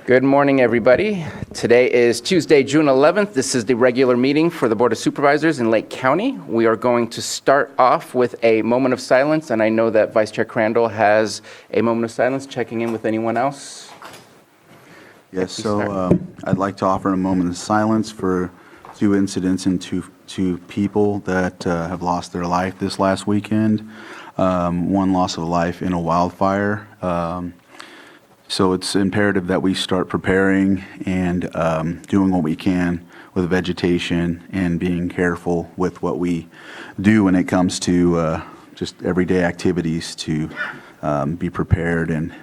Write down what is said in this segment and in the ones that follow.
Good morning, everybody. Today is Tuesday, June 11th. This is the regular meeting for the Board of Supervisors in Lake County. We are going to start off with a moment of silence, and I know that Vice Chair Crandall has a moment of silence, checking in with anyone else. Yes, so I'd like to offer a moment of silence for two incidents and two people that have lost their life this last weekend. One loss of life in a wildfire. So it's imperative that we start preparing and doing what we can with vegetation and being careful with what we do when it comes to just everyday activities to be prepared and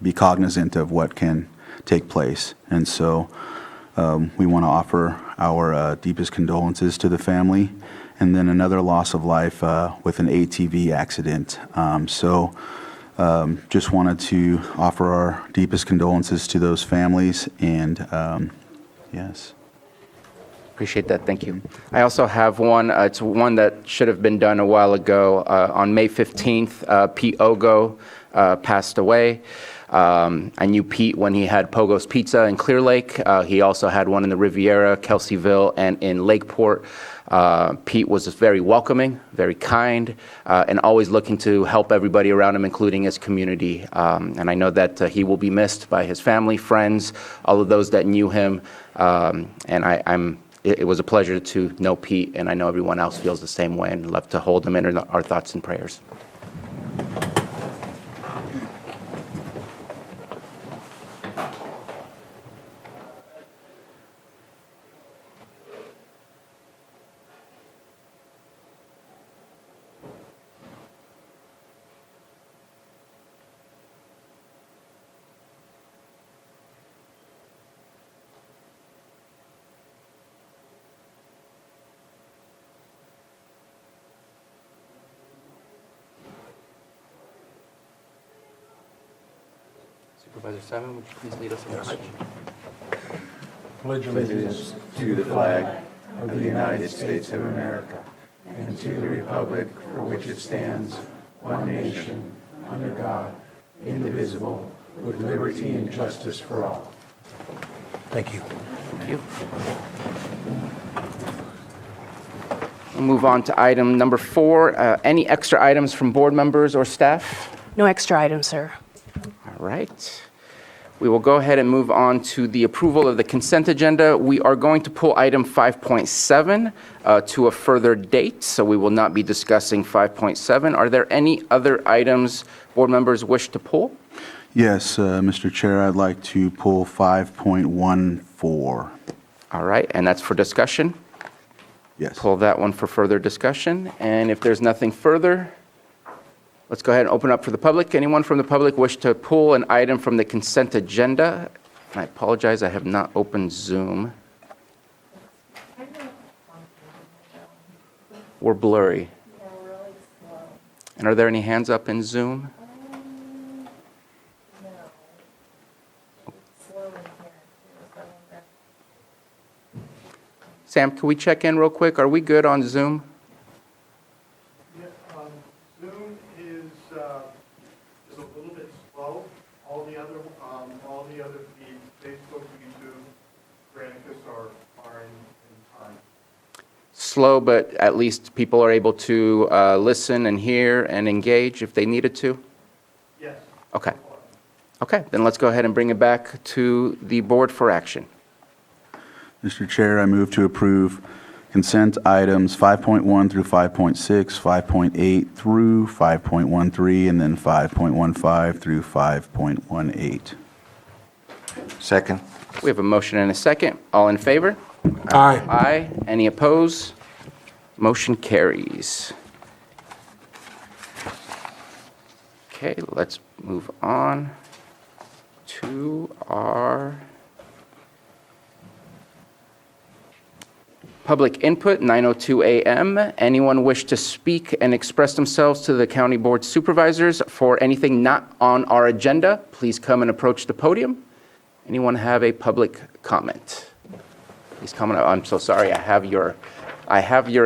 be cognizant of what can take place. And so we want to offer our deepest condolences to the family. And then another loss of life with an ATV accident. Just wanted to offer our deepest condolences to those families, and yes. Appreciate that. Thank you. I also have one. It's one that should have been done a while ago. On May 15th, Pete Ogo passed away. I knew Pete when he had Pogo's Pizza in Clear Lake. He also had one in the Riviera, Kelseyville, and in Lakeport. Pete was just very welcoming, very kind, and always looking to help everybody around him, including his community. And I know that he will be missed by his family, friends, all of those that knew him. And it was a pleasure to know Pete, and I know everyone else feels the same way, and love to hold him in our thoughts and prayers. Supervisor Simon, would you please lead us in the pledge? Pledge allegiance to the flag of the United States of America and to the republic for which it stands, one nation, under God, indivisible, with liberty and justice for all. Thank you. Thank you. We'll move on to item number 4. Any extra items from board members or staff? No extra items, sir. All right. We will go ahead and move on to the approval of the consent agenda. We are going to pull item 5.7 to a further date, so we will not be discussing 5.7. Are there any other items board members wish to pull? Yes, Mr. Chair, I'd like to pull 5.14. All right, and that's for discussion? Yes. Pull that one for further discussion. And if there's nothing further, let's go ahead and open up for the public. Anyone from the public wish to pull an item from the consent agenda? And I apologize, I have not opened Zoom. We're blurry. And are there any hands up in Zoom? Sam, can we check in real quick? Are we good on Zoom? Zoom is a little bit slow. All the other feeds, Facebook, YouTube, Granicus are in time. Slow, but at least people are able to listen and hear and engage if they needed to? Yes. Okay. Okay, then let's go ahead and bring it back to the board for action. Mr. Chair, I move to approve consent items 5.1 through 5.6, 5.8 through 5.13, and then 5.15 through 5.18. Second. We have a motion and a second. All in favor? Aye. Aye. Any opposed? Motion carries. Okay, let's move on to our public input, 9:02 a.m. Anyone wish to speak and express themselves to the County Board Supervisors for anything not on our agenda, please come and approach the podium. Anyone have a public comment? Please come on up. I'm so sorry, I have your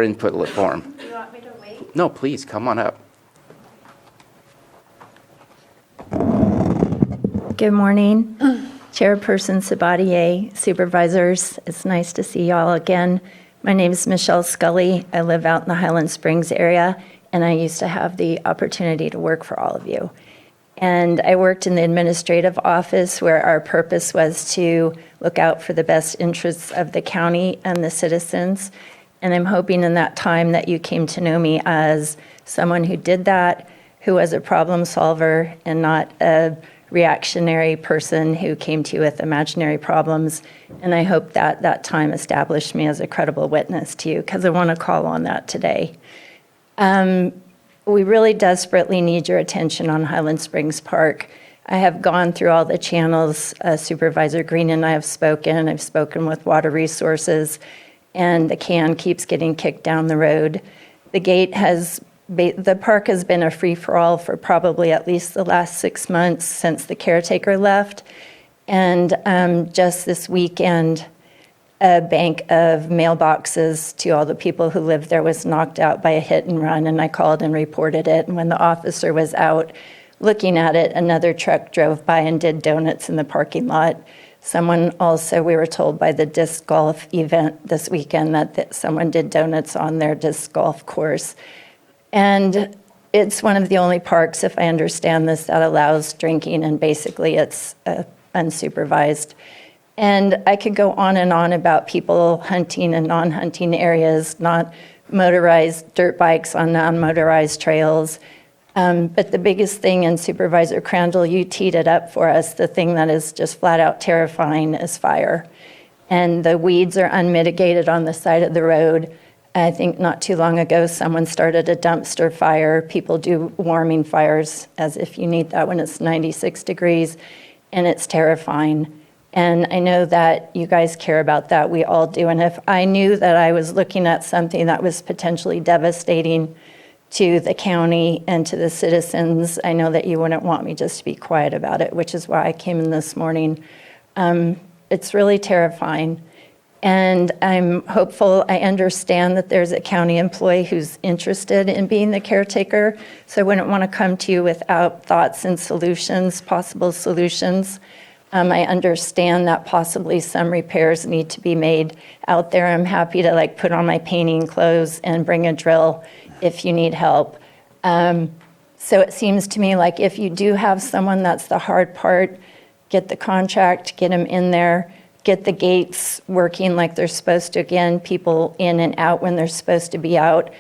input form. Do you want me to wait? No, please, come on up. Good morning, Chairperson Sabatier, supervisors, it's nice to see y'all again. My name is Michelle Scully. I live out in the Highland Springs area, and I used to have the opportunity to work for all of you. And I worked in the administrative office where our purpose was to look out for the best interests of the county and the citizens. And I'm hoping in that time that you came to know me as someone who did that, who was a problem solver and not a reactionary person who came to you with imaginary problems. And I hope that that time established me as a credible witness to you, because I want to call on that today. We really desperately need your attention on Highland Springs Park. I have gone through all the channels. Supervisor Green and I have spoken. I've spoken with Water Resources, and the can keeps getting kicked down the road. The park has been a free-for-all for probably at least the last 6 months since the caretaker left. And just this weekend, a bank of mailboxes to all the people who lived there was knocked out by a hit and run, and I called and reported it. And when the officer was out looking at it, another truck drove by and did donuts in the parking lot. Someone also, we were told by the disc golf event this weekend that someone did donuts on their disc golf course. And it's one of the only parks, if I understand this, that allows drinking, and basically it's unsupervised. And I could go on and on about people hunting in non-hunting areas, not motorized dirt bikes on non-motorized trails. But the biggest thing, and Supervisor Crandall, you teed it up for us, the thing that is just flat out terrifying is fire. And the weeds are unmitigated on the side of the road. I think not too long ago, someone started a dumpster fire. People do warming fires as if you need that when it's 96 degrees, and it's terrifying. And I know that you guys care about that. We all do. And if I knew that I was looking at something that was potentially devastating to the county and to the citizens, I know that you wouldn't want me just to be quiet about it, which is why I came in this morning. It's really terrifying. And I'm hopeful. I understand that there's a county employee who's interested in being the caretaker, so I wouldn't want to come to you without thoughts and solutions, possible solutions. I understand that possibly some repairs need to be made out there. I'm happy to put on my painting clothes and bring a drill if you need help. So it seems to me like if you do have someone, that's the hard part. Get the contract, get them in there, get the gates working like they're supposed to again, people in and out when they're supposed to be out.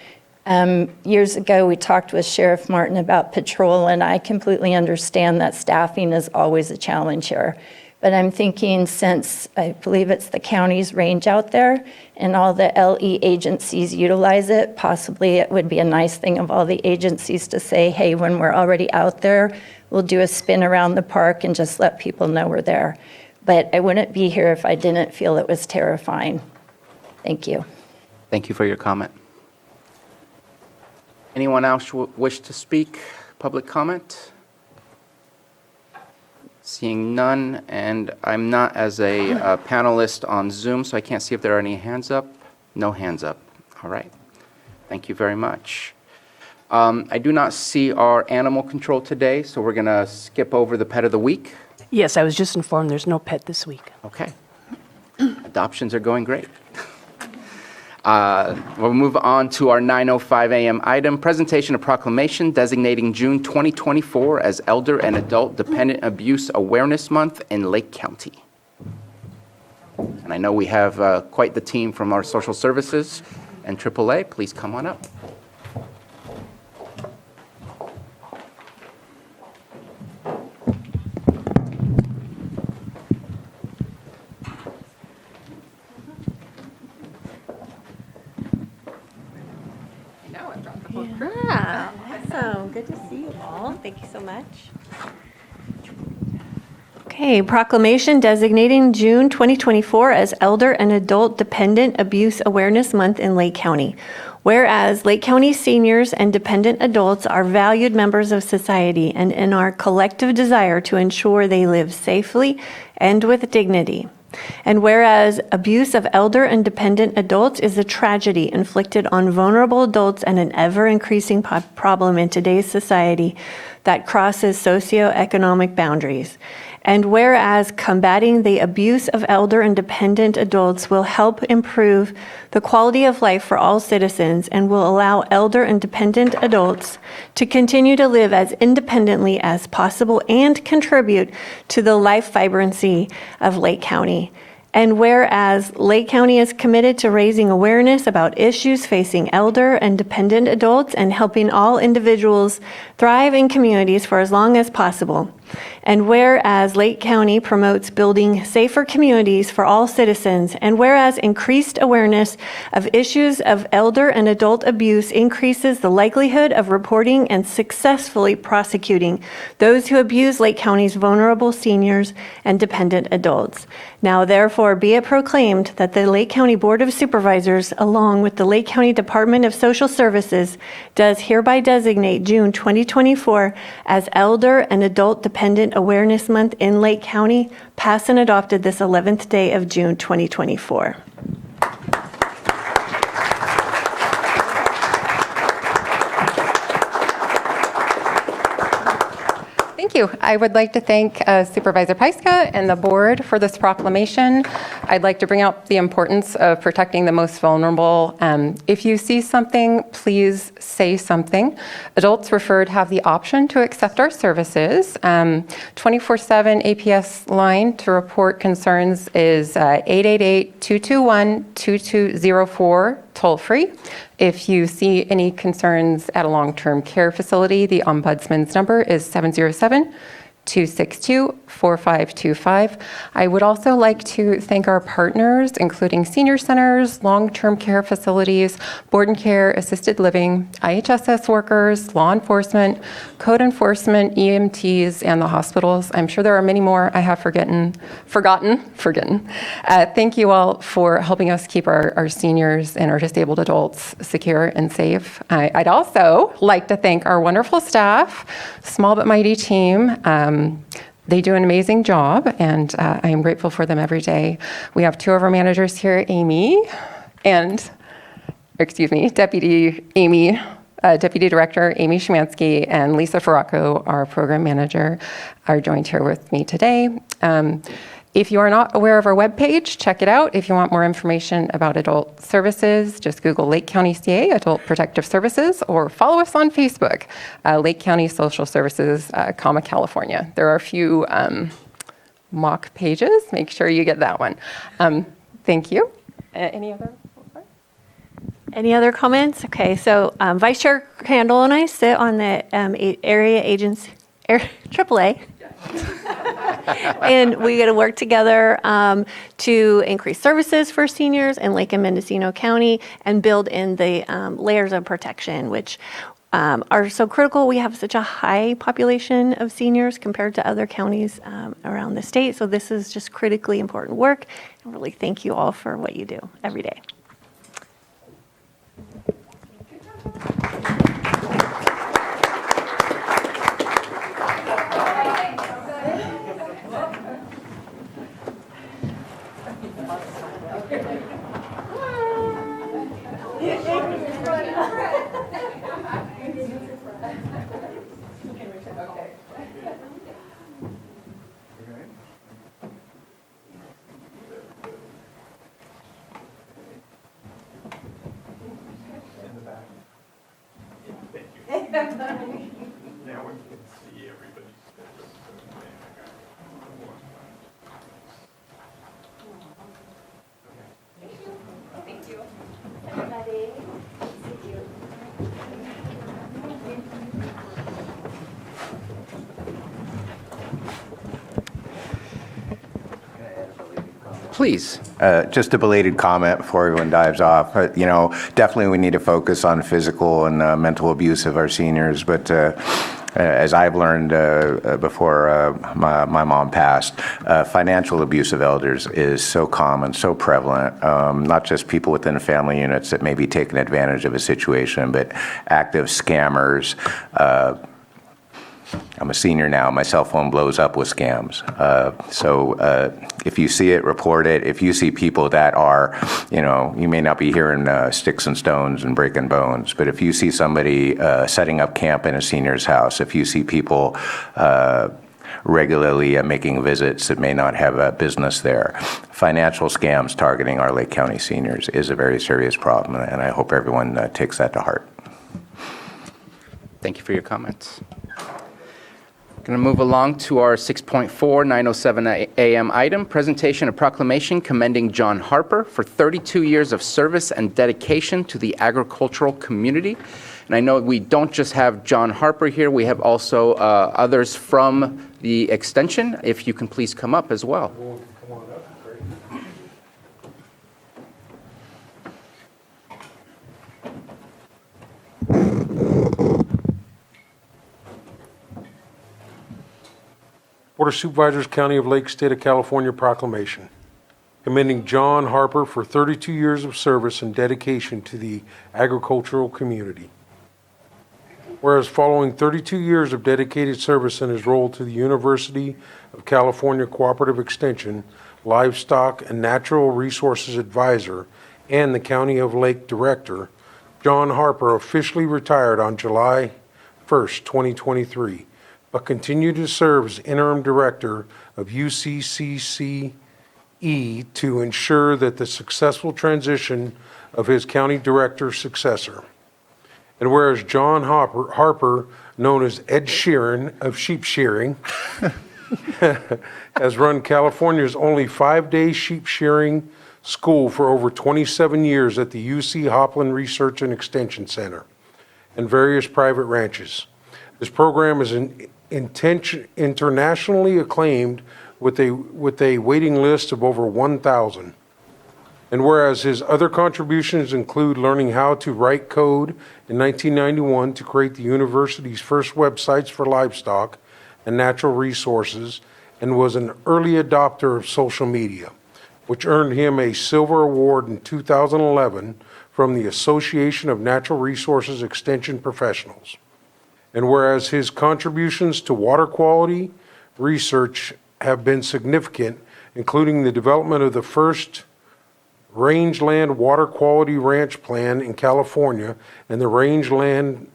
Years ago, we talked with Sheriff Martin about patrol, and I completely understand that staffing is always a challenge here. But I'm thinking, since I believe it's the county's range out there and all the LE agencies utilize it, possibly it would be a nice thing of all the agencies to say, hey, when we're already out there, we'll do a spin around the park and just let people know we're there. But I wouldn't be here if I didn't feel it was terrifying. Thank you. Thank you for your comment. Anyone else wish to speak? Public comment? Seeing none, and I'm not as a panelist on Zoom, so I can't see if there are any hands up. No hands up. All right. Thank you very much. I do not see our animal control today, so we're going to skip over the pet of the week. Yes, I was just informed there's no pet this week. Okay. Adoptions are going great. We'll move on to our 9:05 a.m. item, presentation of proclamation designating June 2024 as Elder and Adult Dependent Abuse Awareness Month in Lake County. And I know we have quite the team from our social services and AAA. Please come on up. Awesome. Good to see you all. Thank you so much. Okay, proclamation designating June 2024 as Elder and Adult Dependent Abuse Awareness Month in Lake County. Whereas Lake County seniors and dependent adults are valued members of society and in our collective desire to ensure they live safely and with dignity. And whereas abuse of elder and dependent adults is a tragedy inflicted on vulnerable adults and an ever-increasing problem in today's society that crosses socioeconomic boundaries. And whereas combating the abuse of elder and dependent adults will help improve the quality of life for all citizens and will allow elder and dependent adults to continue to live as independently as possible and contribute to the life vibrancy of Lake County. And whereas Lake County is committed to raising awareness about issues facing elder and dependent adults and helping all individuals thrive in communities for as long as possible. And whereas Lake County promotes building safer communities for all citizens, and whereas increased awareness of issues of elder and adult abuse increases the likelihood of reporting and successfully prosecuting those who abuse Lake County's vulnerable seniors and dependent adults. Now therefore be it proclaimed that the Lake County Board of Supervisors, along with the Lake County Department of Social Services, does hereby designate June 2024 as Elder and Adult Dependent Awareness Month in Lake County, passed and adopted this 11th day of June 2024. Thank you. I would like to thank Supervisor Pyska and the board for this proclamation. I'd like to bring out the importance of protecting the most vulnerable. If you see something, please say something. Adults referred have the option to accept our services. 24/7 APS line to report concerns is 888-221-2204, toll free. If you see any concerns at a long-term care facility, the Ombudsman's number is 707-262-4525. I would also like to thank our partners, including senior centers, long-term care facilities, board and care, assisted living, IHSS workers, law enforcement, code enforcement, EMTs, and the hospitals. I'm sure there are many more I have forgotten. Thank you all for helping us keep our seniors and our disabled adults secure and safe. I'd also like to thank our wonderful staff, small but mighty team. They do an amazing job, and I am grateful for them every day. We have two of our managers here, Deputy Director Amy Szymanski and Lisa Farraco, our program manager, are joined here with me today. If you are not aware of our webpage, check it out. If you want more information about adult services, just Google Lake County CA, Adult Protective Services, or follow us on Facebook, Lake County Social Services, California. There are a few mock pages. Make sure you get that one. Thank you. Any other? Any other comments? Okay, so Vice Chair Crandall and I sit on the area agency, AAA. And we got to work together to increase services for seniors in Lake and Mendocino County and build in the layers of protection, which are so critical. We have such a high population of seniors compared to other counties around the state. So this is just critically important work. I really thank you all for what you do every day. Now we can see everybody's. Thank you. Please. Just a belated comment before everyone dives off. Definitely we need to focus on physical and mental abuse of our seniors, but as I've learned before my mom passed, financial abuse of elders is so common, so prevalent, not just people within family units that may be taking advantage of a situation, but active scammers. I'm a senior now. My cell phone blows up with scams. So if you see it, report it. If you see people that are, you may not be hearing sticks and stones and breaking bones, but if you see somebody setting up camp in a senior's house, if you see people regularly making visits that may not have a business there. Financial scams targeting our Lake County seniors is a very serious problem, and I hope everyone takes that to heart. Thank you for your comments. Going to move along to our 6.4, 9:07 a.m. item, presentation of proclamation commending John Harper for 32 years of service and dedication to the agricultural community. And I know we don't just have John Harper here, we have also others from the extension. If you can please come up as well. Board of Supervisors, County of Lake, State of California proclamation commending John Harper for 32 years of service and dedication to the agricultural community. Whereas following 32 years of dedicated service in his role to the University of California Cooperative Extension, Livestock and Natural Resources Advisor, and the County of Lake Director, John Harper officially retired on July 1st, 2023. But continued to serve as interim director of UCCCE to ensure that the successful transition of his county director successor. And whereas John Harper, known as Ed Sheeran of sheep shearing, has run California's only 5-day sheep shearing school for over 27 years at the UC Hopland Research and Extension Center and various private ranches. This program is internationally acclaimed with a waiting list of over 1,000. And whereas his other contributions include learning how to write code in 1991 to create the university's first websites for livestock and natural resources, and was an early adopter of social media, which earned him a silver award in 2011 from the Association of Natural Resources Extension Professionals. And whereas his contributions to water quality research have been significant, including the development of the first rangeland water quality ranch plan in California and the rangeland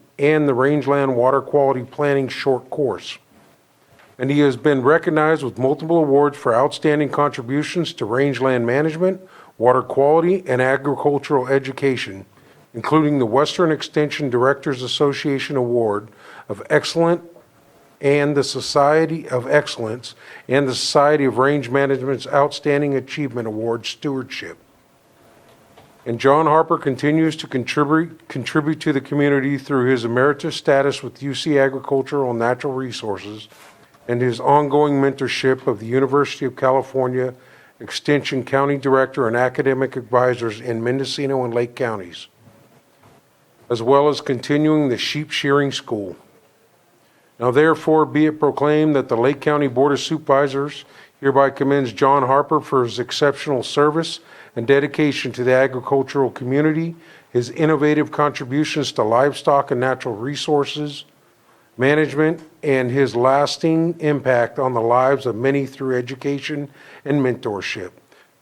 water quality planning short course. And he has been recognized with multiple awards for outstanding contributions to rangeland management, water quality, and agricultural education, including the Western Extension Directors Association Award of Excellent and the Society of Excellence and the Society of Range Management's Outstanding Achievement Award Stewardship. And John Harper continues to contribute to the community through his emeritus status with UC Agricultural and Natural Resources and his ongoing mentorship of the University of California Extension County Director and academic advisors in Mendocino and Lake counties, as well as continuing the sheep shearing school. Now therefore be it proclaimed that the Lake County Board of Supervisors hereby commends John Harper for his exceptional service and dedication to the agricultural community, his innovative contributions to livestock and natural resources management, and his lasting impact on the lives of many through education and mentorship.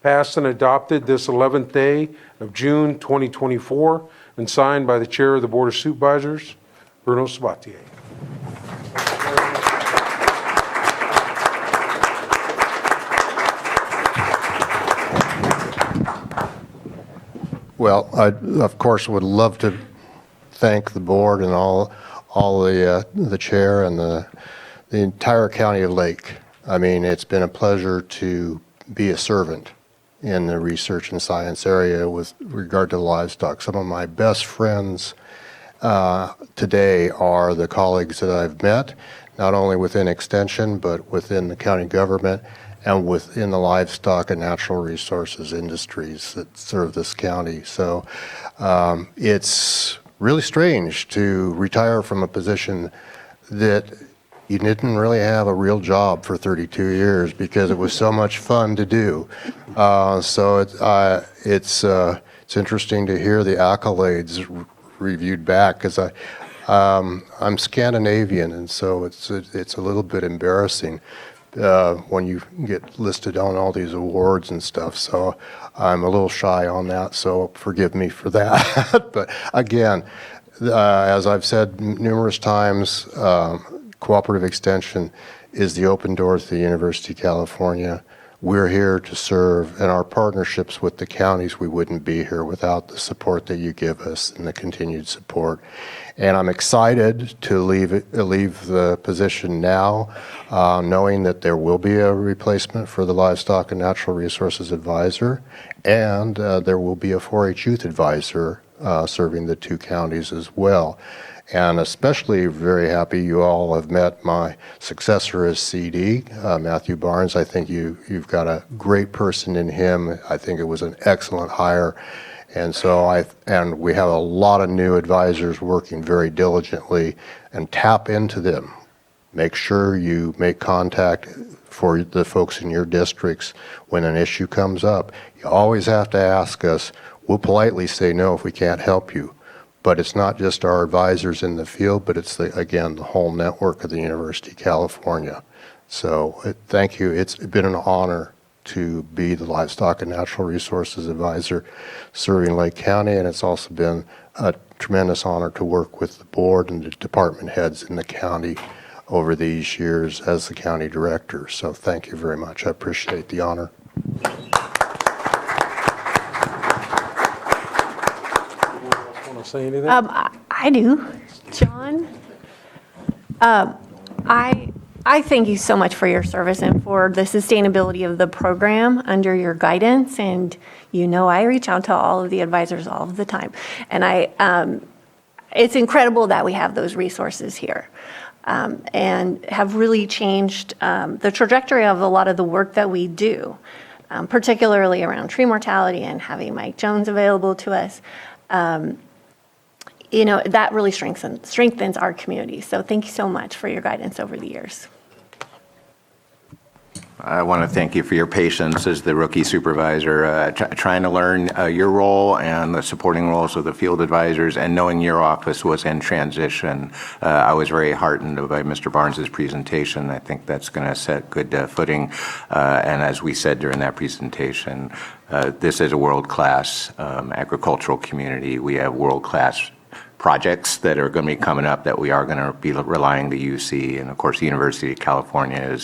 Passed and adopted this 11th day of June 2024 and signed by the Chair of the Board of Supervisors, Bruno Sabatier. Well, I, of course, would love to thank the board and all the chair and the entire county of Lake. I mean, it's been a pleasure to be a servant in the research and science area with regard to livestock. Some of my best friends today are the colleagues that I've met, not only within Extension, but within the county government and within the livestock and natural resources industries that serve this county. So it's really strange to retire from a position that you didn't really have a real job for 32 years because it was so much fun to do. So it's interesting to hear the accolades reviewed back, because I'm Scandinavian, and so it's a little bit embarrassing when you get listed on all these awards and stuff. So I'm a little shy on that, so forgive me for that. But again, as I've said numerous times, cooperative extension is the open doors to the University of California. We're here to serve, and our partnerships with the counties, we wouldn't be here without the support that you give us and the continued support. And I'm excited to leave the position now, knowing that there will be a replacement for the Livestock and Natural Resources Advisor, and there will be a 4-H Youth Advisor serving the 2 counties as well. And especially very happy you all have met my successor as CD, Matthew Barnes. I think you've got a great person in him. I think it was an excellent hire. And so we have a lot of new advisors working very diligently, and tap into them. Make sure you make contact for the folks in your districts when an issue comes up. You always have to ask us. We'll politely say no if we can't help you. But it's not just our advisors in the field, but it's, again, the whole network of the University of California. So thank you. It's been an honor to be the Livestock and Natural Resources Advisor serving Lake County, and it's also been a tremendous honor to work with the board and the department heads in the county over these years as the county director. So thank you very much. I appreciate the honor. Say anything? I do. John, I thank you so much for your service and for the sustainability of the program under your guidance. And I reach out to all of the advisors all of the time. And it's incredible that we have those resources here and have really changed the trajectory of a lot of the work that we do, particularly around tree mortality and having Mike Jones available to us. That really strengthens our community. So thank you so much for your guidance over the years. I want to thank you for your patience as the rookie supervisor, trying to learn your role and the supporting roles of the field advisors, and knowing your office was in transition. I was very heartened by Mr. Barnes's presentation. I think that's going to set good footing. And as we said during that presentation, this is a world-class agricultural community. We have world-class projects that are going to be coming up that we are going to be relying to UC. And of course, the University of California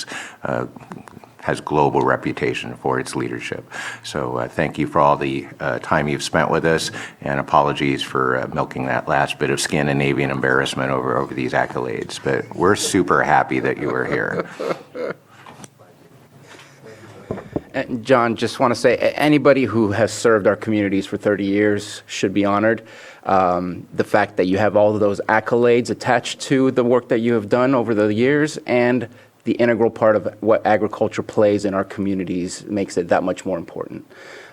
has global reputation for its leadership. So thank you for all the time you've spent with us, and apologies for milking that last bit of Scandinavian embarrassment over these accolades. But we're super happy that you were here. And John, just want to say, anybody who has served our communities for 30 years should be honored. The fact that you have all of those accolades attached to the work that you have done over the years, and the integral part of what agriculture plays in our communities makes it that much more important.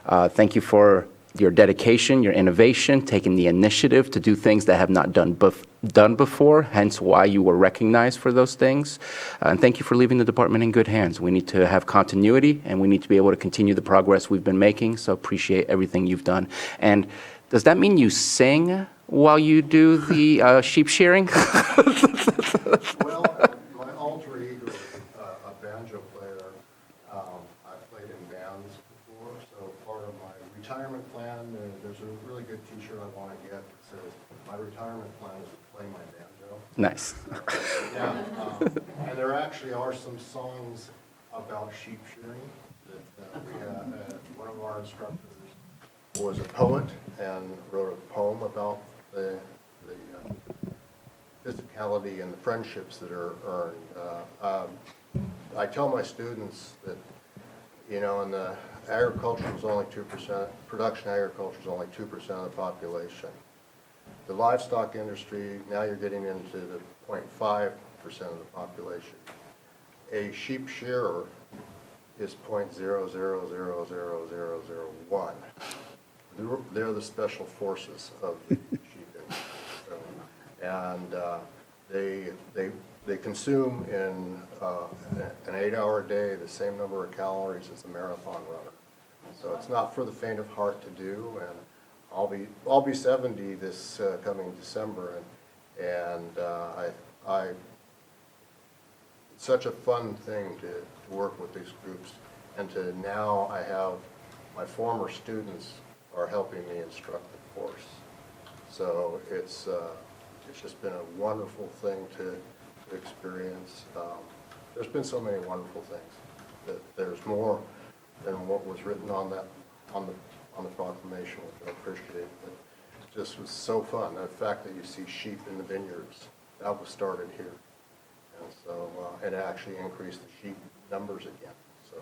Thank you for your dedication, your innovation, taking the initiative to do things that have not done before, hence why you were recognized for those things. And thank you for leaving the department in good hands. We need to have continuity, and we need to be able to continue the progress we've been making, so appreciate everything you've done. And does that mean you sing while you do the sheep shearing? Well, my alter ego is a banjo player. I've played in bands before, so part of my retirement plan, there's a really good t-shirt I want to get that says, my retirement plan is to play my banjo. Nice. Yeah, and there actually are some songs about sheep shearing that we have. One of our instructors was a poet and wrote a poem about the physicality and the friendships that are earned. I tell my students that, in the agriculture is only 2%, production agriculture is only 2% of the population. The livestock industry, now you're getting into the 0.5% of the population. A sheep shearer is 0.000001. They're the special forces of the sheep industry. And they consume in an 8-hour day the same number of calories as a marathon runner. So it's not for the faint of heart to do. And I'll be 70 this coming December, and it's such a fun thing to work with these groups, and to now I have my former students are helping me instruct the course. So it's just been a wonderful thing to experience. there's been so many wonderful things, that there's more than what was written on that, on the proclamation, which I appreciate. But it just was so fun. The fact that you see sheep in the vineyards, that was started here. And so, it actually increased the sheep numbers again, so.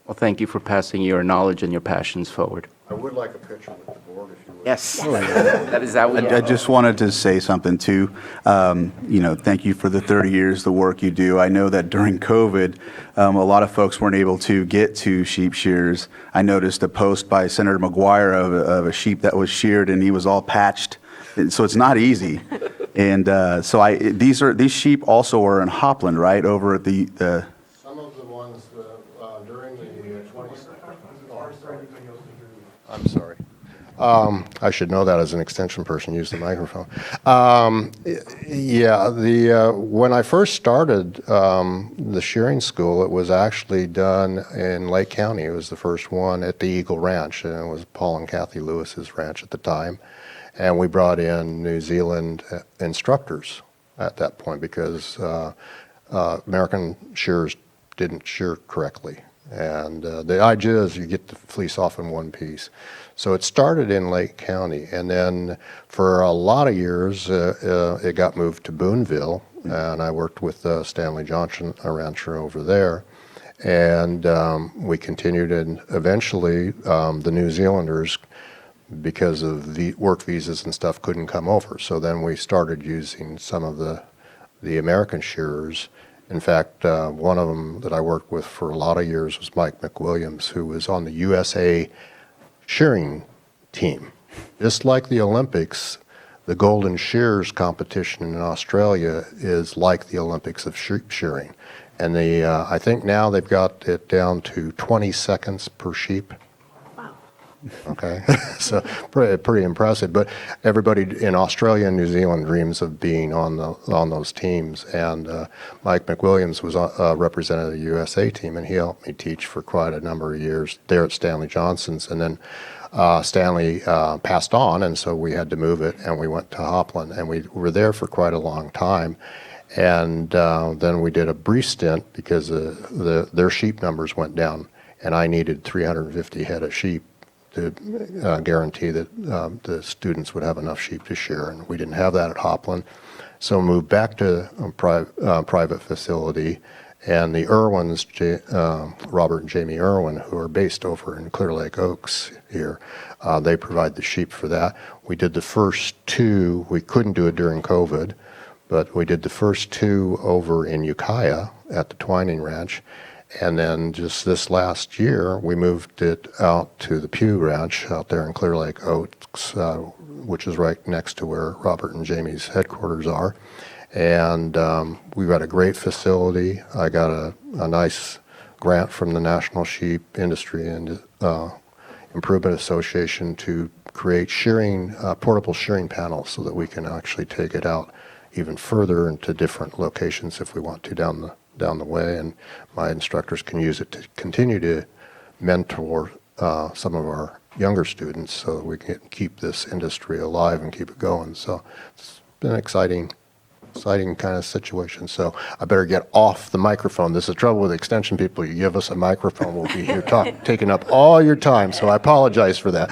Well, thank you for passing your knowledge and your passions forward. I would like a picture with the board if you would. Yes. That is how we I just wanted to say something too. Thank you for the 30 years, the work you do. I know that during COVID, a lot of folks weren't able to get to sheep shears. I noticed a post by Senator McGuire of a sheep that was sheared and he was all patched. And so it's not easy. And these sheep also are in Hopland, right? Over at the Some of the ones during the 20... I'm sorry. I should know that as an extension person, use the microphone. When I first started the shearing school, it was actually done in Lake County. It was the first one at the Eagle Ranch, and it was Paul and Kathy Lewis's ranch at the time. And we brought in New Zealand instructors at that point because American shearers didn't shear correctly. And the idea is you get the fleece off in one piece. So it started in Lake County, and then for a lot of years it got moved to Boonville, and I worked with Stanley Johnson, a rancher over there. And we continued, and eventually the New Zealanders, because of the work visas and stuff, couldn't come over. So then we started using some of the American shearers. In fact, one of them that I worked with for a lot of years was Mike McWilliams, who was on the USA shearing team. Just like the Olympics, the Golden Shears competition in Australia is like the Olympics of sheep shearing. And I think now they've got it down to 20 seconds per sheep. Okay, so pretty impressive. But everybody in Australia and New Zealand dreams of being on those teams. And Mike McWilliams was represented the USA team, and he helped me teach for quite a number of years there at Stanley Johnson's. And then Stanley passed on, and so we had to move it, and we went to Hopland, and we were there for quite a long time. And then we did a brief stint because their sheep numbers went down, and I needed 350 head of sheep to guarantee that the students would have enough sheep to shear, and we didn't have that at Hopland. So moved back to a private facility, and the Irwins, Robert and Jamie Irwin, who are based over in Clear Lake Oaks here, they provide the sheep for that. We did the first two. We couldn't do it during COVID, but we did the first two over in Ukiah at the Twining Ranch. And then just this last year, we moved it out to the Pew Ranch out there in Clear Lake Oaks, which is right next to where Robert and Jamie's headquarters are. And we've got a great facility. I got a nice grant from the National Sheep Industry and Improvement Association to create portable shearing panels so that we can actually take it out even further into different locations if we want to down the way, and my instructors can use it to continue to mentor some of our younger students so that we can keep this industry alive and keep it going. So it's been an exciting kind of situation. So I better get off the microphone. This is the trouble with extension people. You give us a microphone, we'll be here taking up all your time, so I apologize for that.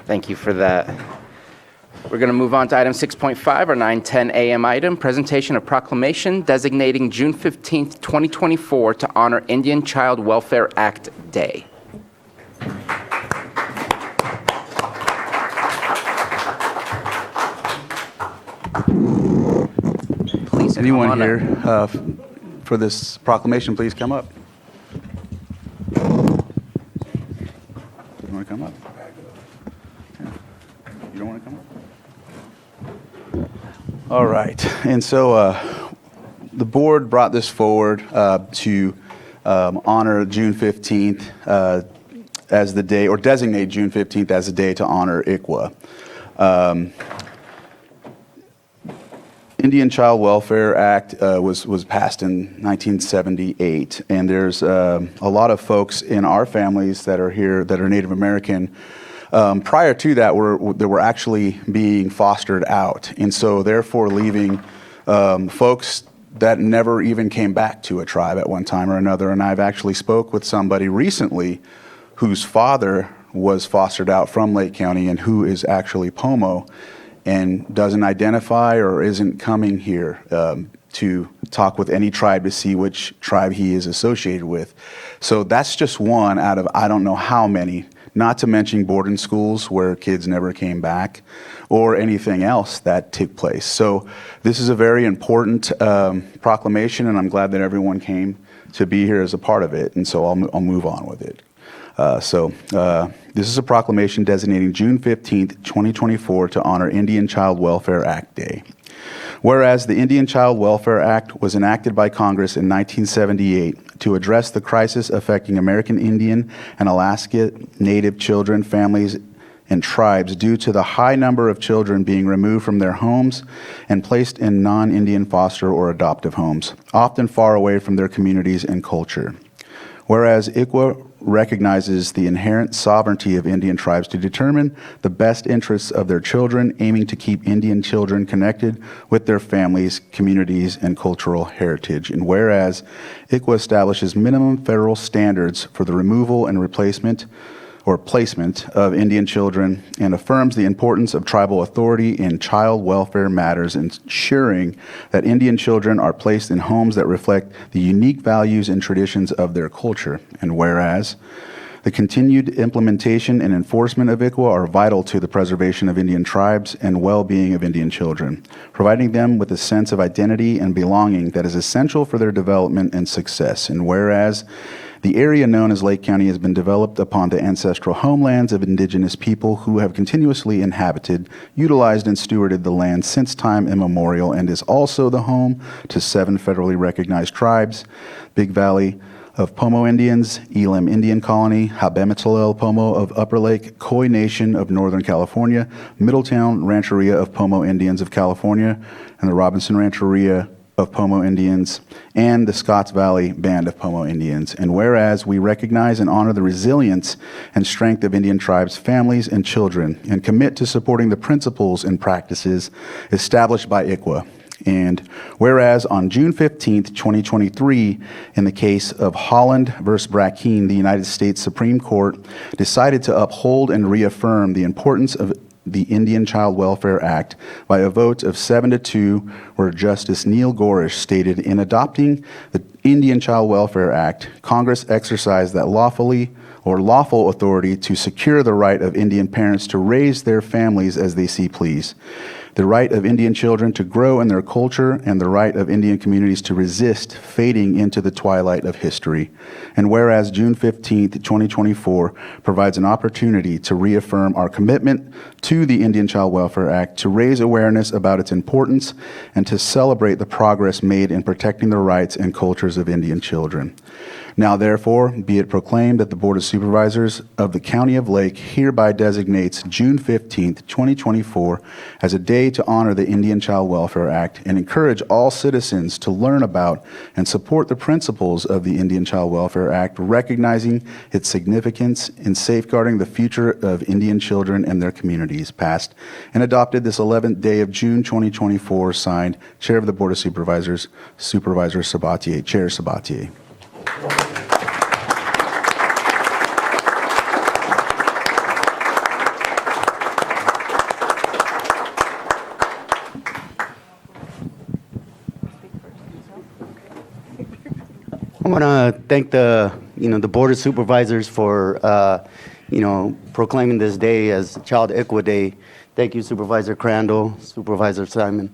Thank you for that. We're going to move on to item 6.5, our 9:10 a.m. item, presentation of proclamation designating June 15th, 2024 to honor Indian Child Welfare Act Day. Please come Anyone on up. here for this proclamation, please come up. You want to come up? Yeah. You don't want to come up? All right. And so the board brought this forward to honor June 15th as the day, or designate June 15th as the day to honor ICWA. Indian Child Welfare Act was passed in 1978, and there's a lot of folks in our families that are here that are Native American. Prior to that, were actually being fostered out, and so therefore leaving folks that never even came back to a tribe at one time or another. And I've actually spoke with somebody recently whose father was fostered out from Lake County and who is actually Pomo and doesn't identify or isn't coming here to talk with any tribe to see which tribe he is associated with. So that's just one out of I don't know how many, not to mention boarding schools where kids never came back or anything else that took place. So this is a very important proclamation, and I'm glad that everyone came to be here as a part of it, and so I'll move on with it. This is a proclamation designating June 15th, 2024 to honor Indian Child Welfare Act Day. Whereas the Indian Child Welfare Act was enacted by Congress in 1978 to address the crisis affecting American Indian and Alaska Native children, families, and tribes due to the high number of children being removed from their homes and placed in non-Indian foster or adoptive homes, often far away from their communities and culture. Whereas ICWA recognizes the inherent sovereignty of Indian tribes to determine the best interests of their children, aiming to keep Indian children connected with their families, communities, and cultural heritage. And whereas ICWA establishes minimum federal standards for the removal and replacement or placement of Indian children and affirms the importance of tribal authority in child welfare matters, ensuring that Indian children are placed in homes that reflect the unique values and traditions of their culture. And whereas the continued implementation and enforcement of ICWA are vital to the preservation of Indian tribes and well-being of Indian children, providing them with a sense of identity and belonging that is essential for their development and success. And whereas the area known as Lake County has been developed upon the ancestral homelands of indigenous people who have continuously inhabited, utilized, and stewarded the land since time immemorial, and is also the home to 7 federally recognized tribes: Big Valley of Pomo Indians, Elam Indian Colony, Habemetalel Pomo of Upper Lake, Khoi Nation of Northern California, Middletown Rancheria of Pomo Indians of California, and the Robinson Rancheria of Pomo Indians, and the Scotts Valley Band of Pomo Indians. And whereas we recognize and honor the resilience and strength of Indian tribes, families, and children, and commit to supporting the principles and practices established by ICWA. And whereas on June 15th, 2023, in the case of Holland versus Brackeen, the United States Supreme Court decided to uphold and reaffirm the importance of the Indian Child Welfare Act by a vote of 7-2, where Justice Neil Gorish stated, in adopting the Indian Child Welfare Act, Congress exercised that lawful authority to secure the right of Indian parents to raise their families as they see please, the right of Indian children to grow in their culture, and the right of Indian communities to resist fading into the twilight of history. And whereas June 15th, 2024 provides an opportunity to reaffirm our commitment to the Indian Child Welfare Act, to raise awareness about its importance, and to celebrate the progress made in protecting the rights and cultures of Indian children. Now therefore, be it proclaimed that the Board of Supervisors of the County of Lake hereby designates June 15th, 2024 as a day to honor the Indian Child Welfare Act and encourage all citizens to learn about and support the principles of the Indian Child Welfare Act, recognizing its significance in safeguarding the future of Indian children and their communities. Passed and adopted this 11th day of June 2024, signed Chair of the Board of Supervisors, Supervisor Sabatier. Chair Sabatier. I want to thank the Board of Supervisors for proclaiming this day as Child ICWA Day. Thank you, Supervisor Crandall, Supervisor Simon.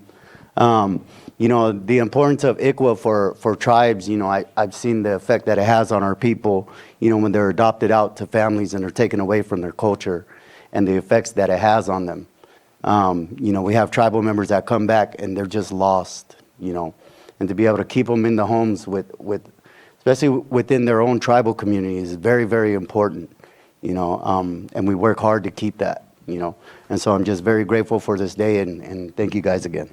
the importance of ICWA for tribes, I've seen the effect that it has on our people, when they're adopted out to families and are taken away from their culture, and the effects that it has on them. We have tribal members that come back and they're just lost, and to be able to keep them in the homes especially within their own tribal community is very, very important, and we work hard to keep that, and so I'm just very grateful for this day, and thank you guys again.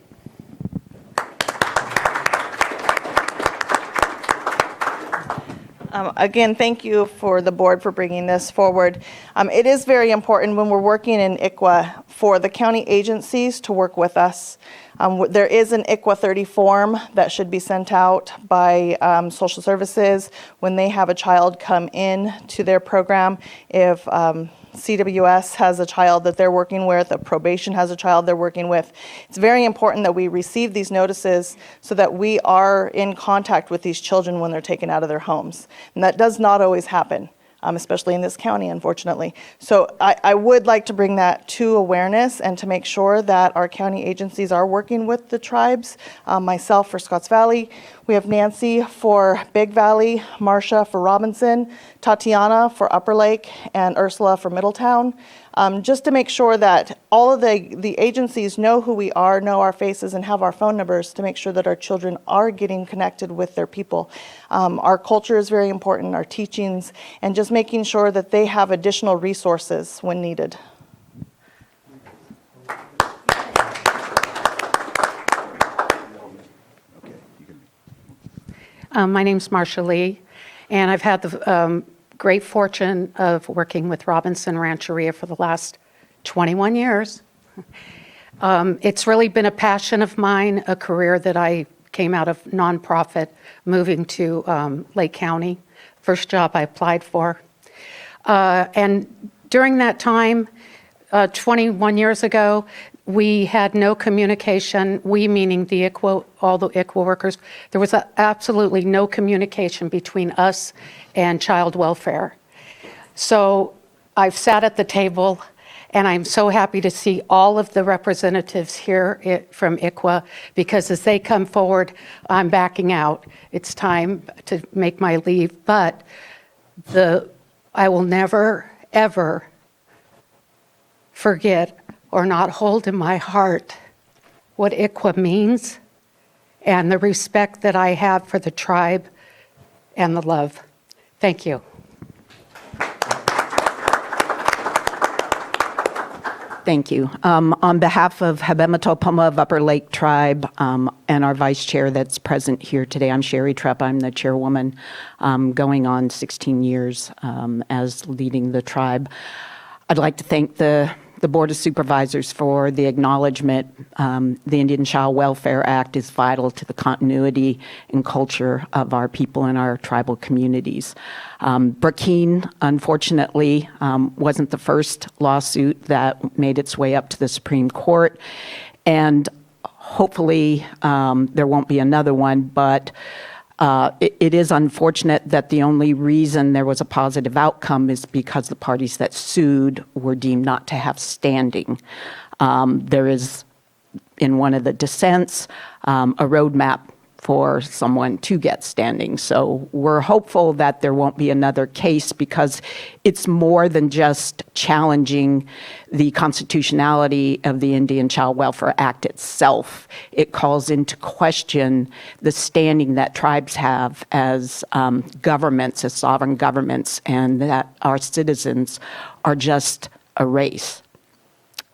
Again, thank you for the board for bringing this forward. It is very important when we're working in ICWA for the county agencies to work with us. There is an ICWA 30 form that should be sent out by social services when they have a child come in to their program. If CWS has a child that they're working with, a probation has a child they're working with. It's very important that we receive these notices so that we are in contact with these children when they're taken out of their homes. And that does not always happen, especially in this county, unfortunately. So I would like to bring that to awareness and to make sure that our county agencies are working with the tribes. Myself for Scotts Valley, we have Nancy for Big Valley, Marcia for Robinson, Tatiana for Upper Lake, and Ursula for Middletown. Just to make sure that all of the agencies know who we are, know our faces, and have our phone numbers to make sure that our children are getting connected with their people. Our culture is very important, our teachings, and just making sure that they have additional resources when needed. My name's Marcia Lee, and I've had the great fortune of working with Robinson Rancheria for the last 21 years. It's really been a passion of mine, a career that I came out of nonprofit, moving to Lake County, first job I applied for. And during that time, 21 years ago, we had no communication, we meaning the ICWA, all the ICWA workers. There was absolutely no communication between us and child welfare. So I've sat at the table, and I'm so happy to see all of the representatives here from ICWA, because as they come forward, I'm backing out. It's time to make my leave, but I will never, ever forget or not hold in my heart what ICWA means and the respect that I have for the tribe and the love. Thank you. Thank you. On behalf of Habematopoma of Upper Lake Tribe and our vice chair that's present here today, I'm Sherry Trepp. I'm the chairwoman, going on 16 years as leading the tribe. I'd like to thank the Board of Supervisors for the acknowledgement. The Indian Child Welfare Act is vital to the continuity and culture of our people and our tribal communities. Burkine, unfortunately, wasn't the first lawsuit that made its way up to the Supreme Court, and hopefully there won't be another one, but it is unfortunate that the only reason there was a positive outcome is because the parties that sued were deemed not to have standing. There is, in one of the dissents, a roadmap for someone to get standing. So we're hopeful that there won't be another case, because it's more than just challenging the constitutionality of the Indian Child Welfare Act itself. It calls into question the standing that tribes have as governments, as sovereign governments, and that our citizens are just a race.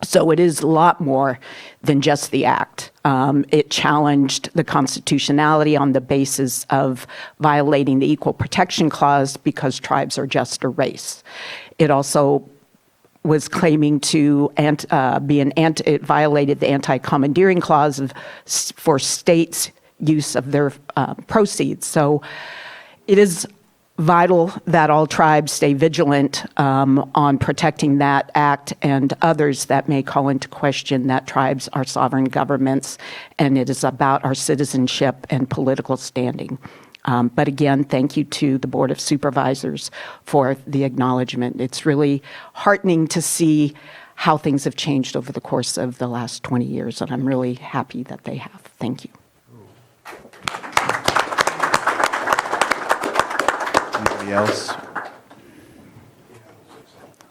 So it is a lot more than just the act. It challenged the constitutionality on the basis of violating the Equal Protection Clause because tribes are just a race. It also was claiming to it violated the anti-commandeering clause for states' use of their proceeds. So it is vital that all tribes stay vigilant on protecting that act and others that may call into question that tribes are sovereign governments, and it is about our citizenship and political standing. But again, thank you to the Board of Supervisors for the acknowledgement. It's really heartening to see how things have changed over the course of the last 20 years, and I'm really happy that they have. Thank you. Anybody else?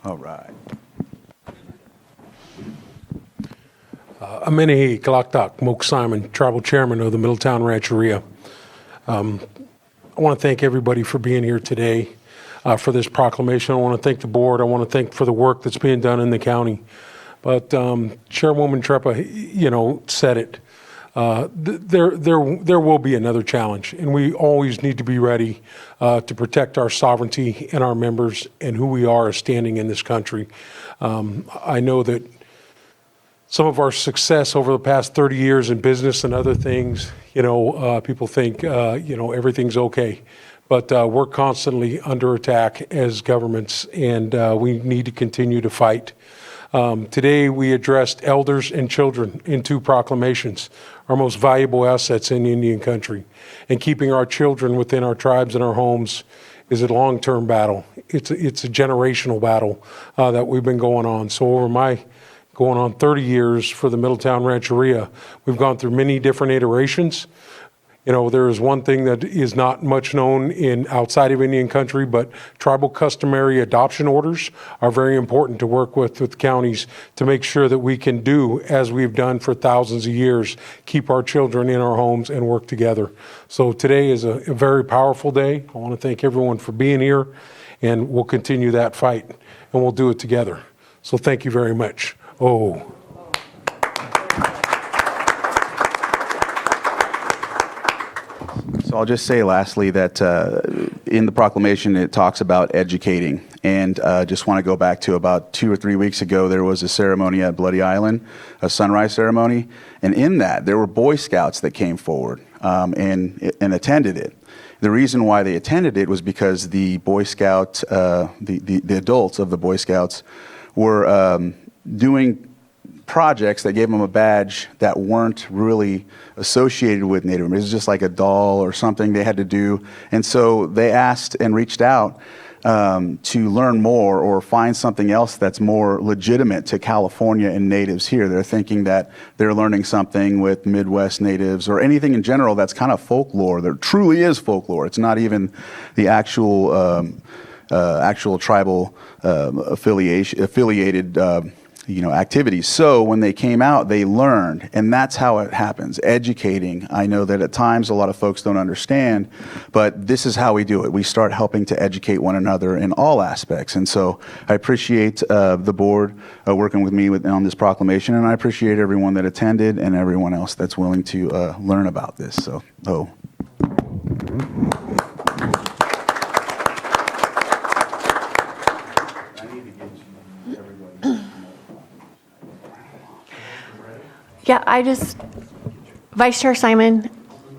All right. Amenehi Kalaktak, Moke Simon, Tribal Chairman of the Middletown Rancheria. I want to thank everybody for being here today for this proclamation. I want to thank the board. I want to thank for the work that's being done in the county. But Chairwoman Treppa, said it. There will be another challenge, and we always need to be ready to protect our sovereignty and our members and who we are as standing in this country. I know that some of our success over the past 30 years in business and other things, people think, everything's okay. But we're constantly under attack as governments, and we need to continue to fight. Today, we addressed elders and children in 2 proclamations, our most valuable assets in Indian country. And keeping our children within our tribes and our homes is a long-term battle. It's a generational battle that we've been going on. So over going on 30 years for the Middletown Rancheria, we've gone through many different iterations. There is one thing that is not much known outside of Indian country, but tribal customary adoption orders are very important to work with counties to make sure that we can do, as we've done for thousands of years, keep our children in our homes and work together. So today is a very powerful day. I want to thank everyone for being here, and we'll continue that fight, and we'll do it together. So thank you very much. Oh. So I'll just say lastly that in the proclamation it talks about educating, and just want to go back to about 2 or 3 weeks ago. There was a ceremony at Bloody Island, a sunrise ceremony, and in that there were Boy Scouts that came forward and attended it. The reason why they attended it was because the Boy Scout, the adults of the Boy Scouts were doing projects that gave them a badge that weren't really associated with Native Americans. It was just like a doll or something they had to do. And so they asked and reached out to learn more or find something else that's more legitimate to California and natives here. They're thinking that they're learning something with Midwest natives or anything in general that's kind of folklore. There truly is folklore. It's not even the actual tribal affiliated activities. So when they came out, they learned, and that's how it happens, educating. I know that at times a lot of folks don't understand, but this is how we do it. We start helping to educate one another in all aspects. And so I appreciate the board working with me on this proclamation, and I appreciate everyone that attended and everyone else that's willing to learn about this. So, Yeah, Vice Chair Simon,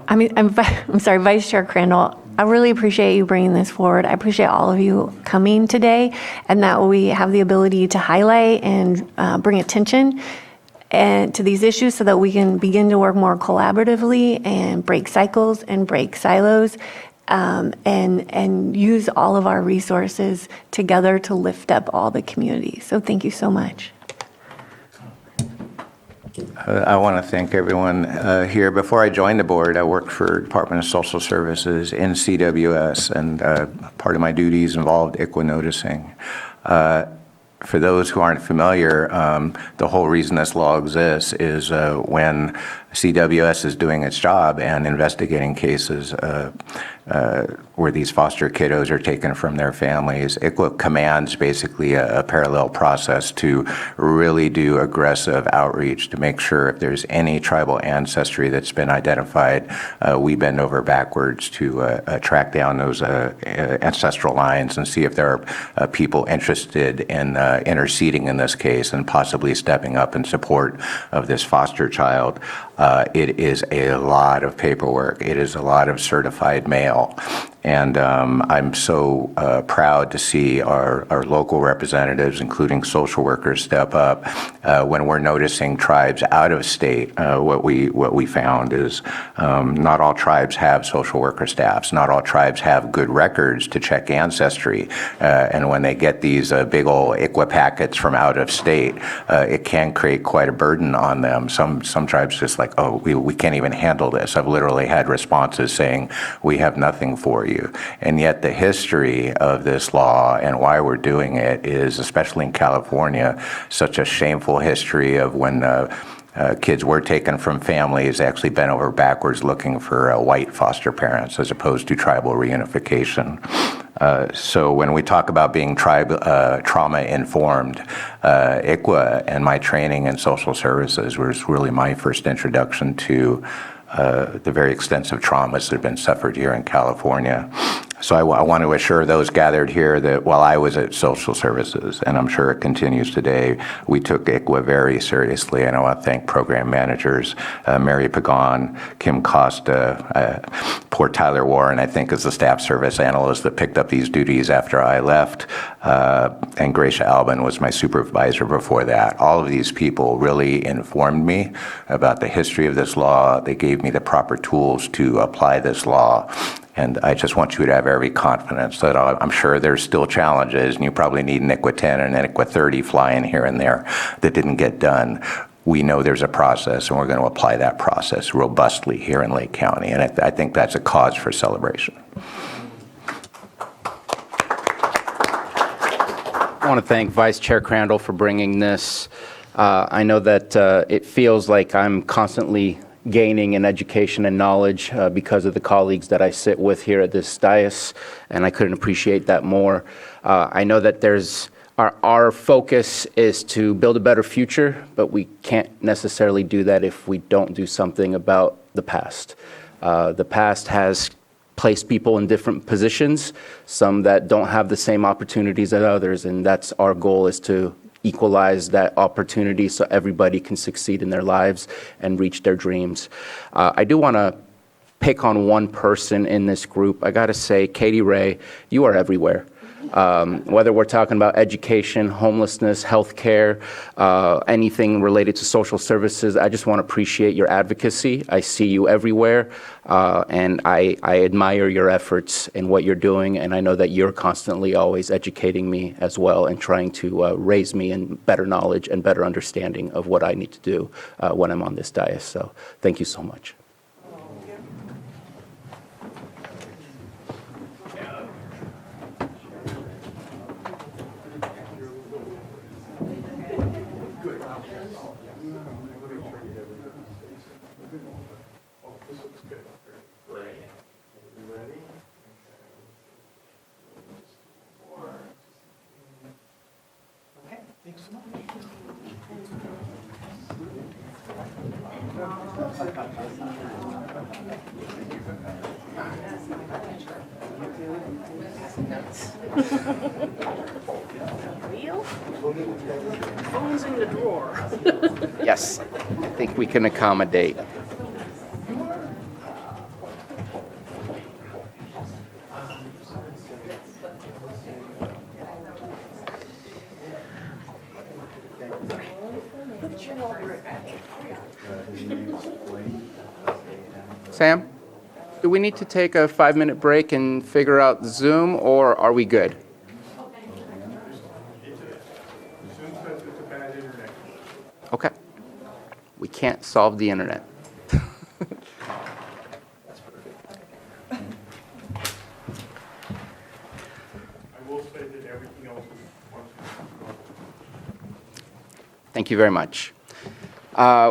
I'm sorry, Vice Chair Crandall, I really appreciate you bringing this forward. I appreciate all of you coming today, and that we have the ability to highlight and bring attention to these issues so that we can begin to work more collaboratively and break cycles and break silos and use all of our resources together to lift up all the communities. So thank you so much. I want to thank everyone here. Before I joined the board, I worked for Department of Social Services in CWS, and part of my duties involved ICWA noticing. For those who aren't familiar, the whole reason this law exists is when CWS is doing its job and investigating cases where these foster kiddos are taken from their families. ICWA commands basically a parallel process to really do aggressive outreach to make sure if there's any tribal ancestry that's been identified, we bend over backwards to track down those ancestral lines and see if there are people interested in interceding in this case and possibly stepping up in support of this foster child. It is a lot of paperwork. It is a lot of certified mail. And I'm so proud to see our local representatives, including social workers, step up when we're noticing tribes out of state. What we found is not all tribes have social worker staffs. Not all tribes have good records to check ancestry. And when they get these big old ICWA packets from out of state, it can create quite a burden on them. Some tribes just like, oh, we can't even handle this. I've literally had responses saying, we have nothing for you. And yet the history of this law and why we're doing it is, especially in California, such a shameful history of when kids were taken from families, actually bent over backwards looking for white foster parents as opposed to tribal reunification. So when we talk about being trauma-informed, ICWA and my training in social services was really my first introduction to the very extensive traumas that have been suffered here in California. So I want to assure those gathered here that while I was at social services, and I'm sure it continues today, we took ICWA very seriously. And I want to thank program managers, Mary Pagan, Kim Costa, poor Tyler Warren, I think is the staff service analyst that picked up these duties after I left, and Gracia Albin was my supervisor before that. All of these people really informed me about the history of this law. They gave me the proper tools to apply this law. And I just want you to have every confidence that I'm sure there's still challenges, and you probably need an ICWA 10 and an ICWA 30 flying here and there that didn't get done. We know there's a process, and we're going to apply that process robustly here in Lake County. And I think that's a cause for celebration. I want to thank Vice Chair Crandall for bringing this. I know that it feels like I'm constantly gaining in education and knowledge because of the colleagues that I sit with here at this dais, and I couldn't appreciate that more. I know that our focus is to build a better future, but we can't necessarily do that if we don't do something about the past. The past has placed people in different positions, some that don't have the same opportunities as others, and that's our goal, is to equalize that opportunity so everybody can succeed in their lives and reach their dreams. I do want to pick on one person in this group. I got to say, Katie Ray, you are everywhere. Whether we're talking about education, homelessness, healthcare, anything related to social services, I just want to appreciate your advocacy. I see you everywhere, and I admire your efforts in what you're doing, and I know that you're constantly always educating me as well and trying to raise me in better knowledge and better understanding of what I need to do when I'm on this dais. So thank you so much. Phone's in the drawer. Yes, I think we can accommodate. Sam, do we need to take a 5-minute break and figure out Zoom, or are we good? Okay. We can't solve the internet. Thank you very much.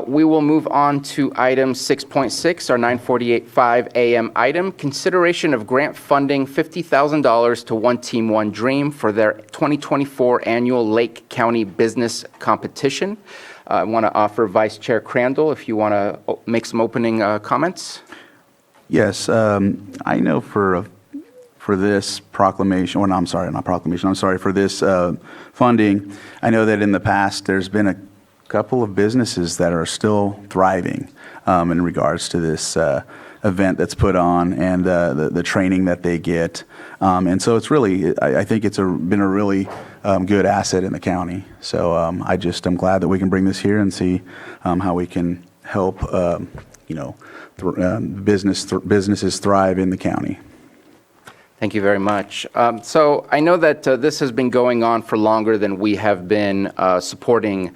We will move on to item 6.6, our 9:48:05 a.m. item, consideration of grant funding $50,000 to One Team One Dream for their 2024 annual Lake County Business Competition. I want to offer Vice Chair Crandall if you want to make some opening comments. Yes, I know for this proclamation, or no, I'm sorry, not proclamation, I'm sorry, for this funding, I know that in the past there's been a couple of businesses that are still thriving in regards to this event that's put on and the training that they get. And so it's really, I think it's been a really good asset in the county. So I'm glad that we can bring this here and see how we can help, businesses thrive in the county. Thank you very much. So I know that this has been going on for longer than we have been supporting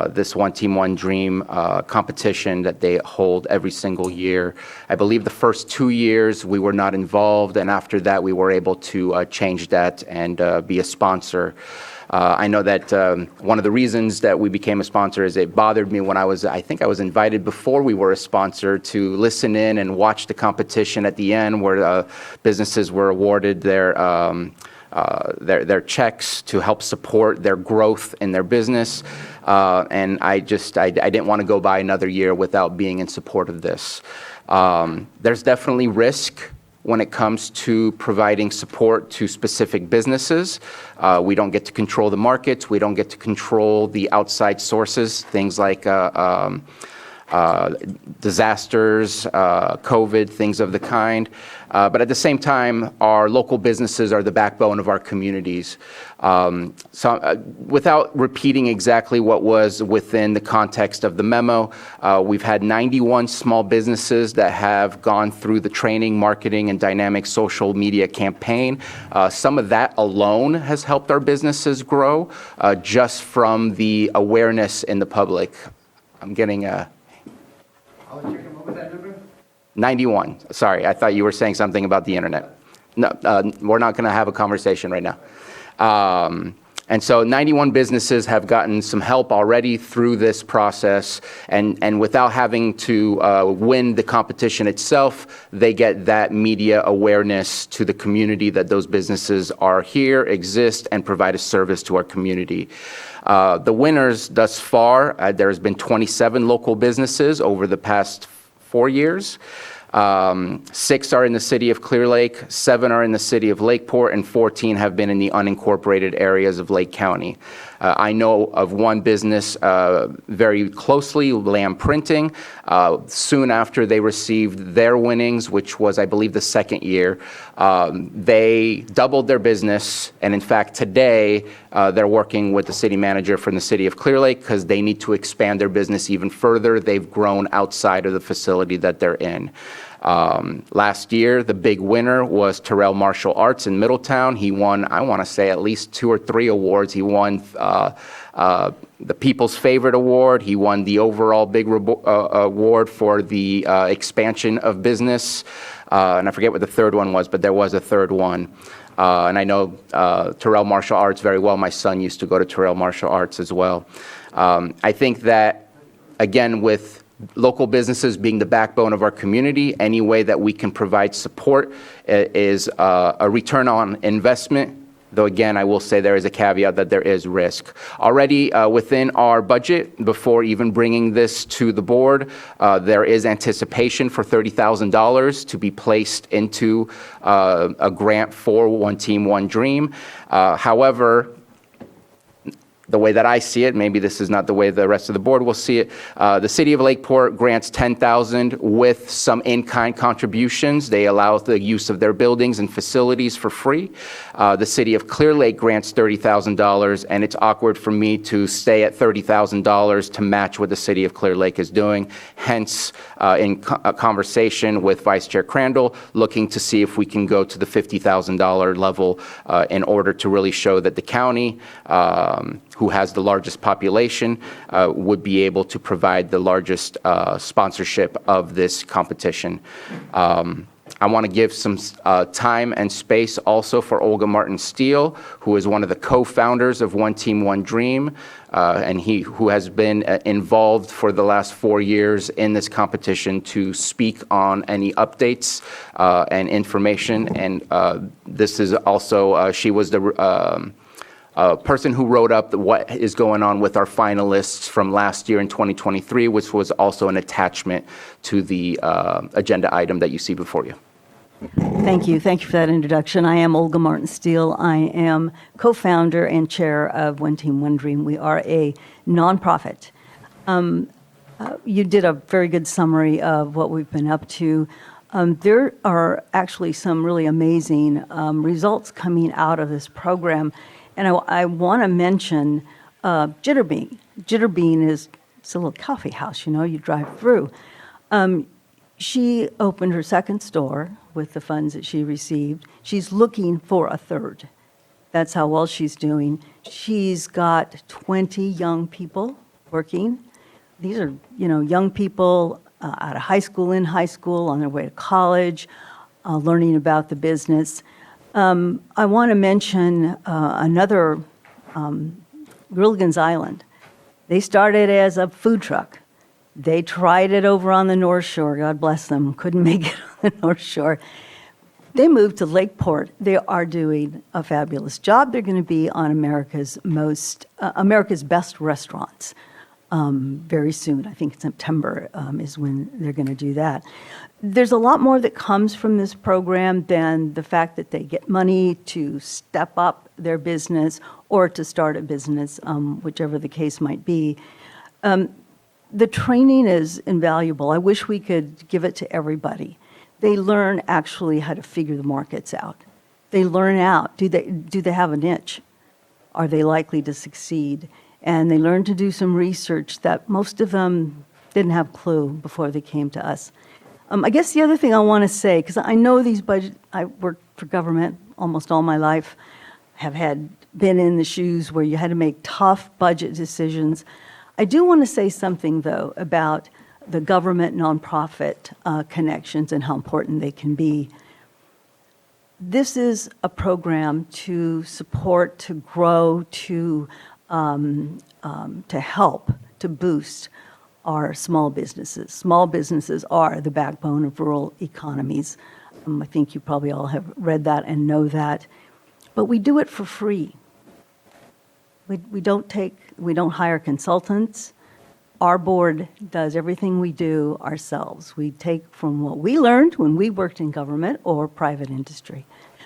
this One Team, One Dream competition that they hold every single year. I believe the first 2 years we were not involved, and after that we were able to change that and be a sponsor. I know that one of the reasons that we became a sponsor is it bothered me when I think I was invited before we were a sponsor to listen in and watch the competition at the end where businesses were awarded their checks to help support their growth in their business. And I didn't want to go by another year without being in support of this. There's definitely risk when it comes to providing support to specific businesses. We don't get to control the markets. We don't get to control the outside sources, things like disasters, COVID, things of the kind. But at the same time, our local businesses are the backbone of our communities. Without repeating exactly what was within the context of the memo, we've had 91 small businesses that have gone through the training, marketing, and dynamic social media campaign. Some of that alone has helped our businesses grow just from the awareness in the public. I'm getting a... 91. Sorry, I thought you were saying something about the internet. No, we're not going to have a conversation right now. And so 91 businesses have gotten some help already through this process, and without having to win the competition itself, they get that media awareness to the community that those businesses are here, exist, and provide a service to our community. The winners thus far, there's been 27 local businesses over the past 4 years. 6 are in the city of Clear Lake, 7 are in the city of Lakeport, and 14 have been in the unincorporated areas of Lake County. I know of one business very closely, Lamb Printing. Soon after they received their winnings, which was, I believe, the second year, they doubled their business. And in fact, today, they're working with the city manager from the city of Clear Lake because they need to expand their business even further. They've grown outside of the facility that they're in. Last year, the big winner was Terrell Martial Arts in Middletown. He won, I want to say, at least 2 or 3 awards. He won the People's Favorite Award. He won the overall big award for the expansion of business. And I forget what the third one was, but there was a third one. And I know Terrell Martial Arts very well. My son used to go to Terrell Martial Arts as well. I think that, again, with local businesses being the backbone of our community, any way that we can provide support is a return on investment. Though again, I will say there is a caveat that there is risk. Already within our budget, before even bringing this to the board, there is anticipation for $30,000 to be placed into a grant for One Team, One Dream. However, the way that I see it, maybe this is not the way the rest of the board will see it, the city of Lakeport grants $10,000 with some in-kind contributions. They allow the use of their buildings and facilities for free. The city of Clear Lake grants $30,000, and it's awkward for me to stay at $30,000 to match what the city of Clear Lake is doing. Hence, in a conversation with Vice Chair Crandall, looking to see if we can go to the $50,000 level in order to really show that the county, who has the largest population, would be able to provide the largest sponsorship of this competition. I want to give some time and space also for Olga Martin Steele, who is one of the co-founders of One Team, One Dream, and who has been involved for the last 4 years in this competition, to speak on any updates and information. And this is also, she was the person who wrote up what is going on with our finalists from last year in 2023, which was also an attachment to the agenda item that you see before you. Thank you. Thank you for that introduction. I am Olga Martin Steele. I am co-founder and chair of One Team, One Dream. We are a nonprofit. You did a very good summary of what we've been up to. There are actually some really amazing results coming out of this program, and I want to mention Jitterbean. Jitterbean is it's a little coffee house, you drive through. She opened her second store with the funds that she received. She's looking for a third. That's how well she's doing. She's got 20 young people working. These are, young people out of high school, in high school, on their way to college, learning about the business. I want to mention another, Gilligan's Island. They started as a food truck. They tried it over on the North Shore. God bless them. Couldn't make it on the North Shore. They moved to Lakeport. They are doing a fabulous job. They're going to be on America's best restaurants very soon. I think September is when they're going to do that. There's a lot more that comes from this program than the fact that they get money to step up their business or to start a business, whichever the case might be. The training is invaluable. I wish we could give it to everybody. They learn actually how to figure the markets out. They learn out, do they have a niche? Are they likely to succeed? And they learn to do some research that most of them didn't have a clue before they came to us. I guess the other thing I want to say, because I know these budgets, I worked for government almost all my life, been in the shoes where you had to make tough budget decisions. I do want to say something, though, about the government nonprofit connections and how important they can be. This is a program to support, to grow, to help, to boost our small businesses. Small businesses are the backbone of rural economies. I think you probably all have read that and know that. But we do it for free. We don't hire consultants. Our board does everything we do ourselves. We take from what we learned when we worked in government or private industry.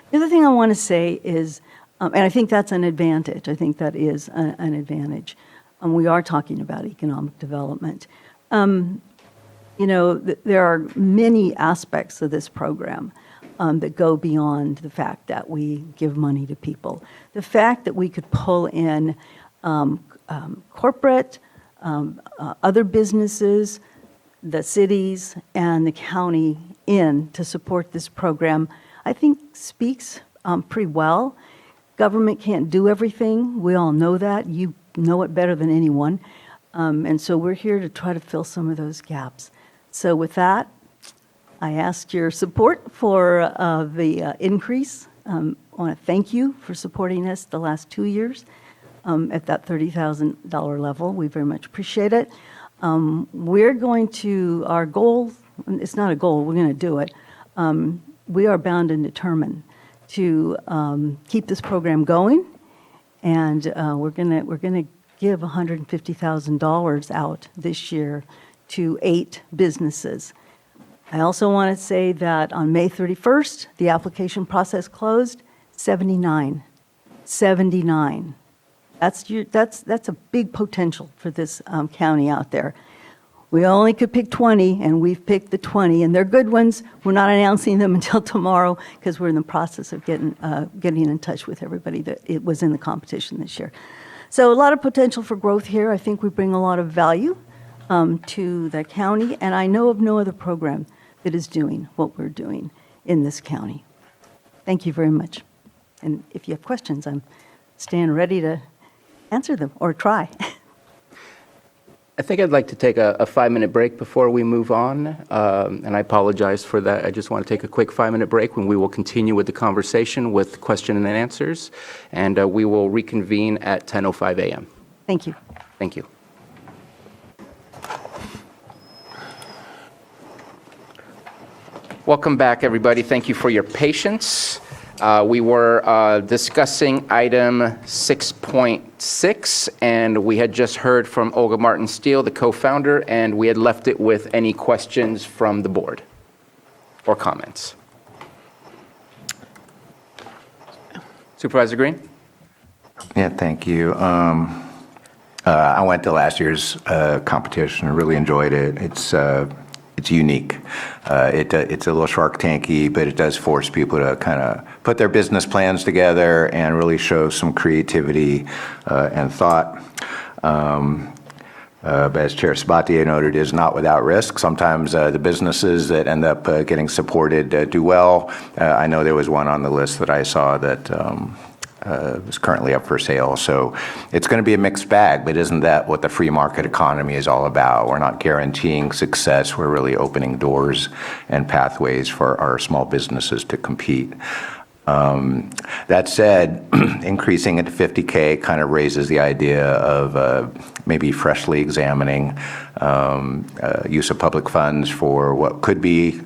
The other thing I want to say is, and I think that's an advantage, I think that is an advantage. We are talking about economic development. There are many aspects of this program that go beyond the fact that we give money to people. The fact that we could pull in corporate, other businesses, the cities, and the county in to support this program, I think speaks pretty well. Government can't do everything. We all know that. You know it better than anyone. And so we're here to try to fill some of those gaps. So with that, I ask your support for the increase. I want to thank you for supporting us the last 2 years at that $30,000 level. We very much appreciate it. We're going to, our goal, it's not a goal, we're going to do it. We are bound and determined to keep this program going, and we're going to give $150,000 out this year to 8 businesses. I also want to say that on May 31st, the application process closed, 79. 79. That's a big potential for this county out there. We only could pick 20, and we've picked the 20, and they're good ones. We're not announcing them until tomorrow because we're in the process of getting in touch with everybody that it was in the competition this year. So a lot of potential for growth here. I think we bring a lot of value to the county, and I know of no other program that is doing what we're doing in this county. Thank you very much. And if you have questions, I'm standing ready to answer them or try. I think I'd like to take a 5-minute break before we move on, and I apologize for that. I just want to take a quick 5-minute break when we will continue with the conversation with question and answers, and we will reconvene at 10:05 a.m. Thank you. Thank you. Welcome back, everybody. Thank you for your patience. We were discussing item 6.6, and we had just heard from Olga Martin-Steele, the co-founder, and we had left it with any questions from the board or comments. Supervisor Green? Yeah, thank you. I went to last year's competition. I really enjoyed it. It's unique. It's a little Shark Tanky, but it does force people to kind of put their business plans together and really show some creativity and thought. But as Chair Sabatier noted, it is not without risk. Sometimes the businesses that end up getting supported do well. I know there was one on the list that I saw that is currently up for sale. So it's going to be a mixed bag, but isn't that what the free market economy is all about? We're not guaranteeing success. We're really opening doors and pathways for our small businesses to compete. That said, increasing it to 50K kind of raises the idea of maybe freshly examining use of public funds for what could be,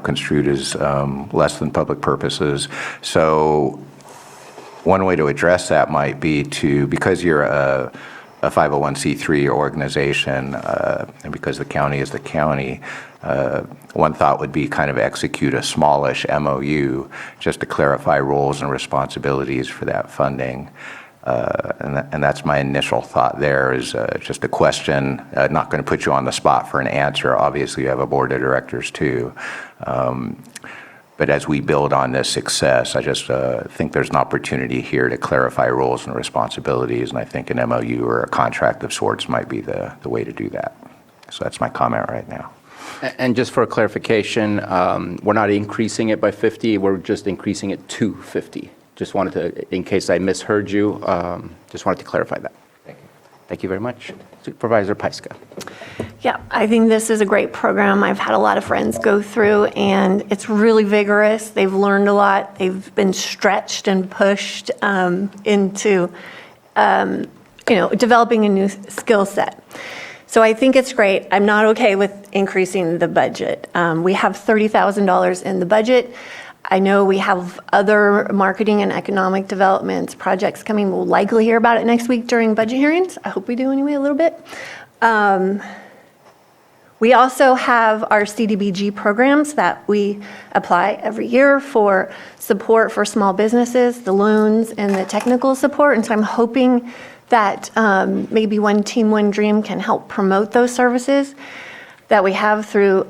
construed as less than public purposes. So one way to address that might be because you're a 501c3 organization, and because the county is the county, one thought would be kind of execute a smallish MOU just to clarify roles and responsibilities for that funding. And that's my initial thought there is just a question, not going to put you on the spot for an answer. Obviously, you have a board of directors too. But as we build on this success, I just think there's an opportunity here to clarify roles and responsibilities, and I think an MOU or a contract of sorts might be the way to do that. So that's my comment right now. And just for clarification, we're not increasing it by 50, we're just increasing it to 50. Just wanted to, in case I misheard you, just wanted to clarify that. Thank you. Thank you very much. Supervisor Pyska. Yeah, I think this is a great program. I've had a lot of friends go through, and it's really vigorous. They've learned a lot. They've been stretched and pushed into, developing a new skill set. So I think it's great. I'm not okay with increasing the budget. We have $30,000 in the budget. I know we have other marketing and economic development projects coming. We'll likely hear about it next week during budget hearings. I hope we do anyway a little bit. We also have our CDBG programs that we apply every year for support for small businesses, the loans and the technical support. And so I'm hoping that maybe One Team, One Dream can help promote those services that we have through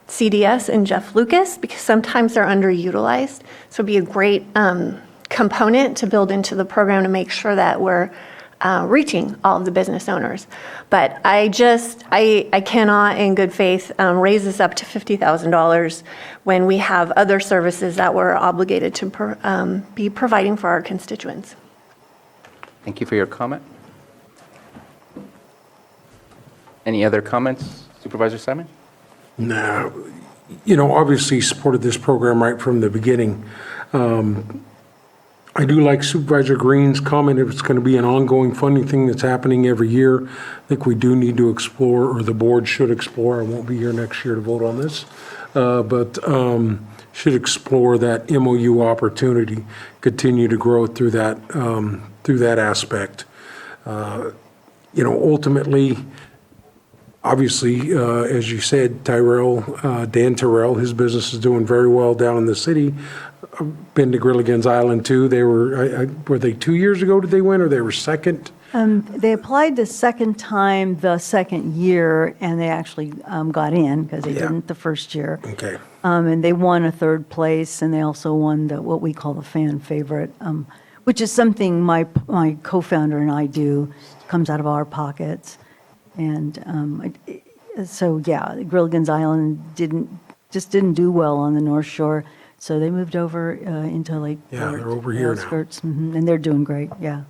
CDS and Jeff Lucas, because sometimes they're underutilized. So it'd be a great component to build into the program to make sure that we're reaching all of the business owners. But I cannot in good faith raise this up to $50,000 when we have other services that we're obligated to be providing for our constituents. Thank you for your comment. Any other comments, Supervisor Simon? No, obviously supported this program right from the beginning. I do like Supervisor Green's comment, if it's going to be an ongoing funding thing that's happening every year. I think we do need to explore, or the board should explore, I won't be here next year to vote on this, but should explore that MOU opportunity, continue to grow through that aspect. Ultimately, obviously, as you said, Dan Tyrell, his business is doing very well down in the city. I've been to Grilligan's Island too. They were they 2 years ago did they win, or they were second? They applied the second time, the second year, and they actually got in because they didn't the first year. Okay. And they won a third place, and they also won what we call the fan favorite, which is something my co-founder and I do, comes out of our pockets. And Grilligan's Island didn't do well on the North Shore, so they moved over into Lake. Yeah, they're over here now. And they're doing great. Yeah.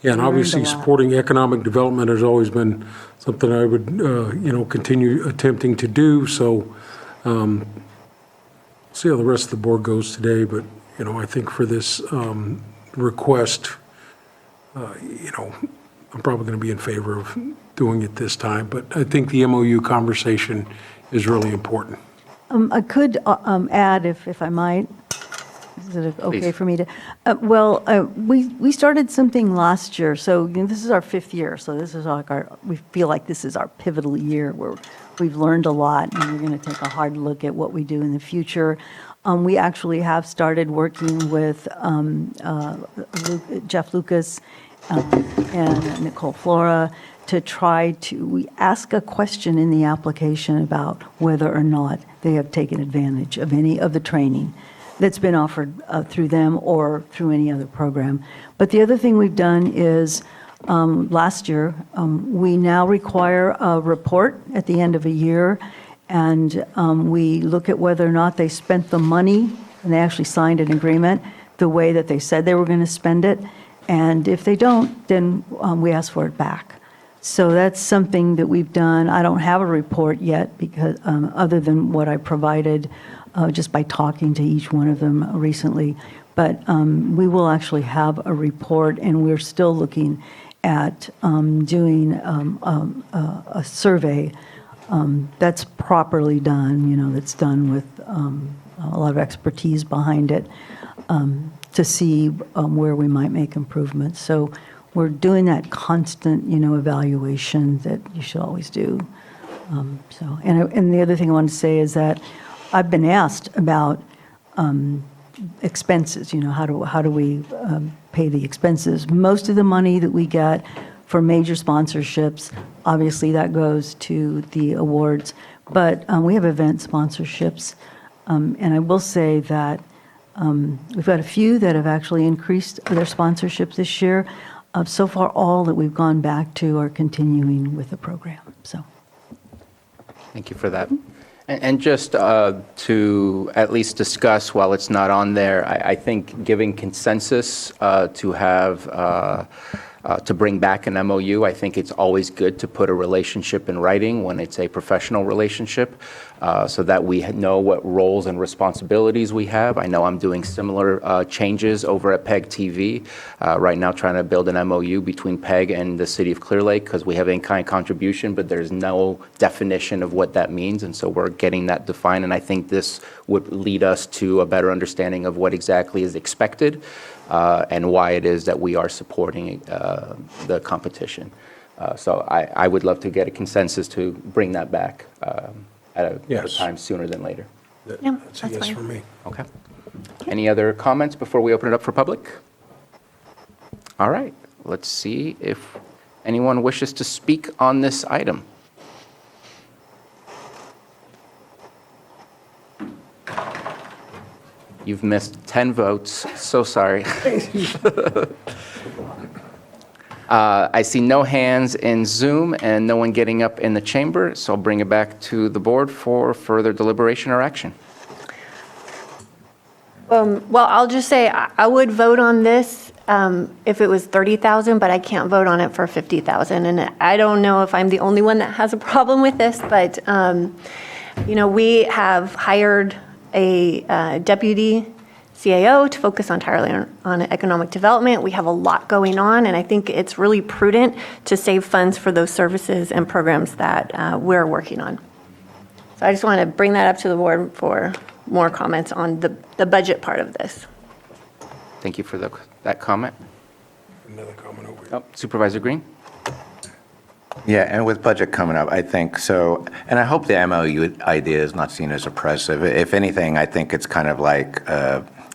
Yeah, and obviously supporting economic development has always been something I would, continue attempting to do. So, see how the rest of the board goes today. But, I think for this request, I'm probably going to be in favor of doing it this time. But I think the MOU conversation is really important. I could add, if I might. Is it okay Please. for me to? We started something last year, so this is our 5th year. So this is like we feel like this is our pivotal year where we've learned a lot, and we're going to take a hard look at what we do in the future. We actually have started working with Jeff Lucas and Nicole Flora to we ask a question in the application about whether or not they have taken advantage of any of the training that's been offered through them or through any other program. But the other thing we've done is, last year, we now require a report at the end of a year, and we look at whether or not they spent the money, and they actually signed an agreement, the way that they said they were going to spend it. And if they don't, then we ask for it back. So that's something that we've done. I don't have a report yet because other than what I provided just by talking to each one of them recently. But we will actually have a report, and we're still looking at doing a survey that's properly done, that's done with a lot of expertise behind it, to see where we might make improvements. So we're doing that constant, evaluation that you should always do. And the other thing I wanted to say is that I've been asked about expenses, how do we pay the expenses? Most of the money that we get for major sponsorships, obviously that goes to the awards, but we have event sponsorships. And I will say that we've got a few that have actually increased their sponsorships this year. So far, all that we've gone back to are continuing with the program. So, Thank you for that. And just to at least discuss, while it's not on there, I think giving consensus to have to bring back an MOU, I think it's always good to put a relationship in writing when it's a professional relationship, so that we know what roles and responsibilities we have. I know I'm doing similar changes over at PEG TV right now, trying to build an MOU between PEG and the City of Clear Lake, because we have in-kind contribution, but there's no definition of what that means, and so we're getting that defined, and I think this would lead us to a better understanding of what exactly is expected and why it is that we are supporting the competition. So I would love to get a consensus to bring that back at a time sooner than later. Yeah, That's a yes fine. for me. Okay. Any other comments before we open it up for public? All right. Let's see if anyone wishes to speak on this item. You've missed 10 votes. So sorry. I see no hands in Zoom and no one getting up in the chamber, so I'll bring it back to the board for further deliberation or action. Well, I'll just say I would vote on this if it was 30,000, but I can't vote on it for 50,000. And I don't know if I'm the only one that has a problem with this, but we have hired a deputy CAO to focus entirely on economic development. We have a lot going on, and I think it's really prudent to save funds for those services and programs that we're working on. So I just want to bring that up to the board for more comments on the budget part of this. Thank you for that comment. Another comment over here. Oh, Supervisor Green? Yeah, and with budget coming up, I think so, and I hope the MOU idea is not seen as oppressive. If anything, I think it's kind of like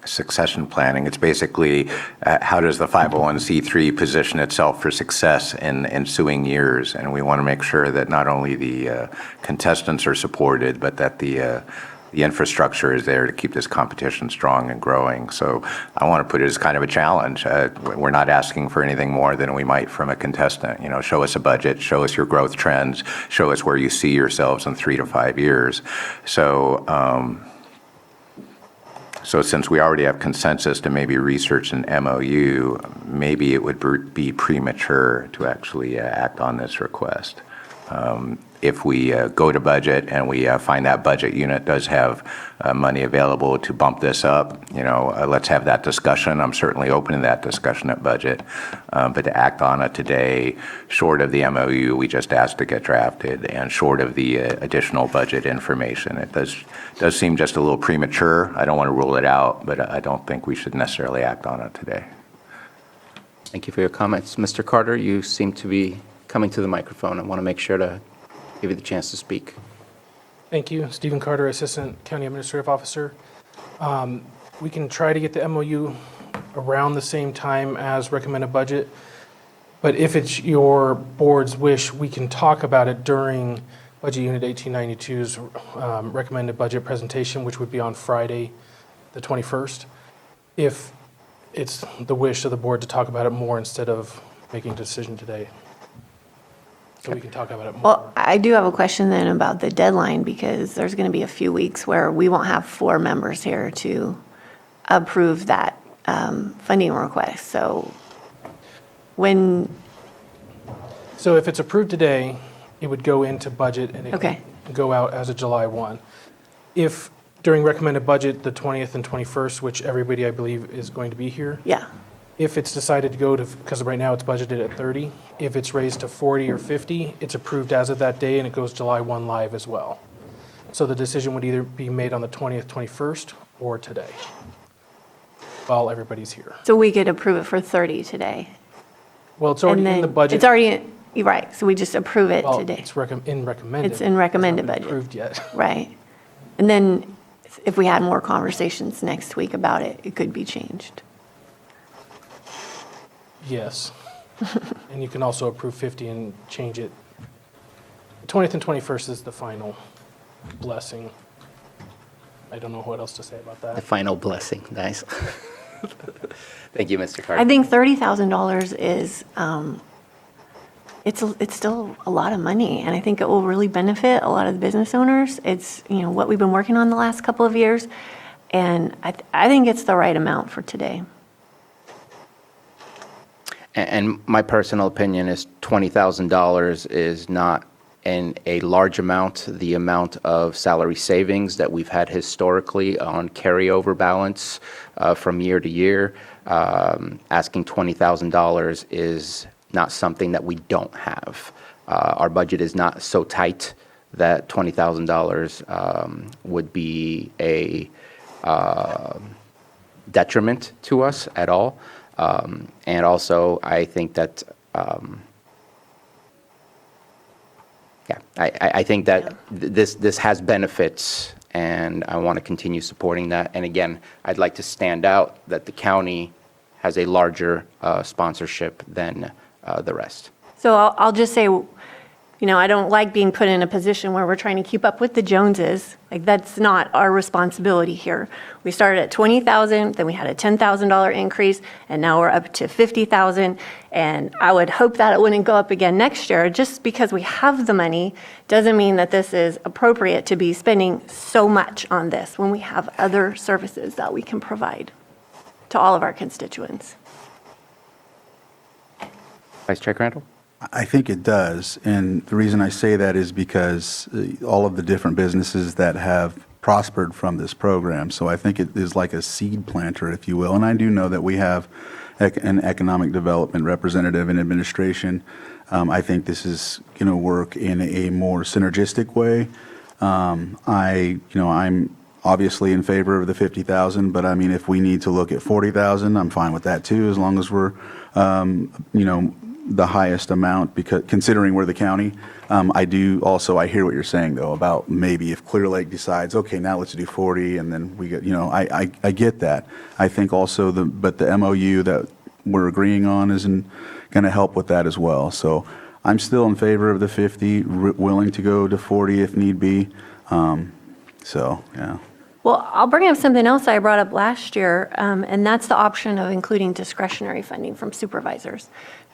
succession planning. It's basically how does the 501c3 position itself for success in ensuing years, and we want to make sure that not only the contestants are supported, but that the infrastructure is there to keep this competition strong and growing. So I want to put it as kind of a challenge. We're not asking for anything more than we might from a contestant. Show us a budget, show us your growth trends, show us where you see yourselves in 3 to 5 years. So since we already have consensus to maybe research an MOU, maybe it would be premature to actually act on this request. If we go to budget and we find that budget unit does have money available to bump this up, let's have that discussion. I'm certainly open to that discussion at budget. But to act on it today, short of the MOU we just asked to get drafted and short of the additional budget information, it does seem just a little premature. I don't want to rule it out, but I don't think we should necessarily act on it today. Thank you for your comments. Mr. Carter, you seem to be coming to the microphone. I want to make sure to give you the chance to speak. Thank you. Stephen Carter, Assistant County Administrative Officer. We can try to get the MOU around the same time as recommended budget. But if it's your board's wish, we can talk about it during Budget Unit 1892's recommended budget presentation, which would be on Friday, the 21st, if it's the wish of the board to talk about it more instead of making a decision today. So we can talk about it more. Well, I do have a question then about the deadline, because there's going to be a few weeks where we won't have 4 members here to approve that funding request. So So if it's approved today, it would go into budget and it Okay. could go out as of July 1. If during recommended budget, the 20th and 21st, which everybody, I believe, is going to be here, Yeah. if it's decided to go to, because right now it's budgeted at 30, if it's raised to 40 or 50, it's approved as of that day and it goes July 1 live as well. So the decision would either be made on the 20th, 21st, or today, while everybody's here. So we could approve it for 30 today. Well, it's already And in the then budget. It's already, you're right, so we just approve it Well, today. it's in recommended. It's in recommended It's not budget. been approved yet. Right. And then if we had more conversations next week about it, it could be changed. Yes. And you can also approve 50 and change it. 20th and 21st is the final blessing. I don't know what else to say about The that. final blessing, nice. Thank you, Mr. Carter. I think $30,000 is, it's still a lot of money, and I think it will really benefit a lot of the business owners. It's, what we've been working on the last couple of years, and I think it's the right amount for today. And my personal opinion is $20,000 is not a large amount. The amount of salary savings that we've had historically on carryover balance from year to year, asking $20,000 is not something that we don't have. Our budget is not so tight that $20,000 would be a detriment to us at all. And also, I think that, I think that this has benefits, and I want to continue supporting that. And again, I'd like to stand out that the county has a larger sponsorship than the rest. So I'll just say, I don't like being put in a position where we're trying to keep up with the Joneses. Like, that's not our responsibility here. We started at $20,000, then we had a $10,000 increase, and now we're up to $50,000. And I would hope that it wouldn't go up again next year. Just because we have the money doesn't mean that this is appropriate to be spending so much on this when we have other services that we can provide to all of our constituents. Vice Chair Crandall? I think it does, and the reason I say that is because all of the different businesses that have prospered from this program, so I think it is like a seed planter, if you will, and I do know that we have an economic development representative in administration. I think this is going to work in a more synergistic way. I'm obviously in favor of the 50,000, but I mean, if we need to look at 40,000, I'm fine with that too, as long as we're, the highest amount, because considering we're the county. I hear what you're saying though about maybe if Clear Lake decides, okay, now let's do 40, and then we get, I get that. I think also the MOU that we're agreeing on isn't going to help with that as well. So I'm still in favor of the 50, willing to go to 40 if need be. Yeah. Well, I'll bring up something else I brought up last year, and that's the option of including discretionary funding from supervisors.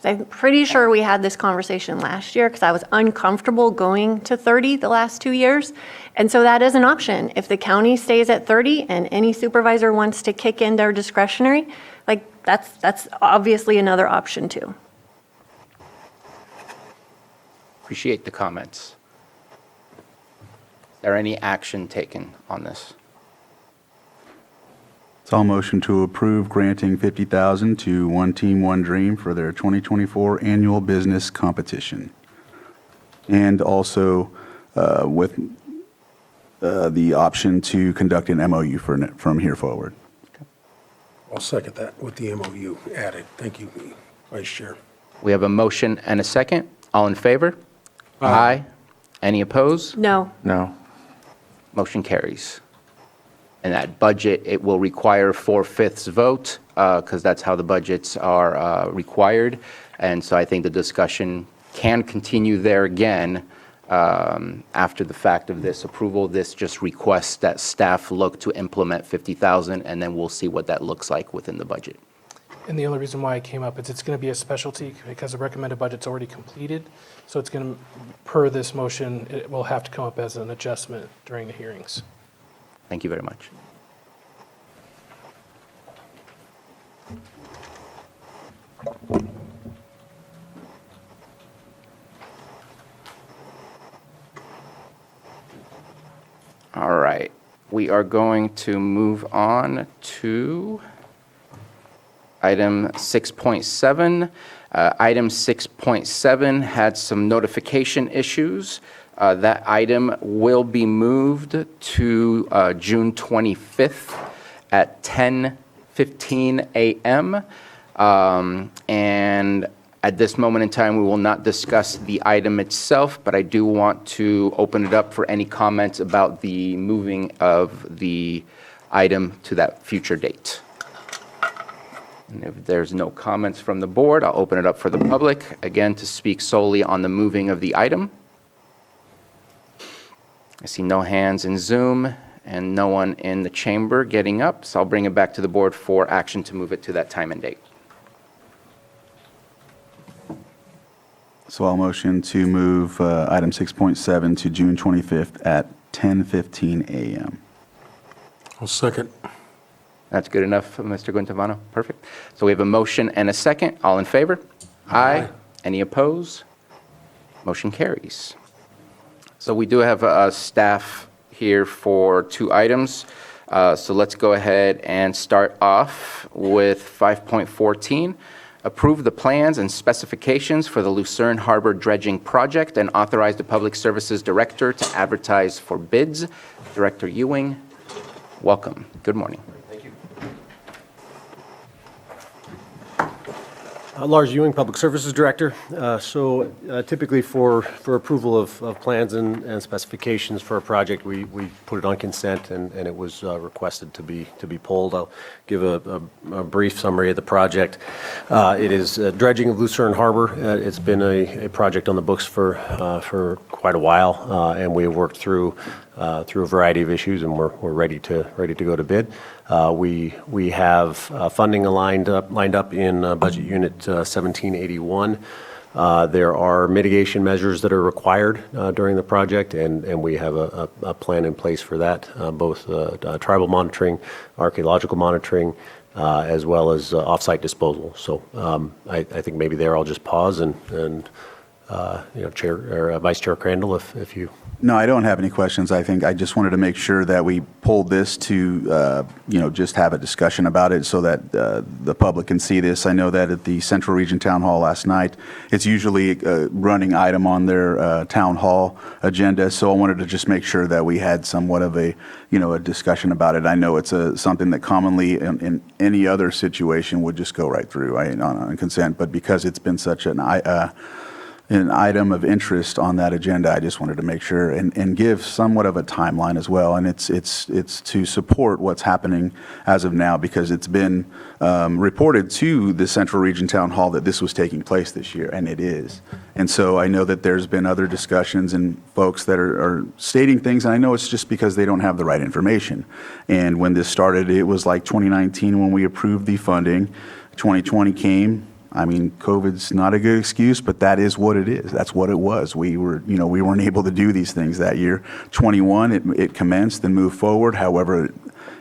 I'm pretty sure we had this conversation last year because I was uncomfortable going to 30 the last 2 years. And so that is an option. If the county stays at 30 and any supervisor wants to kick in their discretionary, that's obviously another option too. Appreciate the comments. Is there any action taken on this? So I'll motion to approve granting 50,000 to One Team, One Dream for their 2024 annual business competition. And also with the option to conduct an MOU from here forward. I'll second that with the MOU added. Thank you, Vice Chair. We have a motion and a second. All in favor? Aye. Any opposed? No. No. Motion carries. And that budget, it will require 4/5 vote because that's how the budgets are required. And so I think the discussion can continue there again after the fact of this approval. This just requests that staff look to implement 50,000, and then we'll see what that looks like within the budget. And the only reason why it came up is it's going to be a specialty because the recommended budget's already completed. So it's going to, per this motion, it will have to come up as an adjustment during the hearings. Thank you very much. All right, we are going to move on to item 6.7. Item 6.7 had some notification issues. That item will be moved to June 25th at 10:15 a.m. And at this moment in time, we will not discuss the item itself, but I do want to open it up for any comments about the moving of the item to that future date. And if there's no comments from the board, I'll open it up for the public, again, to speak solely on the moving of the item. I see no hands in Zoom and no one in the chamber getting up, so I'll bring it back to the board for action to move it to that time and date. So I'll motion to move item 6.7 to June 25th at 10:15 a.m. I'll second. That's good enough, Mr. Guantavano? Perfect. So we have a motion and a second. All in favor? Aye. Any opposed? Motion carries. So we do have staff here for two items. So let's go ahead and start off with 5.14. Approve the plans and specifications for the Lucerne Harbor Dredging Project and authorize the Public Services Director to advertise for bids. Director Ewing, welcome. Good morning. Lars Ewing, Public Services Director. Typically for approval of plans and specifications for a project, we put it on consent and it was requested to be pulled. I'll give a brief summary of the project. It is dredging of Lucerne Harbor. It's been a project on the books for quite a while, and we have worked through a variety of issues, and we're ready to go to bid. We have funding lined up in Budget Unit 1781. There are mitigation measures that are required during the project, and we have a plan in place for that, both tribal monitoring, archaeological monitoring, as well as off-site disposal. So I think maybe there I'll just pause and Chair or Vice Chair Crandall, if you. No, I don't have any questions. I think I just wanted to make sure that we pulled this to, just have a discussion about it so that the public can see this. I know that at the Central Region Town Hall last night, it's usually a running item on their town hall agenda. So I wanted to just make sure that we had somewhat of a discussion about it. I know it's something that commonly in any other situation would just go right through on consent, but because it's been such an item of interest on that agenda, I just wanted to make sure and give somewhat of a timeline as well. And it's to support what's happening as of now, because it's been reported to the Central Region Town Hall that this was taking place this year, and it is. And so I know that there's been other discussions and folks that are stating things, and I know it's just because they don't have the right information. And when this started, it was like 2019 when we approved the funding. 2020 came. I mean, COVID's not a good excuse, but that is what it is. That's what it was. We weren't able to do these things that year. 21, it commenced and moved forward. However,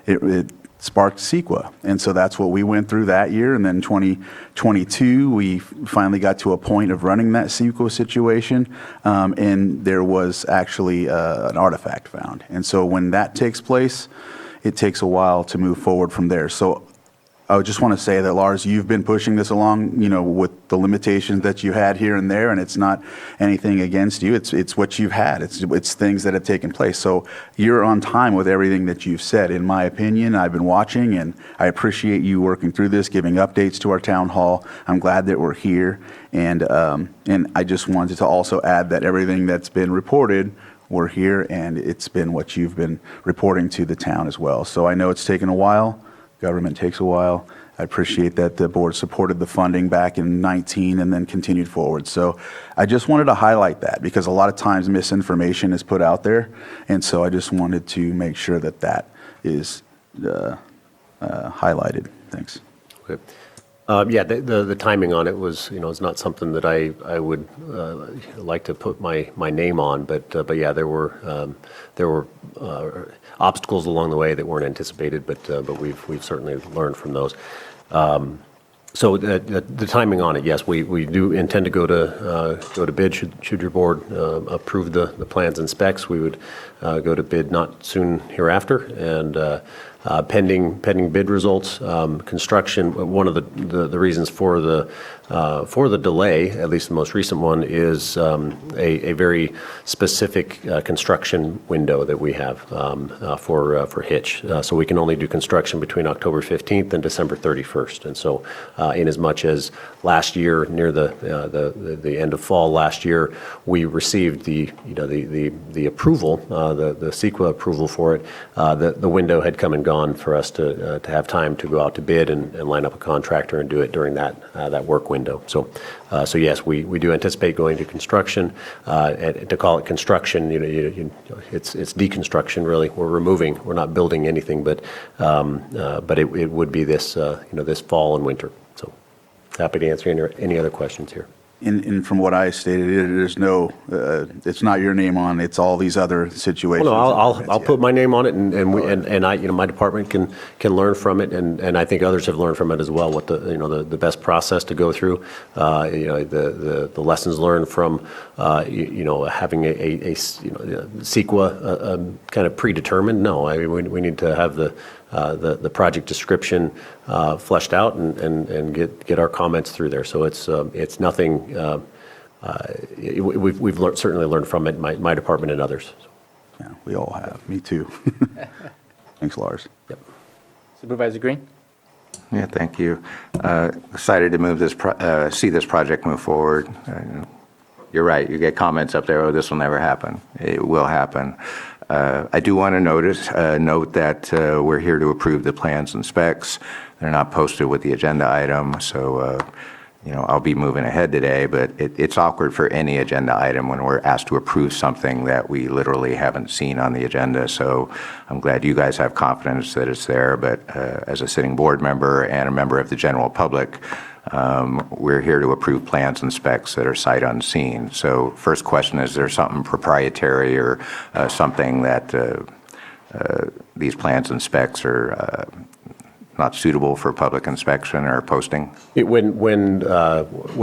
it sparked CEQA. And so that's what we went through that year. And then 2022, we finally got to a point of running that CEQA situation. And there was actually an artifact found. And so when that takes place, it takes a while to move forward from there. So I just want to say that, Lars, you've been pushing this along, with the limitations that you had here and there, and it's not anything against you. It's what you've had. It's things that have taken place. So you're on time with everything that you've said. In my opinion, I've been watching, and I appreciate you working through this, giving updates to our town hall. I'm glad that we're here, and I just wanted to also add that everything that's been reported, we're here, and it's been what you've been reporting to the town as well. So I know it's taken a while, Government takes a while. I appreciate that the board supported the funding back in 19 and then continued forward. So I just wanted to highlight that because a lot of times misinformation is put out there. And so I just wanted to make sure that that is highlighted. Thanks. Okay. Yeah, the timing on it was, is not something that I would like to put my name on, but yeah, there were obstacles along the way that weren't anticipated, but we've certainly learned from those. So the timing on it, yes, we do intend to go to bid. Should your board approve the plans and specs, we would go to bid not soon hereafter, and pending bid results. Construction, one of the reasons for the delay, at least the most recent one, is a very specific construction window that we have for Hitch. So we can only do construction between October 15th and December 31st. And so in as much as last year, near the end of fall last year, we received the approval, the CEQA approval for it. The window had come and gone for us to have time to go out to bid and line up a contractor and do it during that work window. So yes, we do anticipate going to construction. And to call it construction, it's deconstruction really. We're not building anything, but it would be this this fall and winter. So happy to answer any other questions here. And from what I stated, there's no, it's not your name on, it's all these other situations. Well, no, I'll put my name on it, and I, my department can learn from it, and I think others have learned from it as well. What the best process to go through, the lessons learned from, having a CEQA kind of predetermined. No, I mean we need to have the project description fleshed out and get our comments through there. So it's nothing. We've certainly learned from it, my department and others. Yeah, we all have. Me too. Thanks, Lars. Yep. Supervisor Green? Yeah, thank you. Excited to move see this project move forward. You're right. You get comments up there, oh, this will never happen. It will happen. I do want to note that we're here to approve the plans and specs. They're not posted with the agenda item, so I'll be moving ahead today, but it's awkward for any agenda item when we're asked to approve something that we literally haven't seen on the agenda. So I'm glad you guys have confidence that it's there, but as a sitting board member and a member of the general public, we're here to approve plans and specs that are sight unseen. So first question, is there something proprietary or something that these plans and specs are not suitable for public inspection or posting? When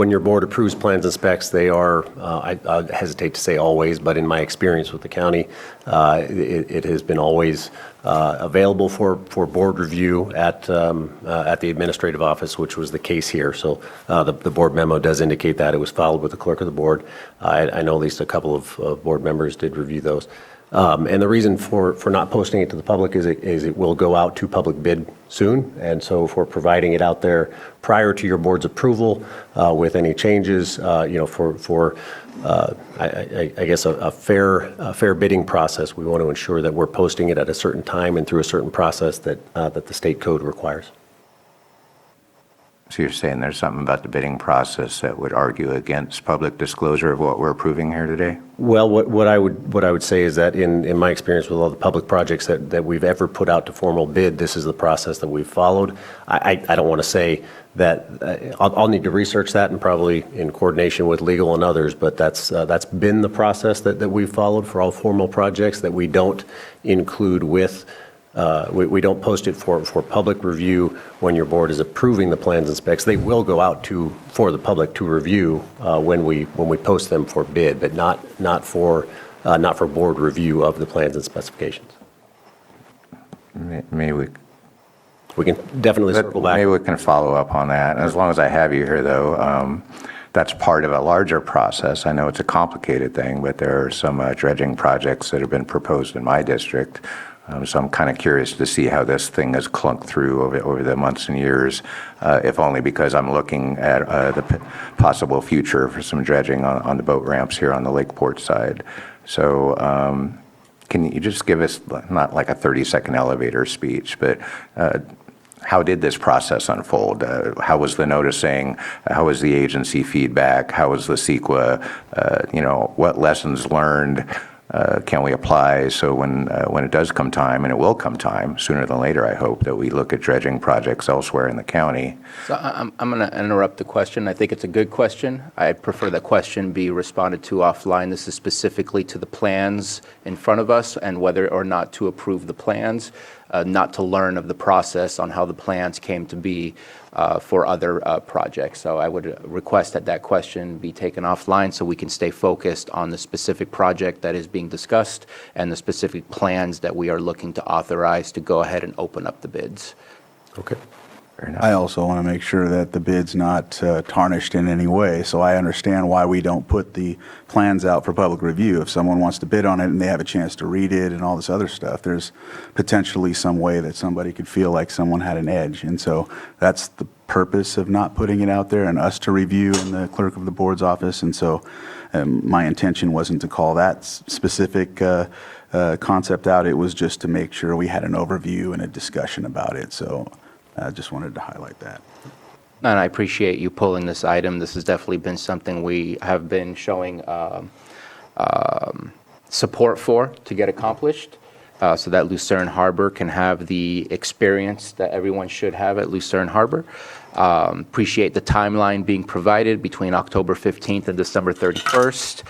your board approves plans and specs, they are, I hesitate to say always, but in my experience with the county, it has been always available for board review at the administrative office, which was the case here. So the board memo does indicate that. It was filed with the clerk of the board. I know at least a couple of board members did review those. And the reason for not posting it to the public is it will go out to public bid soon. And so if we're providing it out there prior to your board's approval with any changes, I guess a fair bidding process, we want to ensure that we're posting it at a certain time and through a certain process that the state code requires. So you're saying there's something about the bidding process that would argue against public disclosure of what we're approving here today? Well, what I would say is that in my experience with all the public projects that we've ever put out to formal bid, this is the process that we've followed. I don't want to say that I'll need to research that and probably in coordination with legal and others, but that's been the process that we've followed for all formal projects, that we don't include with. We don't post it for public review when your board is approving the plans and specs. They will go out for the public to review when we post them for bid, but not for board review of the plans and specifications. Maybe we can definitely circle back. Maybe we can follow up on that. As long as I have you here, though, that's part of a larger process. I know it's a complicated thing, but there are some dredging projects that have been proposed in my district. So I'm kind of curious to see how this thing has clunked through over the months and years, if only because I'm looking at the possible future for some dredging on the boat ramps here on the Lakeport side. So can you just give us, not like a 30-second elevator speech, but how did this process unfold? How was the noticing? How was the agency feedback? How was the CEQA? What lessons learned can we apply? So when it does come time, and it will come time sooner than later, I hope, that we look at dredging projects elsewhere in the county. So I'm going to interrupt the question. I think it's a good question. I prefer that question be responded to offline. This is specifically to the plans in front of us and whether or not to approve the plans, not to learn of the process on how the plans came to be for other projects. So I would request that that question be taken offline so we can stay focused on the specific project that is being discussed and the specific plans that we are looking to authorize to go ahead and open up the bids. Okay. Fair enough. I also want to make sure that the bid's not tarnished in any way, so I understand why we don't put the plans out for public review. If someone wants to bid on it and they have a chance to read it and all this other stuff, there's potentially some way that somebody could feel like someone had an edge. And so that's the purpose of not putting it out there and us to review in the clerk of the board's office. And so my intention wasn't to call that specific concept out. It was just to make sure we had an overview and a discussion about it. So I just wanted to highlight that. And I appreciate you pulling this item. This has definitely been something we have been showing support for to get accomplished, so that Lucerne Harbor can have the experience that everyone should have at Lucerne Harbor. Appreciate the timeline being provided between October 15th and December 31st,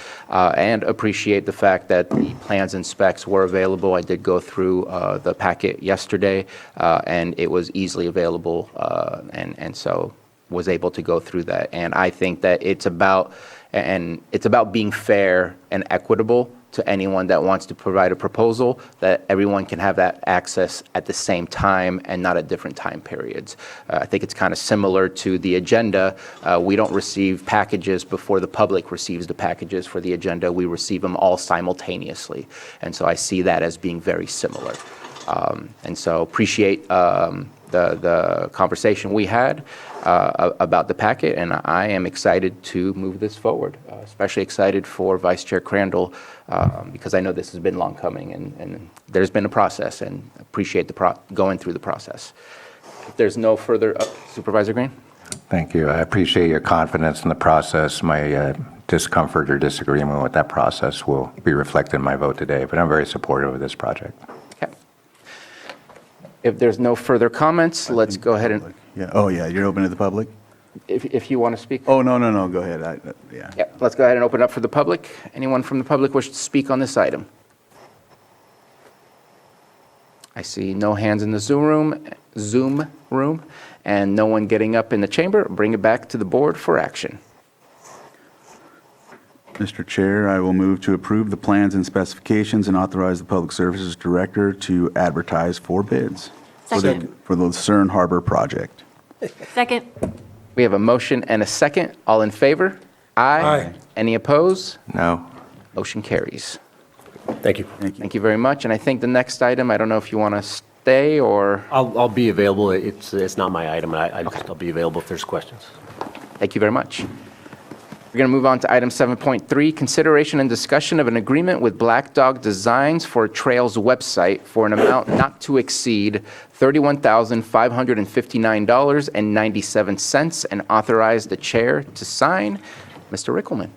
and appreciate the fact that the plans and specs were available. I did go through the packet yesterday, and it was easily available, and so was able to go through that. And I think that it's about being fair and equitable to anyone that wants to provide a proposal, that everyone can have that access at the same time and not at different time periods. I think it's kind of similar to the agenda. We don't receive packages before the public receives the packages for the agenda. We receive them all simultaneously. And so I see that as being very similar. And so appreciate the conversation we had about the packet, and I am excited to move this forward, especially excited for Vice Chair Crandall, because I know this has been long coming, and there's been a process, and appreciate going through the process. If there's no further, Supervisor Green? Thank you. I appreciate your confidence in the process. My discomfort or disagreement with that process will be reflected in my vote today, but I'm very supportive of this project. Okay. If there's no further comments, let's go ahead and... Yeah. Oh, yeah, you're open to the public? If you want to speak. Oh, no, go ahead. Yeah. Yeah, let's go ahead and open up for the public. Anyone from the public wish to speak on this item? I see no hands in the Zoom room, and no one getting up in the chamber. Bring it back to the board for action. Mr. Chair, I will move to approve the plans and specifications and authorize the Public Services Director to advertise for bids for the Lucerne Harbor project. Second. We have a motion and a second. All in favor? Aye. Any opposed? No? Motion carries. Thank you. Thank you very much. And I think the next item, I don't know if you want to stay or... I'll be available. It's not my item. I'll be available if there's questions. Thank you very much. We're going to move on to item 7.3, consideration and discussion of an agreement with Black Dog Designs for Trails website for an amount not to exceed $31,559.97 and authorize the chair to sign. Mr. Rickelman,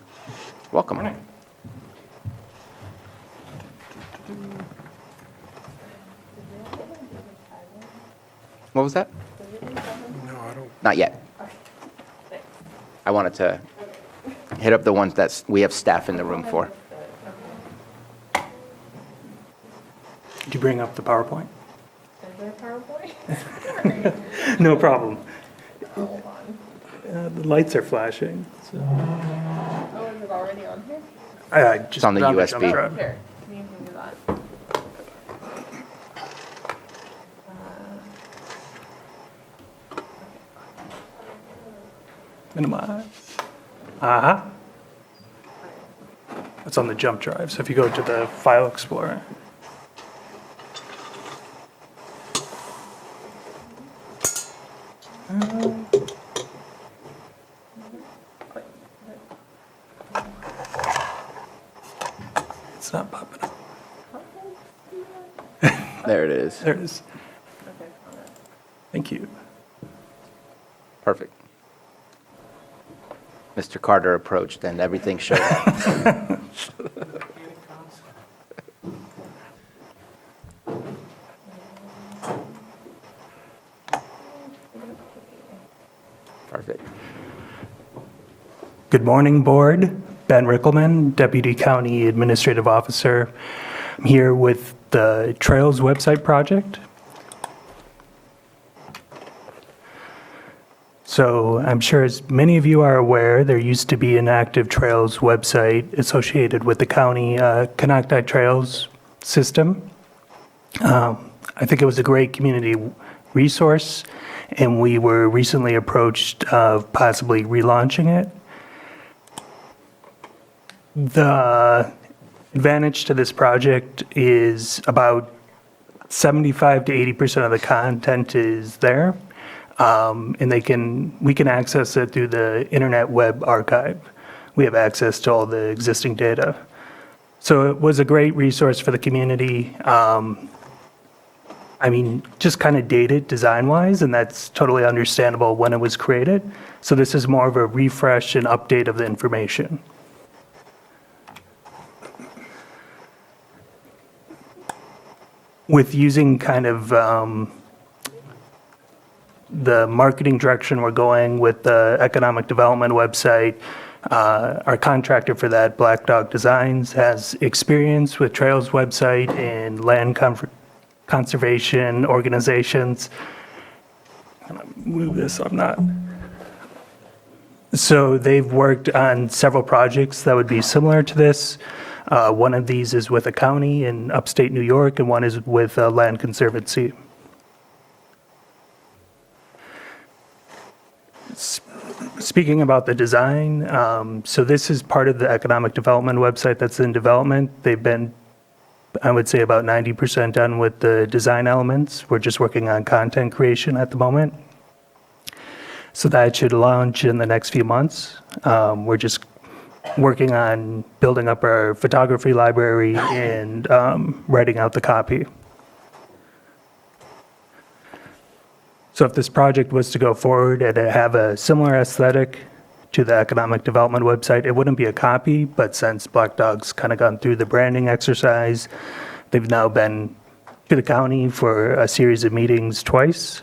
welcome. What was that? No, I don't. Not yet. I wanted to hit up the ones that we have staff in the room for. Did you bring up the PowerPoint? Is there a PowerPoint? No problem. Hold on. The lights are flashing. So. Oh, is it already on here? Just It's on the grab the USB. jump drive. Here, can you do that? Minimize. Uh-huh. It's on the jump drive. So if you go to the File Explorer. It's not popping up. There it is. There it is. Thank you. Perfect. Mr. Carter approached and everything showed up. Perfect. Good morning, Board. Ben Rickelman, Deputy County Administrative Officer. I'm here with the Trails website project. So I'm sure as many of you are aware, there used to be an active Trails website associated with the county Canocti Trails system. I think it was a great community resource, and we were recently approached of possibly relaunching it. The advantage to this project is about 75 to 80% of the content is there, and we can access it through the Internet Web Archive. We have access to all the existing data. So it was a great resource for the community. I mean, just kind of dated design-wise, and that's totally understandable when it was created. So this is more of a refresh and update of the information. With using kind of the marketing direction we're going with the economic development website, our contractor for that, Black Dog Designs, has experience with Trails website and land conservation organizations. I'm gonna move this so I'm not. So they've worked on several projects that would be similar to this. One of these is with a county in upstate New York, and one is with a land conservancy. Speaking about the design, so this is part of the economic development website that's in development. They've been, I would say, about 90% done with the design elements. We're just working on content creation at the moment. So that should launch in the next few months. We're just working on building up our photography library and writing out the copy. So if this project was to go forward and have a similar aesthetic to the economic development website, it wouldn't be a copy, but since Black Dog's kind of gone through the branding exercise, they've now been to the county for a series of meetings twice.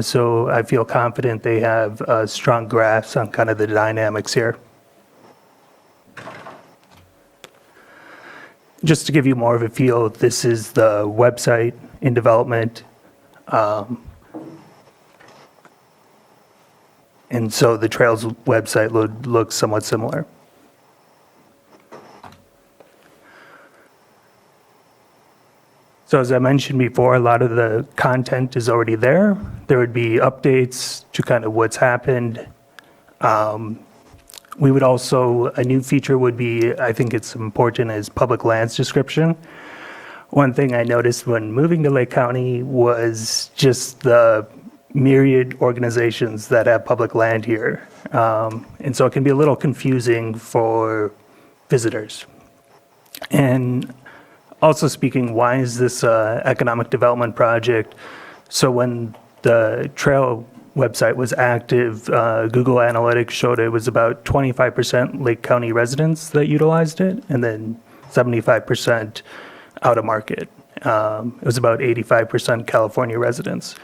So I feel confident they have a strong grasp on kind of the dynamics here. Just to give you more of a feel, this is the website in development. And so the Trails website would look somewhat similar. So as I mentioned before, a lot of the content is already there. There would be updates to kind of what's happened. We would also, a new feature would be, I think it's important, is public lands description. One thing I noticed when moving to Lake County was just the myriad organizations that have public land here. And so it can be a little confusing for visitors. And also speaking, why is this economic development project? So when the trail website was active, Google Analytics showed it was about 25% Lake County residents that utilized it, and then 75% out of market. It was about 85% California residents.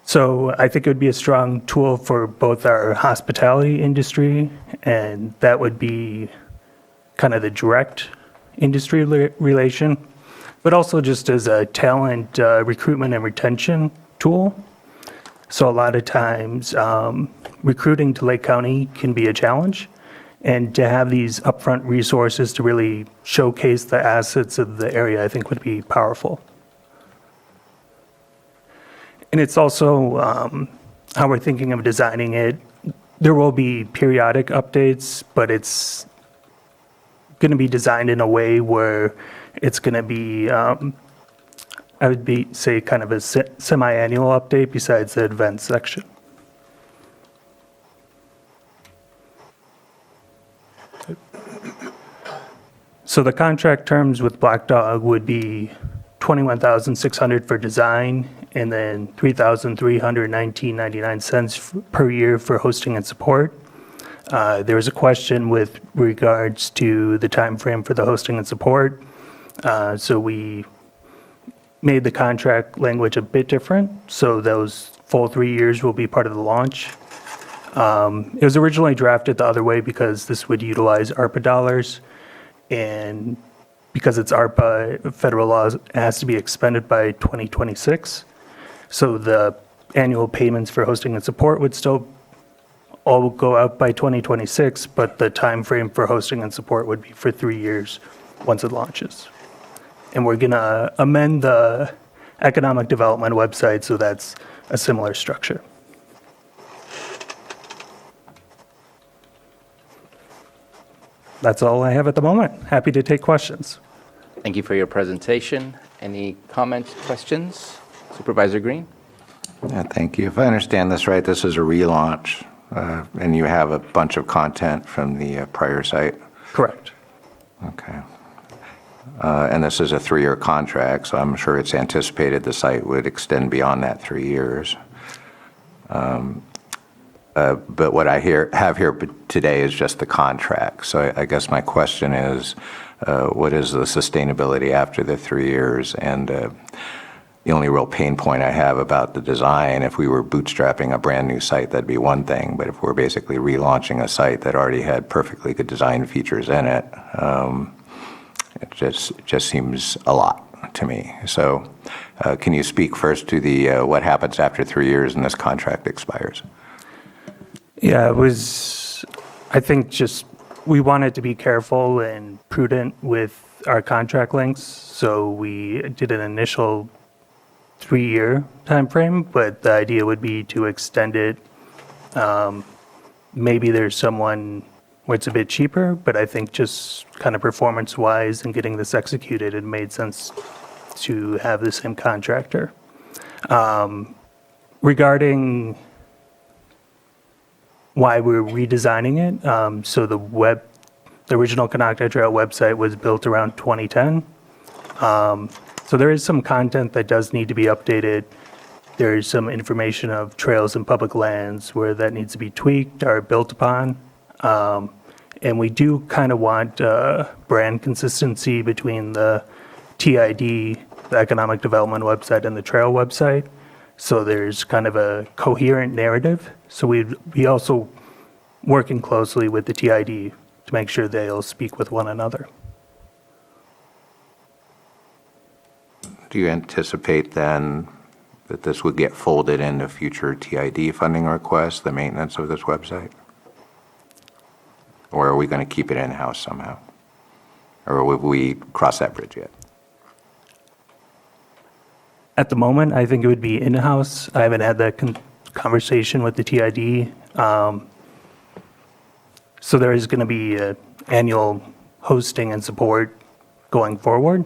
So I think it would be a strong tool for both our hospitality industry, and that would be kind of the direct industry relation, but also just as a talent recruitment and retention tool. So a lot of times recruiting to Lake County can be a challenge, and to have these upfront resources to really showcase the assets of the area, I think would be powerful. And it's also how we're thinking of designing it. There will be periodic updates, but it's going to be designed in a way where it's going to be, I would say, kind of a semi-annual update besides the events section. So the contract terms with Black Dog would be $21,600 for design and then $3,319.99 per year for hosting and support. There was a question with regards to the time frame for the hosting and support. So we made the contract language a bit different. So those full 3 years will be part of the launch. It was originally drafted the other way because this would utilize ARPA dollars. And because it's ARPA, federal law has to be expended by 2026. So the annual payments for hosting and support would still all go out by 2026, but the time frame for hosting and support would be for 3 years once it launches. And we're going to amend the economic development website so that's a similar structure. That's all I have at the moment. Happy to take questions. Thank you for your presentation. Any comments, questions? Supervisor Green? Yeah, thank you. If I understand this right, this is a relaunch, and you have a bunch of content from the prior site? Correct. Okay. And this is a 3-year contract, so I'm sure it's anticipated the site would extend beyond that 3 years. But what I have here today is just the contract. So I guess my question is, what is the sustainability after the 3 years? And the only real pain point I have about the design, if we were bootstrapping a brand new site, that'd be one thing. But if we're basically relaunching a site that already had perfectly good design features in it, it just seems a lot to me. So can you speak first to the what happens after 3 years and this contract expires? Yeah, I think just we wanted to be careful and prudent with our contract lengths. So we did an initial 3-year time frame, but the idea would be to extend it. Maybe there's someone where it's a bit cheaper, but I think just kind of performance-wise and getting this executed, it made sense to have the same contractor. Regarding why we're redesigning it, so the original Konocti Trail website was built around 2010. So there is some content that does need to be updated. There's some information of trails and public lands where that needs to be tweaked or built upon. And we do kind of want brand consistency between the TID, the Economic Development website, and the trail website. So there's kind of a coherent narrative. So we'd be also working closely with the TID to make sure they'll speak with one another. Do you anticipate then that this would get folded into future TID funding requests, the maintenance of this website? Or are we going to keep it in-house somehow? Or will we cross that bridge yet? At the moment, I think it would be in-house. I haven't had that conversation with the TID. So there is going to be annual hosting and support going forward.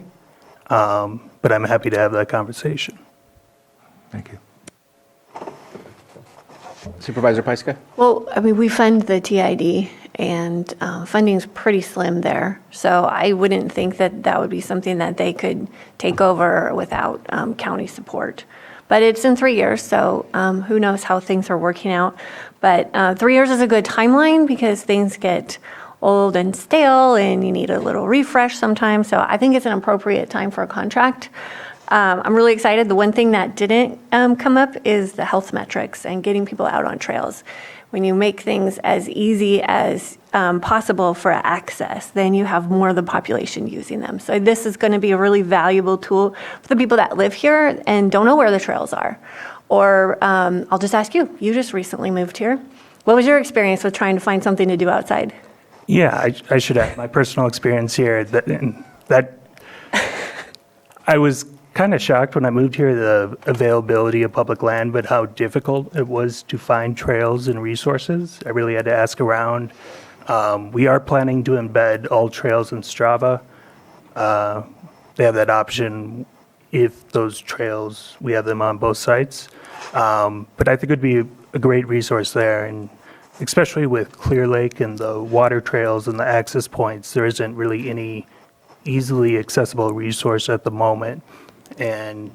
But I'm happy to have that conversation. Thank you. Supervisor Pyska? Well, I mean, we fund the TID, and funding's pretty slim there. So I wouldn't think that that would be something that they could take over without county support. But it's in 3 years, so who knows how things are working out. But 3 years is a good timeline because things get old and stale, and you need a little refresh sometimes. So I think it's an appropriate time for a contract. I'm really excited. The one thing that didn't come up is the health metrics and getting people out on trails. When you make things as easy as possible for access, then you have more of the population using them. So this is going to be a really valuable tool for the people that live here and don't know where the trails are. Or I'll just ask you, you just recently moved here. What was your experience with trying to find something to do outside? Yeah, I should add my personal experience here. That I was kind of shocked when I moved here, the availability of public land, but how difficult it was to find trails and resources. I really had to ask around. We are planning to embed all trails in Strava. They have that option if those trails, we have them on both sites. But I think it would be a great resource there, and especially with Clear Lake and the water trails and the access points, there isn't really any easily accessible resource at the moment. And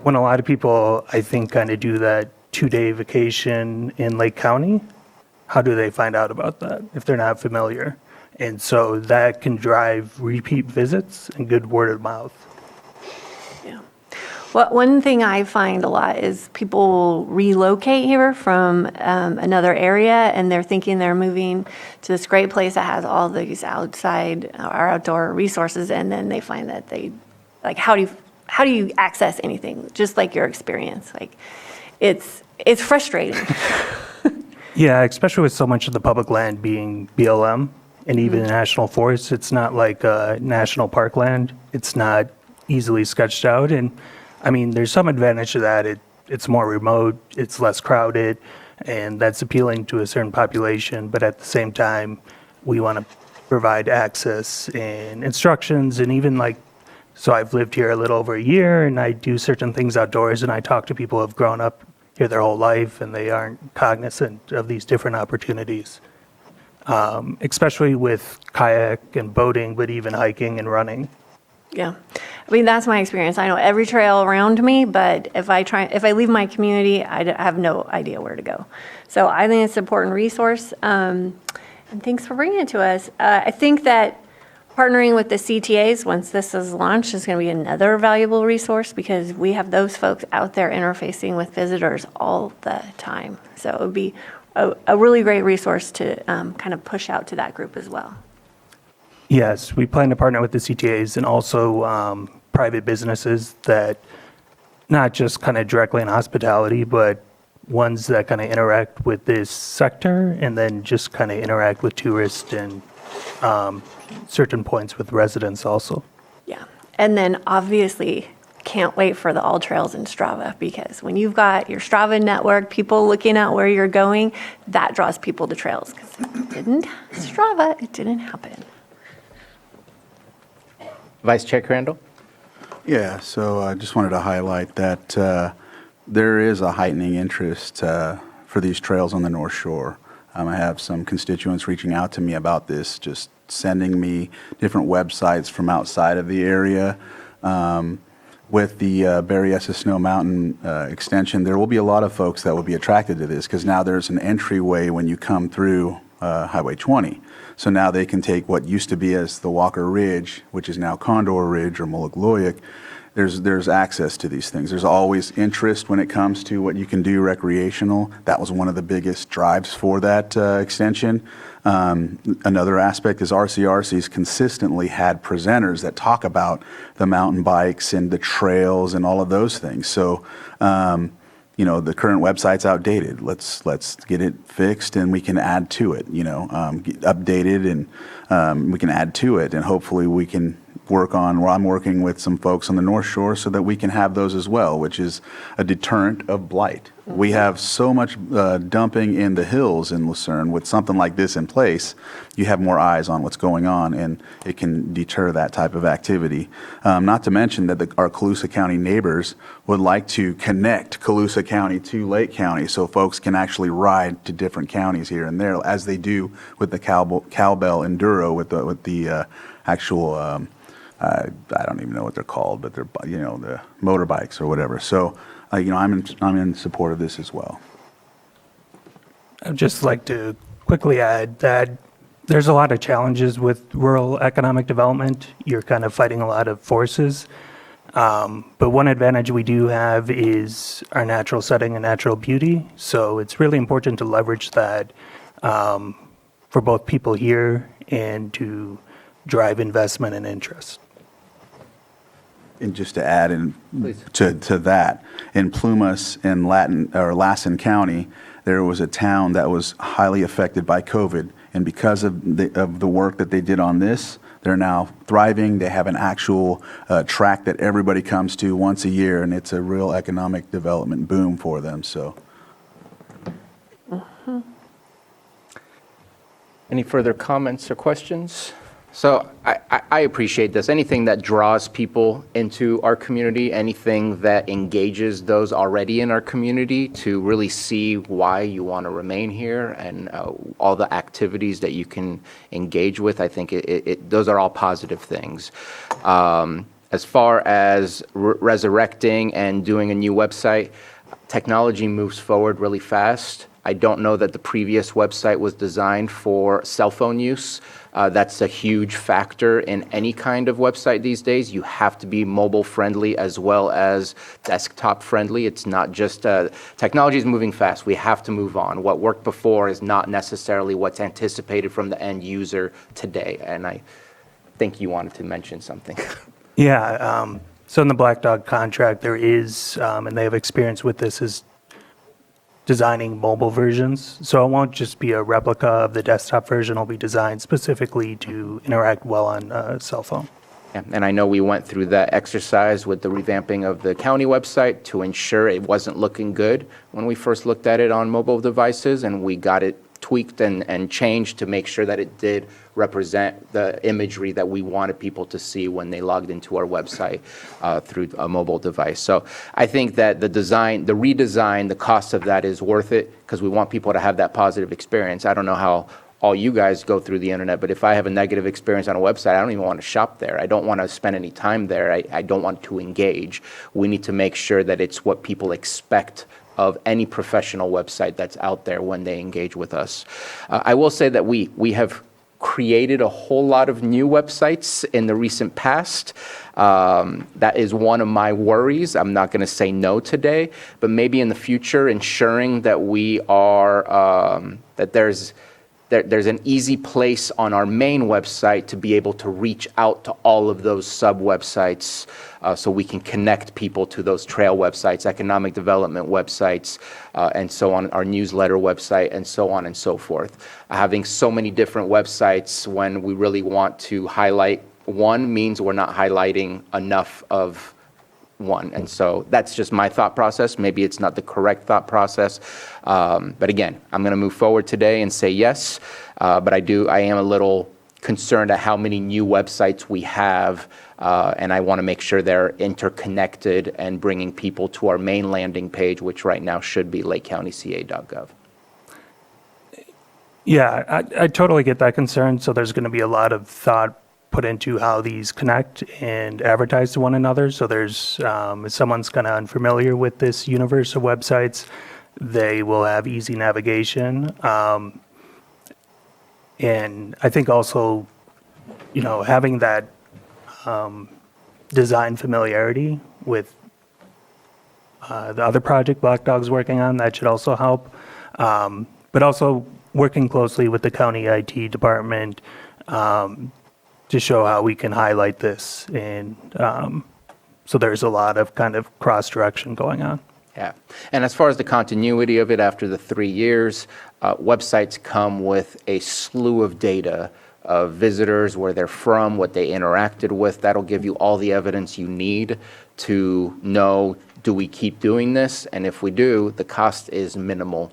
when a lot of people, I think, kind of do that 2-day vacation in Lake County, how do they find out about that if they're not familiar? And so that can drive repeat visits and good word of mouth. Yeah. Well, one thing I find a lot is people relocate here from another area, and they're thinking they're moving to this great place that has all these outside or outdoor resources, and then they find that they, like, how do you access anything? Just like your experience, like it's frustrating. Yeah, especially with so much of the public land being BLM and even national forests. It's not like national park land. It's not easily sketched out. And I mean, there's some advantage to that. It's more remote, it's less crowded, and that's appealing to a certain population. But at the same time, we want to provide access and instructions, and even like, so I've lived here a little over a year, and I do certain things outdoors, and I talk to people who have grown up here their whole life, and they aren't cognizant of these different opportunities, especially with kayak and boating, but even hiking and running. Yeah. I mean, that's my experience. I know every trail around me, but if I leave my community, have no idea where to go. So I think it's an important resource. And thanks for bringing it to us. I think that partnering with the CTAs, once this is launched, is going to be another valuable resource because we have those folks out there interfacing with visitors all the time. So it would be a really great resource to kind of push out to that group as well. Yes, we plan to partner with the CTAs and also private businesses that not just kind of directly in hospitality, but ones that kind of interact with this sector and then just kind of interact with tourists and certain points with residents also. Yeah. And then obviously can't wait for the All Trails in Strava, because when you've got your Strava network, people looking at where you're going, that draws people to trails. Because it didn't Strava, it didn't happen. Vice Chair Crandall? Yeah, so I just wanted to highlight that there is a heightening interest for these trails on the North Shore. I have some constituents reaching out to me about this, just sending me different websites from outside of the area. With the Berryessa Snow Mountain extension, there will be a lot of folks that will be attracted to this because now there's an entryway when you come through Highway 20. So now they can take what used to be as the Walker Ridge, which is now Condor Ridge or Mulugloyak. There's access to these things. There's always interest when it comes to what you can do recreational. That was one of the biggest drives for that extension. Another aspect is RCRC's consistently had presenters that talk about the mountain bikes and the trails and all of those things. So, the current website's outdated. Let's get it fixed and we can add to it, get updated and we can add to it, and hopefully we can I'm working with some folks on the North Shore so that we can have those as well, which is a deterrent of blight. Mm-hmm. We have so much dumping in the hills in Lucerne. With something like this in place, you have more eyes on what's going on, and it can deter that type of activity. Not to mention that our Colusa County neighbors would like to connect Colusa County to Lake County so folks can actually ride to different counties here and there, as they do with the Cowbell Enduro with the actual I don't even know what they're called, but they're the motorbikes or whatever. So I'm in support of this as well. I'd just like to quickly add that there's a lot of challenges with rural economic development. You're kind of fighting a lot of forces. But one advantage we do have is our natural setting and natural beauty. So it's really important to leverage that for both people here and to drive investment and interest. And just to add to that, in Plumas in Lassen County, there was a town that was highly affected by COVID, and because of the work that they did on this, they're now thriving. They have an actual track that everybody comes to once a year, and it's a real economic development boom for them. So, Any further comments or questions? So I appreciate this. Anything that draws people into our community, anything that engages those already in our community to really see why you want to remain here and all the activities that you can engage with, I think those are all positive things. As far as resurrecting and doing a new website, technology moves forward really fast. I don't know that the previous website was designed for cell phone use. That's a huge factor in any kind of website these days. You have to be mobile friendly as well as desktop friendly. It's not just, technology is moving fast. We have to move on. What worked before is not necessarily what's anticipated from the end user today. And I think you wanted to mention something. Yeah, so in the Black Dog contract, there is, and they have experience with this, is designing mobile versions. So it won't just be a replica of the desktop version. It'll be designed specifically to interact well on a cell phone. Yeah, and I know we went through that exercise with the revamping of the county website to ensure it wasn't looking good when we first looked at it on mobile devices, and we got it tweaked and changed to make sure that it did represent the imagery that we wanted people to see when they logged into our website through a mobile device. So I think that the redesign, the cost of that is worth it because we want people to have that positive experience. I don't know how all you guys go through the internet, but if I have a negative experience on a website, I don't even want to shop there. I don't want to spend any time there. I don't want to engage. We need to make sure that it's what people expect of any professional website that's out there when they engage with us. I will say that we have created a whole lot of new websites in the recent past. That is one of my worries. I'm not going to say no today, but maybe in the future, ensuring that we are, that there's an easy place on our main website to be able to reach out to all of those sub-websites so we can connect people to those trail websites, economic development websites, and so on, our newsletter website, and so on and so forth. Having so many different websites when we really want to highlight one means we're not highlighting enough of one. And so that's just my thought process. Maybe it's not the correct thought process. But again, I'm going to move forward today and say yes. But I am a little concerned at how many new websites we have. And I want to make sure they're interconnected and bringing people to our main landing page, which right now should be lakecountyca.gov. Yeah, I totally get that concern. So there's going to be a lot of thought put into how these connect and advertise to one another. So there's, if someone's kind of unfamiliar with this universe of websites, they will have easy navigation. And I think also, having that design familiarity with the other project Black Dog's working on, that should also help. But also working closely with the county IT department to show how we can highlight this. And so there's a lot of kind of cross-direction going on. Yeah. And as far as the continuity of it after the 3 years, websites come with a slew of data of visitors, where they're from, what they interacted with. That'll give you all the evidence you need to know, do we keep doing this? And if we do, the cost is minimal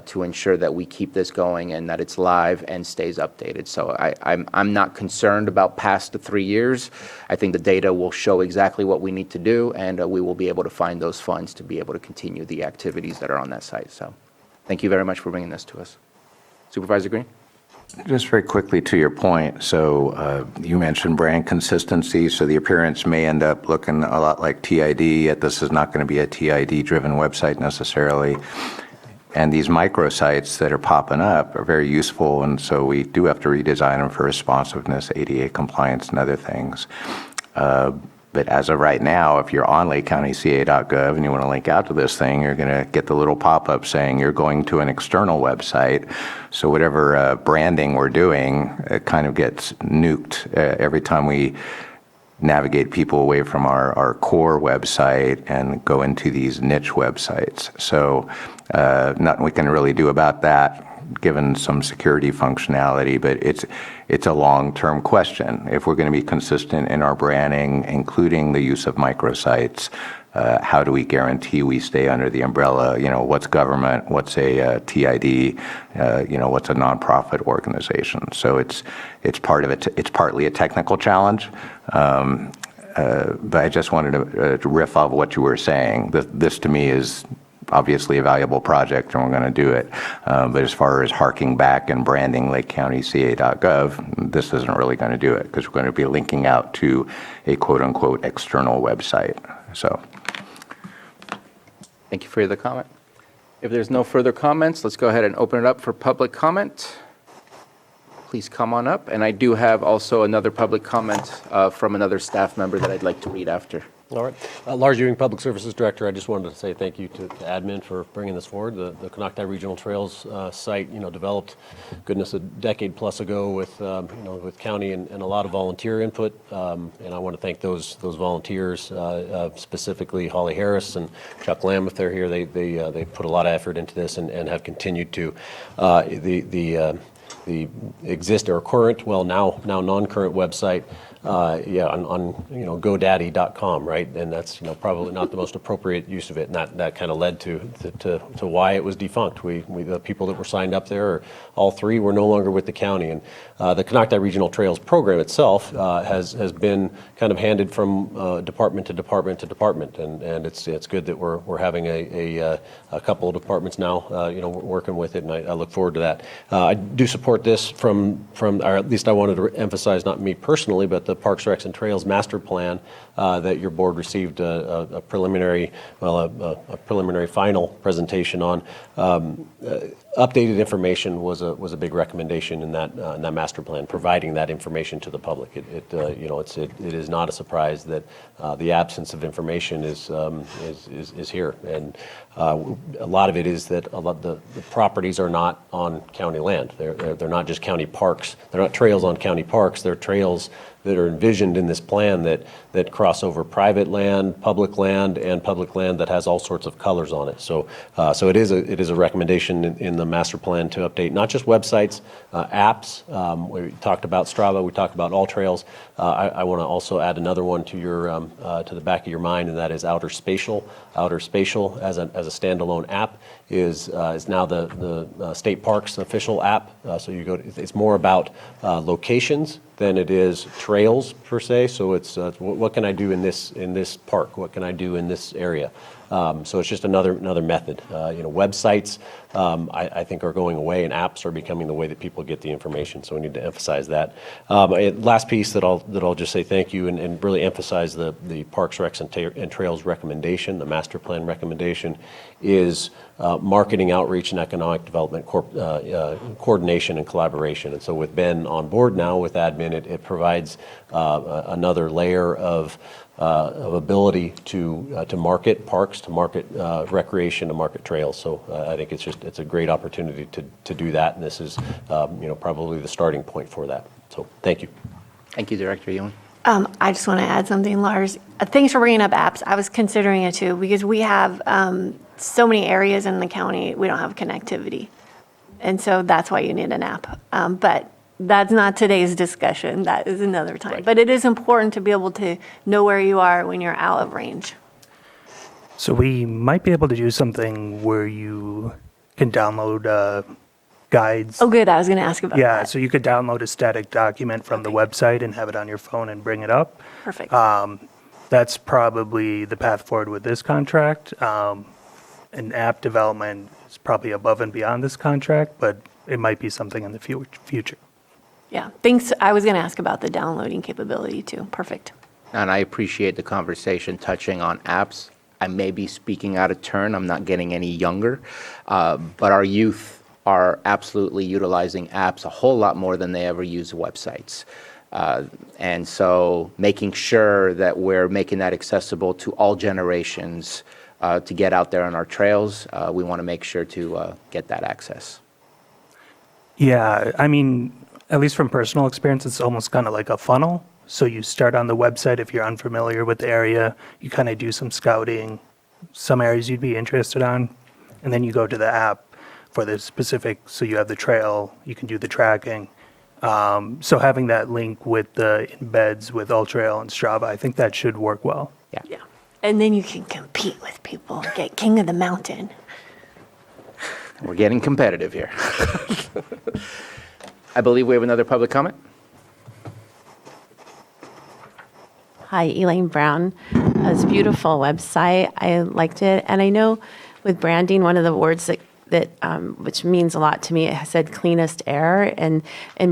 to ensure that we keep this going and that it's live and stays updated. So I'm not concerned about past the 3 years. I think the data will show exactly what we need to do, and we will be able to find those funds to be able to continue the activities that are on that site. So thank you very much for bringing this to us. Supervisor Green? Just very quickly to your point, so you mentioned brand consistency, so the appearance may end up looking a lot like TID, yet this is not going to be a TID-driven website necessarily. And these microsites that are popping up are very useful, and so we do have to redesign them for responsiveness, ADA compliance, and other things. But as of right now, if you're on lakecountyca.gov and you want to link out to this thing, you're going to get the little pop-up saying you're going to an external website. So whatever branding we're doing, it kind of gets nuked every time we navigate people away from our core website and go into these niche websites. So nothing we can really do about that, given some security functionality, but it's a long-term question. If we're going to be consistent in our branding, including the use of microsites, how do we guarantee we stay under the umbrella? What's government? What's a TID? What's a nonprofit organization? So it's part of it. It's partly a technical challenge. But I just wanted to riff off what you were saying. This to me is obviously a valuable project and we're going to do it. But as far as harking back and branding lakecountyca.gov, this isn't really going to do it because we're going to be linking out to a quote-unquote external website. So, Thank you for the comment. If there's no further comments, let's go ahead and open it up for public comment. Please come on up. And I do have also another public comment from another staff member that I'd like to read after. All right. Lars Ewing, Public Services Director. I just wanted to say thank you to admin for bringing this forward. The Canocti Regional Trails site, developed, goodness, a decade plus ago with, with county and a lot of volunteer input. And I want to thank those volunteers, specifically Holly Harris and Chuck Lamb, if they're here. They put a lot of effort into this and have continued to. The exist or current, well, now non-current website, on GoDaddy.com, right? And that's probably not the most appropriate use of it, and that kind of led to why it was defunct. We the people that were signed up there, all three, were no longer with the county, and the Canocti Regional Trails program itself has been kind of handed from department to department to department, and it's good that we're having a couple of departments now, working with it, and I look forward to that. I do support this from, or at least I wanted to emphasize, not me personally, but the Parks, Recs, and Trails Master Plan that your board received a preliminary final presentation on. Updated information was a big recommendation in that master plan, providing that information to the public. It is not a surprise that the absence of information is here, and a lot of it is that the properties are not on county land. They're not just county parks. They're not trails on county parks. They're trails that are envisioned in this plan that cross over private land, and public land that has all sorts of colors on it. So it is a recommendation in the master plan to update not just websites, apps. We talked about Strava. We talked about All Trails. I want to also add another one to your to the back of your mind, and that is Outer Spatial. Outer Spatial as a standalone app is now the state parks official app. So you go. It's more about locations than it is trails per se. So it's what can I do in this park? What can I do in this area? So it's just another method. Websites I think are going away, and apps are becoming the way that people get the information. So we need to emphasize that. Last piece that I'll just say thank you and really emphasize the Parks, Recs, and Trails recommendation, the master plan recommendation, is marketing, outreach, and economic development coordination and collaboration. And so with Ben on board now with admin, it provides another layer of ability to market parks, to market recreation, to market trails. So I think it's a great opportunity to do that, and this is probably the starting point for that. So thank you. Thank you, Director Ewing. I just want to add something, Lars. Thanks for bringing up apps. I was considering it too, because we have so many areas in the county we don't have connectivity. And so that's why you need an app. But that's not today's discussion. That is another time. Right. But it is important to be able to know where you are when you're out of range. So we might be able to do something where you can download guides. Oh, good. I was going to ask about that. Yeah, so you could download a static document from the website and have it on your phone and bring it up. Perfect. That's probably the path forward with this contract. And app development is probably above and beyond this contract, but it might be something in the future. Yeah, thanks. I was going to ask about the downloading capability too. Perfect. And I appreciate the conversation touching on apps. I may be speaking out of turn. I'm not getting any younger, but our youth are absolutely utilizing apps a whole lot more than they ever use websites. And so making sure that we're making that accessible to all generations to get out there on our trails, we want to make sure to get that access. Yeah, I mean, at least from personal experience, it's almost kind of like a funnel. So you start on the website if you're unfamiliar with the area, you kind of do some scouting, some areas you'd be interested on, and then you go to the app for the specific, so you have the trail, you can do the tracking. So having that link with the embeds with AllTrail and Strava, I think that should work well. Yeah. And then you can compete with people, get king of the mountain. We're getting competitive here. I believe we have another public comment. Hi, Elaine Brown. It's a beautiful website. I liked it. And I know with branding, one of the words that which means a lot to me, it said cleanest air, and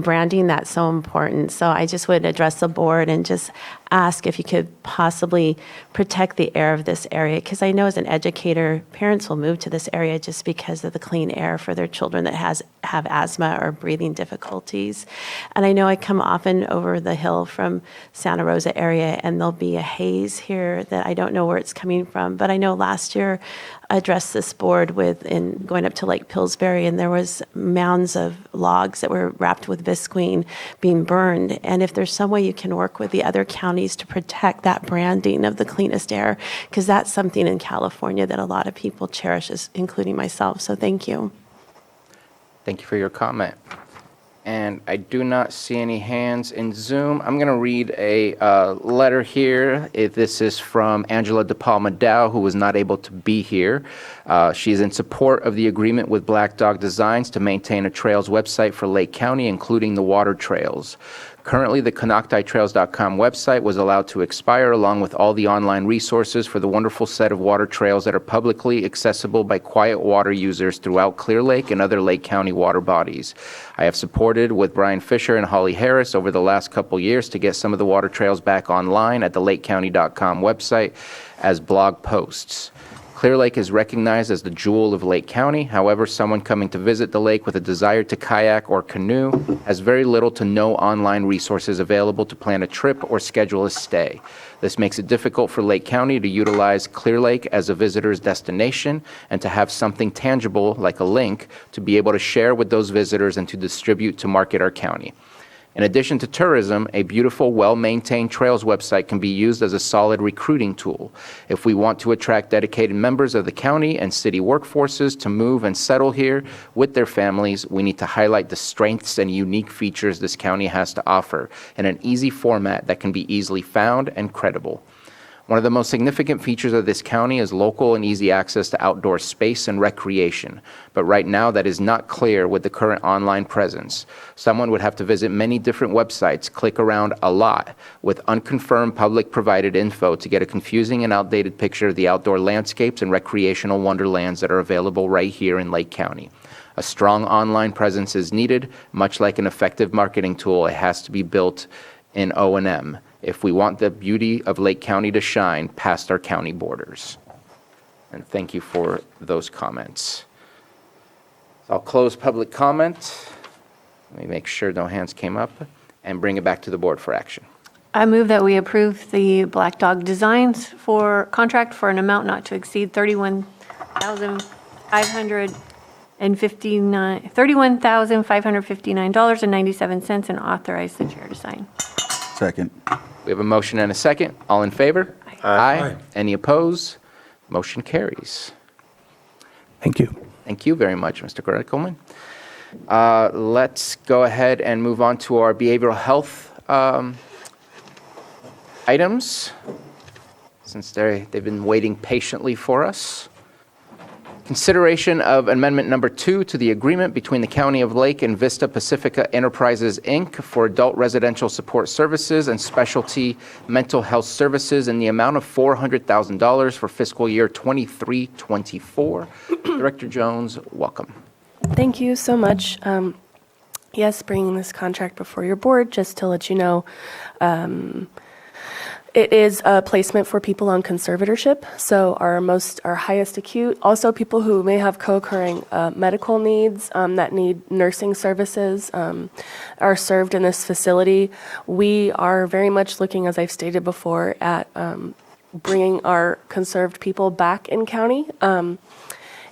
branding, that's so important. So I just would address the board and just ask if you could possibly protect the air of this area, because I know as an educator, parents will move to this area just because of the clean air for their children that have asthma or breathing difficulties. And I know I come often over the hill from Santa Rosa area, and there'll be a haze here that I don't know where it's coming from. But I know last year I addressed this board in going up to Lake Pillsbury, and there was mounds of logs that were wrapped with visqueen being burned. And if there's some way you can work with the other counties to protect that branding of the cleanest air, because that's something in California that a lot of people cherish, including myself. So thank you. Thank you for your comment. And I do not see any hands in Zoom. I'm going to read a letter here. This is from Angela DePalma Dow, who was not able to be here. She is in support of the agreement with Black Dog Designs to maintain a trails website for Lake County, including the water trails. Currently, the ConoctiTrails.com website was allowed to expire along with all the online resources for the wonderful set of water trails that are publicly accessible by quiet water users throughout Clear Lake and other Lake County water bodies. I have supported with Brian Fisher and Holly Harris over the last couple years to get some of the water trails back online at the LakeCounty.com website as blog posts. Clear Lake is recognized as the jewel of Lake County. However, someone coming to visit the lake with a desire to kayak or canoe has very little to no online resources available to plan a trip or schedule a stay. This makes it difficult for Lake County to utilize Clear Lake as a visitor's destination and to have something tangible like a link to be able to share with those visitors and to distribute to market our county. In addition to tourism, a beautiful, well-maintained trails website can be used as a solid recruiting tool. If we want to attract dedicated members of the county and city workforces to move and settle here with their families, we need to highlight the strengths and unique features this county has to offer in an easy format that can be easily found and credible. One of the most significant features of this county is local and easy access to outdoor space and recreation. But right now, that is not clear with the current online presence. Someone would have to visit many different websites, click around a lot, with unconfirmed public-provided info to get a confusing and outdated picture of the outdoor landscapes and recreational wonderlands that are available right here in Lake County. A strong online presence is needed. Much like an effective marketing tool, it has to be built in O&M if we want the beauty of Lake County to shine past our county borders. And thank you for those comments. So I'll close public comment. Let me make sure no hands came up and bring it back to the board for action. I move that we approve the Black Dog Designs for contract for an amount not to exceed $31,559.97 and authorize the chair to sign. Second. We have a motion and a second. All in favor? Aye. Any opposed? Motion carries. Thank you. Thank you very much, Mr. Coleman. Let's go ahead and move on to our behavioral health items, since they've been waiting patiently for us. Consideration of Amendment Number 2 to the agreement between the County of Lake and Vista Pacifica Enterprises, Inc. for adult residential support services and specialty mental health services in the amount of $400,000 for fiscal year 23-24. Director Jones, welcome. Thank you so much. Yes, bringing this contract before your board, just to let you know, it is a placement for people on conservatorship, so our highest acute, also people who may have co-occurring medical needs that need nursing services are served in this facility. We are very much looking, as I've stated before, at bringing our conserved people back in county.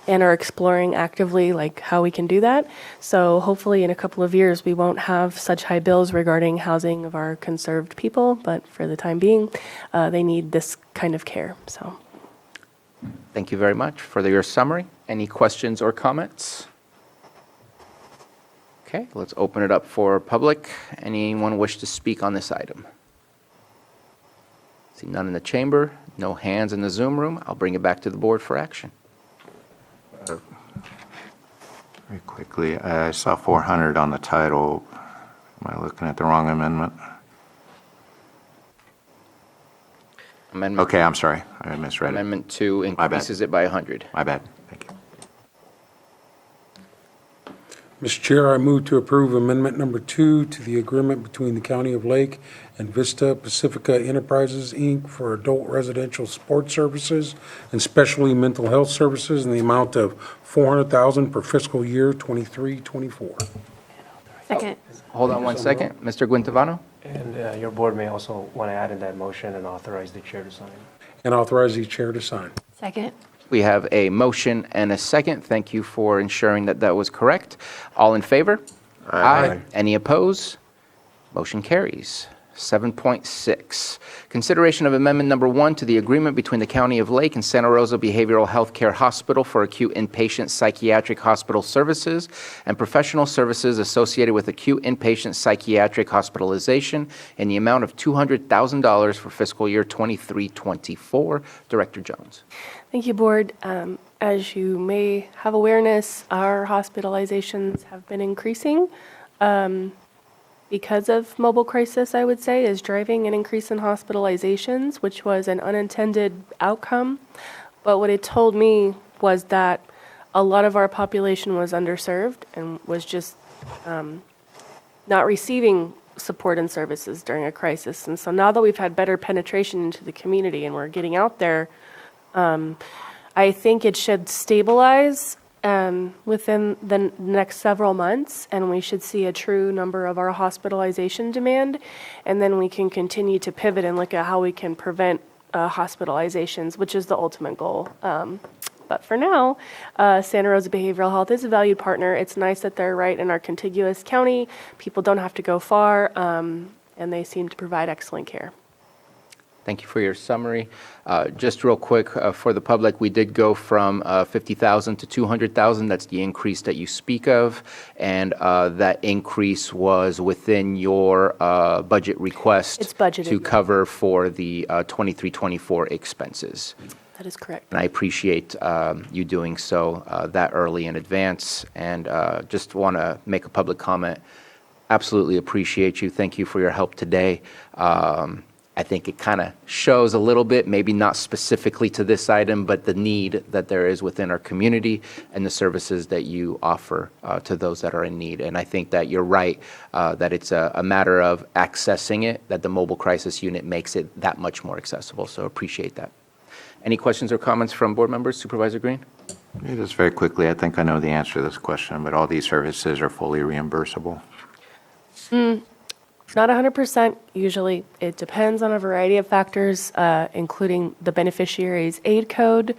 And are exploring actively like how we can do that. So hopefully in a couple of years we won't have such high bills regarding housing of our conserved people, but for the time being, they need this kind of care. So, thank you very much for your summary. Any questions or comments? Okay, let's open it up for public. Anyone wish to speak on this item? See none in the chamber, no hands in the Zoom room. I'll bring it back to the board for action. Very quickly, I saw 400 on the title. Am I looking at the wrong amendment? Amendment. Okay, I'm sorry. I misread it. Amendment 2 increases it by 100. My bad. Thank Mr. Chair, I move to approve Amendment Number 2 to the agreement between the County of Lake and Vista Pacifica Enterprises, Inc. for adult residential support services and specialty mental health services in the amount of $400,000 per fiscal year 23-24. Second. Hold on one second. Mr. Guintavano? And your board may also want to add in that motion and authorize the chair to sign. And authorize the chair to sign. Second. We have a motion and a second. Thank you for ensuring that that was correct. All in favor? Aye. Any opposed? Motion carries. 7.6, consideration of amendment number 1 to the agreement between the County of Lake and Santa Rosa Behavioral Health Care Hospital for acute inpatient psychiatric hospital services and professional services associated with acute inpatient psychiatric hospitalization in the amount of $200,000 for fiscal year 23-24. Director Jones. Thank you, Board. As you may have awareness, our hospitalizations have been increasing. Because of mobile crisis, I would say, is driving an increase in hospitalizations, which was an unintended outcome. But what it told me was that a lot of our population was underserved and was just not receiving support and services during a crisis. And so now that we've had better penetration into the community and we're getting out there, I think it should stabilize within the next several months, and we should see a true number of our hospitalization demand, and then we can continue to pivot and look at how we can prevent hospitalizations, which is the ultimate goal. But for now, Santa Rosa Behavioral Health is a valued partner. It's nice that they're right in our contiguous county. People don't have to go far, and they seem to provide excellent care. Thank you for your summary. Just real quick, for the public, we did go from $50,000 to $200,000. That's the increase that you speak of, and that increase was within your budget request. It's budgeted. To cover for the 23-24 expenses. That is correct. And I appreciate you doing so that early in advance. And just want to make a public comment. Absolutely appreciate you. Thank you for your help today. I think it kind of shows a little bit, maybe not specifically to this item, but the need that there is within our community and the services that you offer to those that are in need. And I think that you're right, that it's a matter of accessing it, that the mobile crisis unit makes it that much more accessible. So appreciate that. Any questions or comments from board members? Supervisor Green? Just very quickly, I think I know the answer to this question, but all these services are fully reimbursable? Not 100%. Usually it depends on a variety of factors, including the beneficiary's aid code.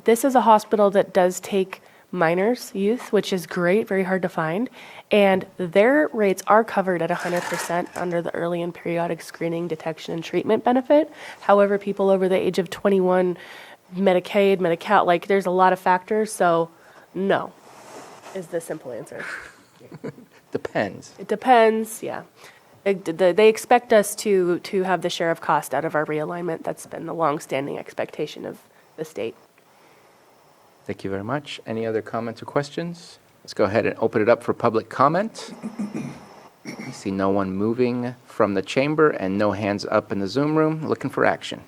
This is a hospital that does take minors, youth, which is great, very hard to find. And their rates are covered at 100% under the early and periodic screening, detection, and treatment benefit. However, people over the age of 21, Medicaid, Medi-Cal, like there's a lot of factors. So no is the simple answer. Depends. It depends, yeah. They expect us to have the share of cost out of our realignment. That's been the longstanding expectation of the state. Thank you very much. Any other comments or questions? Let's go ahead and open it up for public comment. I see no one moving from the chamber and no hands up in the Zoom room. Looking for action.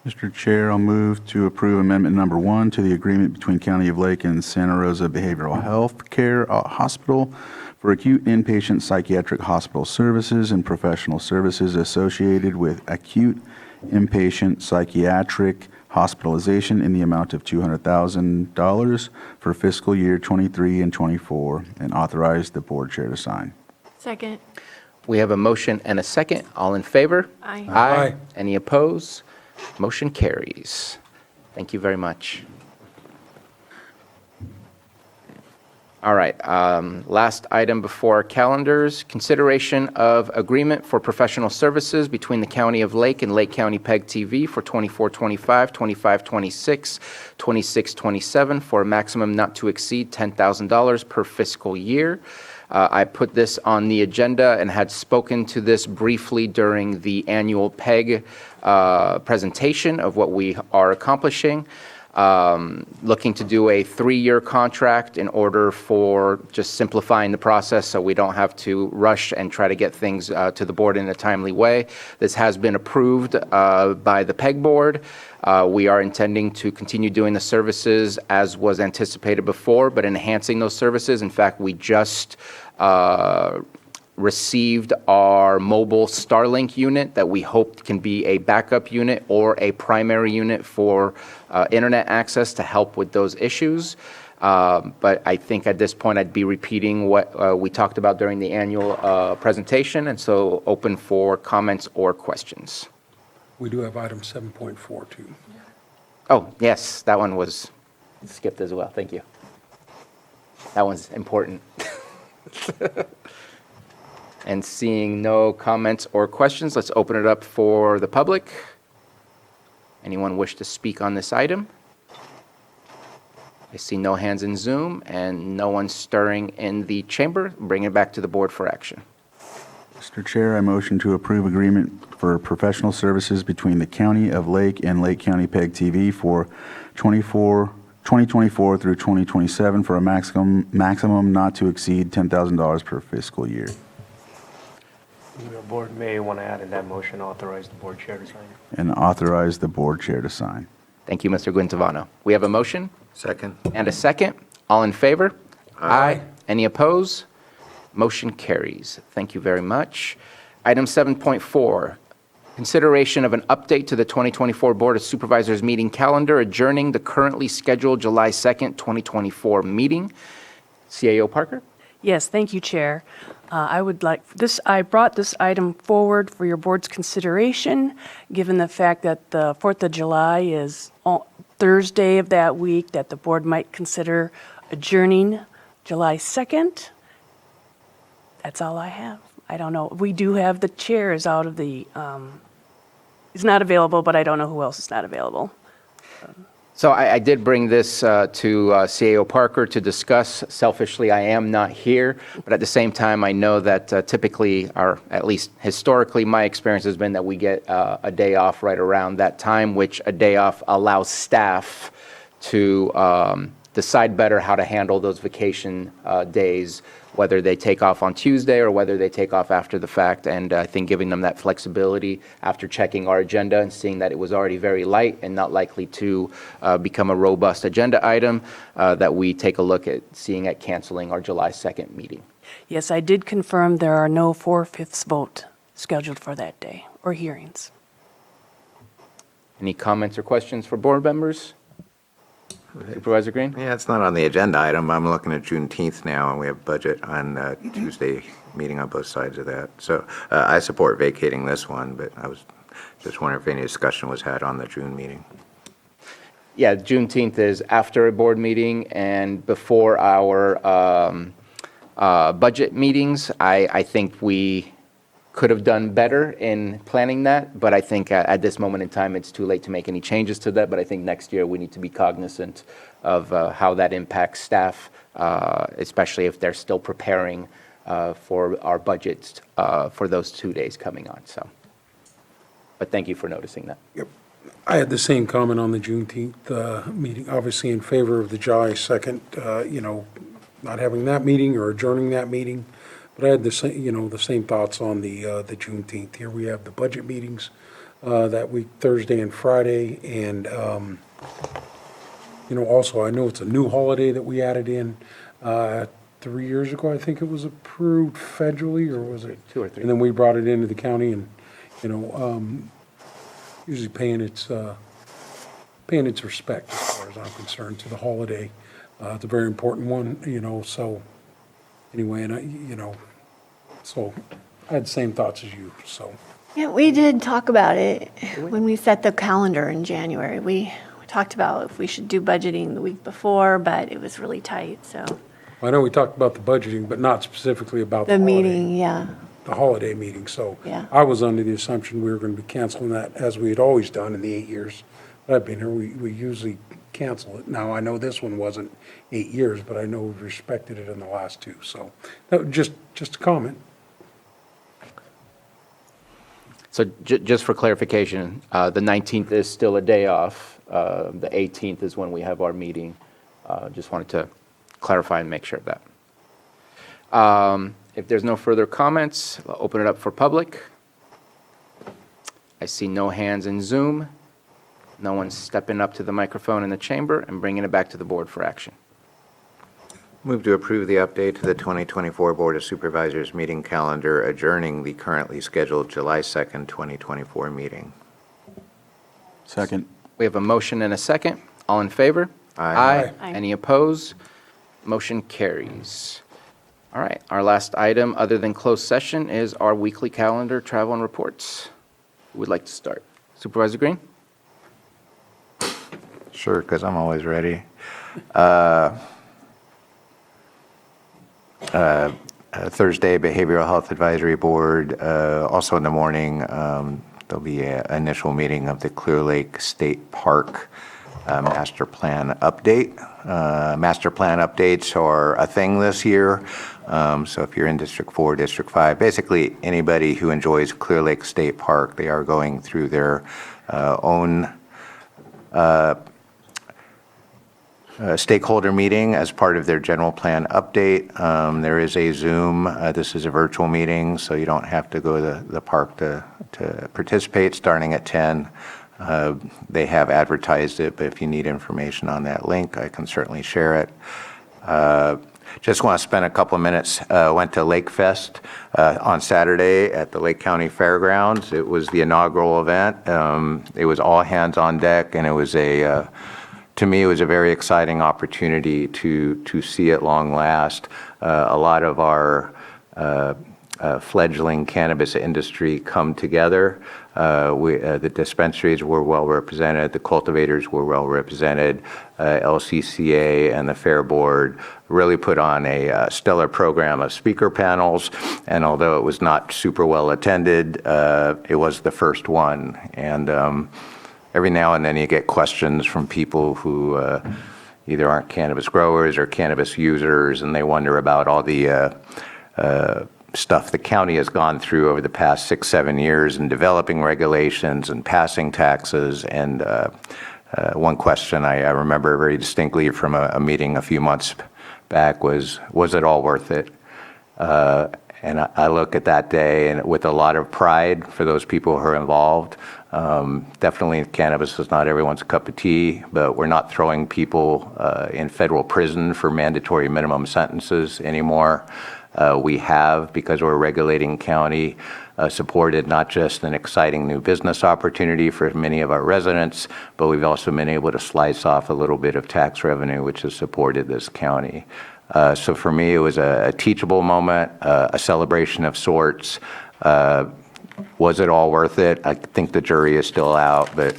Mr. Chair, I'll move to approve amendment number 1 to the agreement between County of Lake and Santa Rosa Behavioral Health Care Hospital for acute inpatient psychiatric hospital services and professional services associated with acute inpatient psychiatric hospitalization in the amount of $200,000 for fiscal year 23 and 24, and authorize the board chair to sign. Second. We have a motion and a second. All in favor? Aye. Aye. Any opposed? Motion carries. Thank you very much. All right, last item before our calendars, consideration of agreement for professional services between the County of Lake and Lake County PEG TV for 24-25, 25-26, 26-27 for a maximum not to exceed $10,000 per fiscal year. I put this on the agenda and had spoken to this briefly during the annual PEG presentation of what we are accomplishing. looking to do a 3-year contract in order for just simplifying the process so we don't have to rush and try to get things to the board in a timely way. This has been approved by the PEG board. We are intending to continue doing the services as was anticipated before, but enhancing those services. In fact, we just received our mobile Starlink unit that we hope can be a backup unit or a primary unit for internet access to help with those issues. But I think at this point I'd be repeating what we talked about during the annual presentation, and so open for comments or questions. We do have item 7.4 too. Oh, yes, that one was skipped as well. Thank you. That one's important. And seeing no comments or questions, let's open it up for the public. Anyone wish to speak on this item? I see no hands in Zoom and no one stirring in the chamber. Bring it back to the board for action. Mr. Chair, I motion to approve agreement for professional services between the County of Lake and Lake County PEG TV for 2024 through 2027 for a maximum not to exceed $10,000 per fiscal year. The board may want to add in that motion, authorize the board chair to sign. And authorize the board chair to sign. Thank you, Mr. Guintavano. We have a motion Second. and a second. All in favor? Aye. Any opposed? Motion carries. Thank you very much. Item 7.4, consideration of an update to the 2024 Board of Supervisors meeting calendar adjourning the currently scheduled July 2nd, 2024 meeting. CAO Parker? Yes, thank you, Chair. I brought this item forward for your board's consideration, given the fact that the 4th of July is Thursday of that week, that the board might consider adjourning July 2nd. That's all I have. I don't know. We do have the chair is out of the, is not available, but I don't know who else is not available. So I did bring this to CAO Parker to discuss. Selfishly, I am not here, but at the same time, I know that typically, or at least historically, my experience has been that we get a day off right around that time, which a day off allows staff to decide better how to handle those vacation days, whether they take off on Tuesday or whether they take off after the fact. And I think giving them that flexibility after checking our agenda and seeing that it was already very light and not likely to become a robust agenda item, that we take a look at seeing at canceling our July 2nd meeting. Yes, I did confirm there are no 4/5 vote scheduled for that day or hearings. Any comments or questions for board members? Supervisor Green? Yeah, it's not on the agenda item. I'm looking at Juneteenth now, and we have budget on Tuesday meeting on both sides of that. So I support vacating this one, but I was just wondering if any discussion was had on the June meeting. Yeah, Juneteenth is after a board meeting and before our budget meetings. I think we could have done better in planning that, but I think at this moment in time, it's too late to make any changes to that. But I think next year we need to be cognizant of how that impacts staff, especially if they're still preparing for our budgets for those 2 days coming on. So, but thank you for noticing that. Yep. I had the same comment on the Juneteenth meeting, obviously in favor of the July 2nd, not having that meeting or adjourning that meeting. But I had the same thoughts on the Juneteenth. Here we have the budget meetings that week, Thursday and Friday, and also I know it's a new holiday that we added in 3 years ago. I think it was approved federally, or was it 2 or 3? And then we brought it into the county, and usually paying its respect as far as I'm concerned to the holiday. It's a very important one, So. Anyway, and so I had the same thoughts as you, so. Yeah, we did talk about it when we set the calendar in January. We talked about if we should do budgeting the week before, but it was really tight, so. I know we talked about the budgeting, but not specifically about The meeting, yeah. the holiday meeting, so. Yeah. I was under the assumption we were going to be canceling that as we had always done in the 8 years that I've been here. We usually cancel it. Now, I know this one wasn't 8 years, but I know we've respected it in the last 2, so. That was just a comment. So just for clarification, the 19th is still a day off. The 18th is when we have our meeting. Just wanted to clarify and make sure of that. If there's no further comments, I'll open it up for public. I see no hands in Zoom. No one's stepping up to the microphone in the chamber and bringing it back to the board for action. Move to approve the update to the 2024 Board of Supervisors meeting calendar, adjourning the currently scheduled July 2nd, 2024 meeting. Second. We have a motion and a second. All in favor? Aye. Aye. Any opposed? Motion carries. All right, our last item, other than closed session, is our weekly calendar, travel and reports. Who would like to start? Supervisor Green? Sure, because I'm always ready. Thursday, Behavioral Health Advisory Board. Also in the morning, there'll be an initial meeting of the Clear Lake State Park Master Plan update. Master Plan updates are a thing this year. So if you're in District 4, District 5, basically anybody who enjoys Clear Lake State Park, they are going through their own stakeholder meeting as part of their general plan update. There is a Zoom. This is a virtual meeting, so you don't have to go to the park to participate, starting at 10. They have advertised it, but if you need information on that link, I can certainly share it. Just want to spend a couple of minutes. Went to Lake Fest on Saturday at the Lake County Fairgrounds. It was the inaugural event. It was all hands on deck, and it was to me, it was a very exciting opportunity to see at long last. A lot of our fledgling cannabis industry come together. The dispensaries were well represented, the cultivators were well represented, LCCA and the Fair Board really put on a stellar program of speaker panels, and although it was not super well attended, it was the first one. And every now and then you get questions from people who either aren't cannabis growers or cannabis users, and they wonder about all the stuff the county has gone through over the past 6-7 years in developing regulations and passing taxes. And one question I remember very distinctly from a meeting a few months back was it all worth it? And I look at that day and with a lot of pride for those people who are involved. Definitely cannabis is not everyone's cup of tea, but we're not throwing people in federal prison for mandatory minimum sentences anymore. We have, because we're a regulating county, supported not just an exciting new business opportunity for many of our residents, but we've also been able to slice off a little bit of tax revenue, which has supported this county. So for me, it was a teachable moment, a celebration of sorts. Was it all worth it? I think the jury is still out, but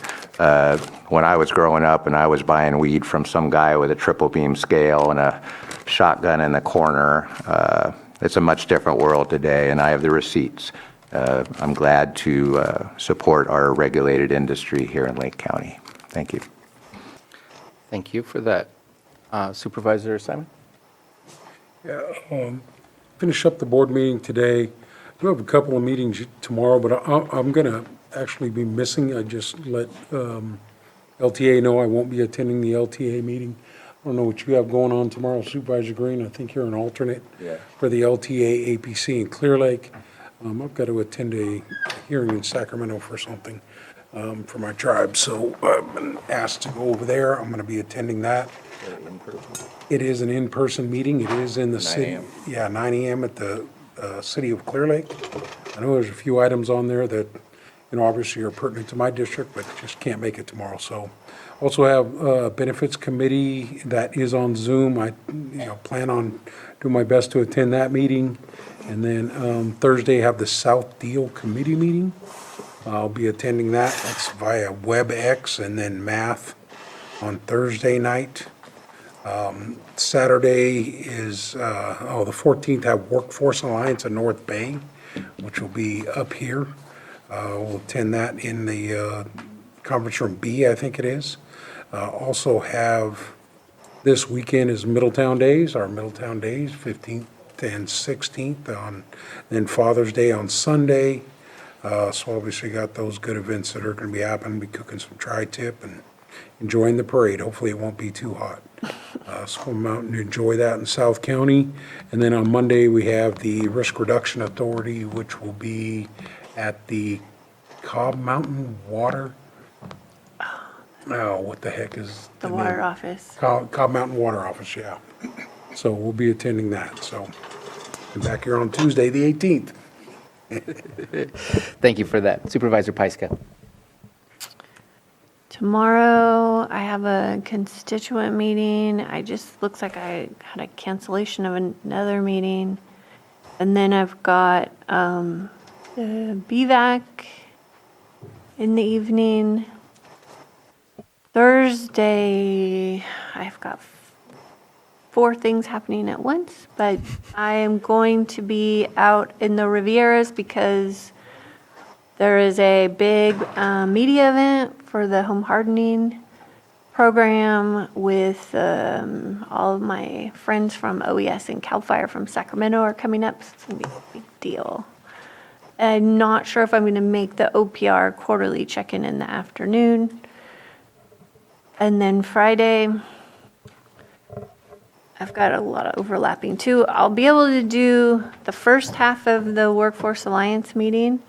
when I was growing up and I was buying weed from some guy with a triple beam scale and a shotgun in the corner, it's a much different world today, and I have the receipts. I'm glad to support our regulated industry here in Lake County. Thank you. Thank you for that. Supervisor Simon? Yeah, finish up the board meeting today. I do have a couple of meetings tomorrow, but I'm going to actually be missing. I just let LTA know I won't be attending the LTA meeting. I don't know what you have going on tomorrow, Supervisor Green. I think you're an alternate for the LTA APC in Clear Lake. I've got to attend a hearing in Sacramento for something for my tribe, so I've been asked to go over there. I'm going to be attending that. It is an in-person meeting. It is in the city. 9 a.m. at the city of Clear Lake. I know there's a few items on there that, obviously are pertinent to my district, but just can't make it tomorrow. So also have a benefits committee that is on Zoom. I plan on doing my best to attend that meeting. And then Thursday have the South Deal committee meeting. I'll be attending that. That's via WebEx and then Math on Thursday night. Saturday is, the 14th, have Workforce Alliance in North Bay, which will be up here. We'll attend that in the conference room B, I think it is. Also have, this weekend is Middletown Days, our Middletown Days, 15th and 16th, then Father's Day on Sunday. So obviously got those good events that are going to be happening, be cooking some tri-tip and enjoying the parade. Hopefully it won't be too hot. So come out and enjoy that in South County. And then on Monday, we have the Risk Reduction Authority, which will be at the Cobb Mountain Water. Oh, what the heck is The name? water office. Cobb Mountain Water Office, yeah. So we'll be attending that. So be back here on Tuesday, the 18th. Thank you for that. Supervisor Pyska. Tomorrow, I have a constituent meeting. I just, looks like I had a cancellation of another meeting. And then I've got the BVAC in the evening. Thursday, I've got 4 things happening at once, but I am going to be out in the Rivieras because there is a big media event for the home hardening program with all of my friends from OES and CAL FIRE from Sacramento are coming up. So it's going to be a big deal. I'm not sure if I'm going to make the OPR quarterly check-in in the afternoon. And then Friday, I've got a lot of overlapping too. I'll be able to do the first half of the Workforce Alliance meeting,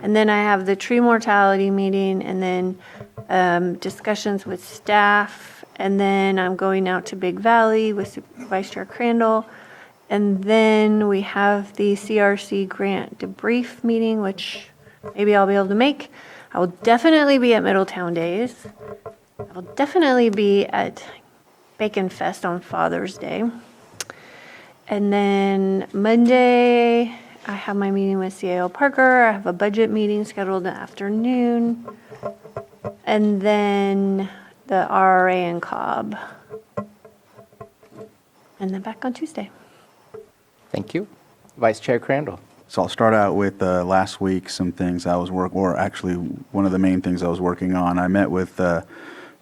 and then I have the tree mortality meeting, and then discussions with staff, and then I'm going out to Big Valley with Vice Chair Crandall, and then we have the CRC grant debrief meeting, which maybe I'll be able to make. I will definitely be at Middletown Days. I will definitely be at Bacon Fest on Father's Day. And then Monday, I have my meeting with CAO Parker. I have a budget meeting scheduled in the afternoon. And then the RRA in Cobb. And then back on Tuesday. Thank you. Vice Chair Crandall. So I'll start out with last week, some things I was or actually one of the main things I was working on. I met with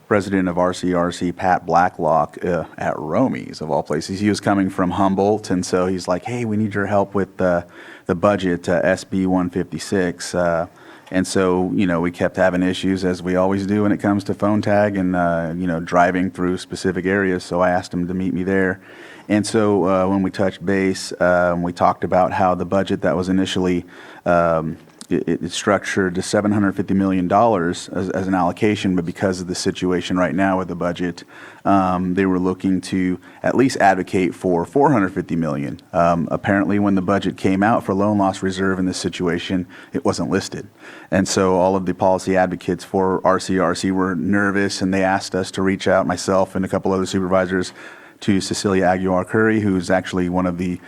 President of RCRC, Pat Blacklock, at Romy's, of all places. He was coming from Humboldt, and so he's like, hey, we need your help with the budget, SB 156. And so, we kept having issues, as we always do when it comes to phone tag and, driving through specific areas. So I asked him to meet me there. And so when we touched base, we talked about how the budget that was initially it's structured to $750 million as an allocation, but because of the situation right now with the budget, they were looking to at least advocate for $450 million. Apparently, when the budget came out for loan loss reserve in this situation, it wasn't listed. And so all of the policy advocates for RCRC were nervous, and they asked us to reach out, myself and a couple other supervisors, to Cecilia Aguilar-Curry, who's actually one of the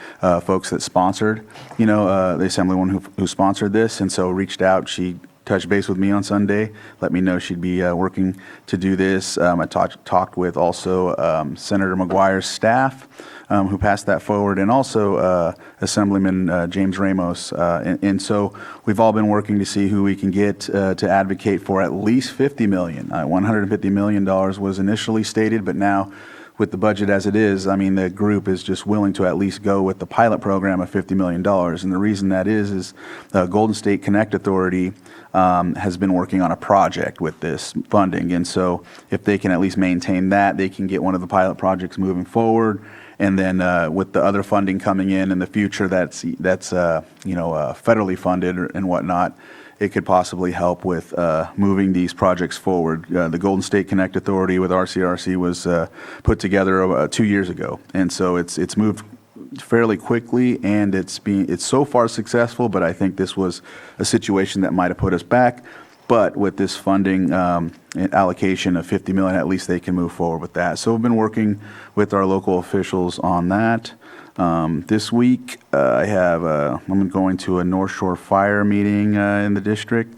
folks that sponsored, the Assemblywoman who sponsored this, and so reached out. She touched base with me on Sunday, let me know she'd be working to do this. I talked with also Senator McGuire's staff, who passed that forward, and also Assemblyman James Ramos. And so we've all been working to see who we can get to advocate for at least $50 million. $150 million was initially stated, but now, with the budget as it is, the group is just willing to at least go with the pilot program of $50 million. And the reason that is Golden State Connect Authority has been working on a project with this funding. And so if they can at least maintain that, they can get one of the pilot projects moving forward. And then with the other funding coming in the future that's federally funded and whatnot, it could possibly help with moving these projects forward. The Golden State Connect Authority with RCRC was put together 2 years ago, and so it's moved fairly quickly, and it's so far successful. But I think this was a situation that might have put us back. But with this funding allocation of $50 million, at least they can move forward with that. So we've been working with our local officials on that. This week, I'm going to a North Shore Fire meeting in the district.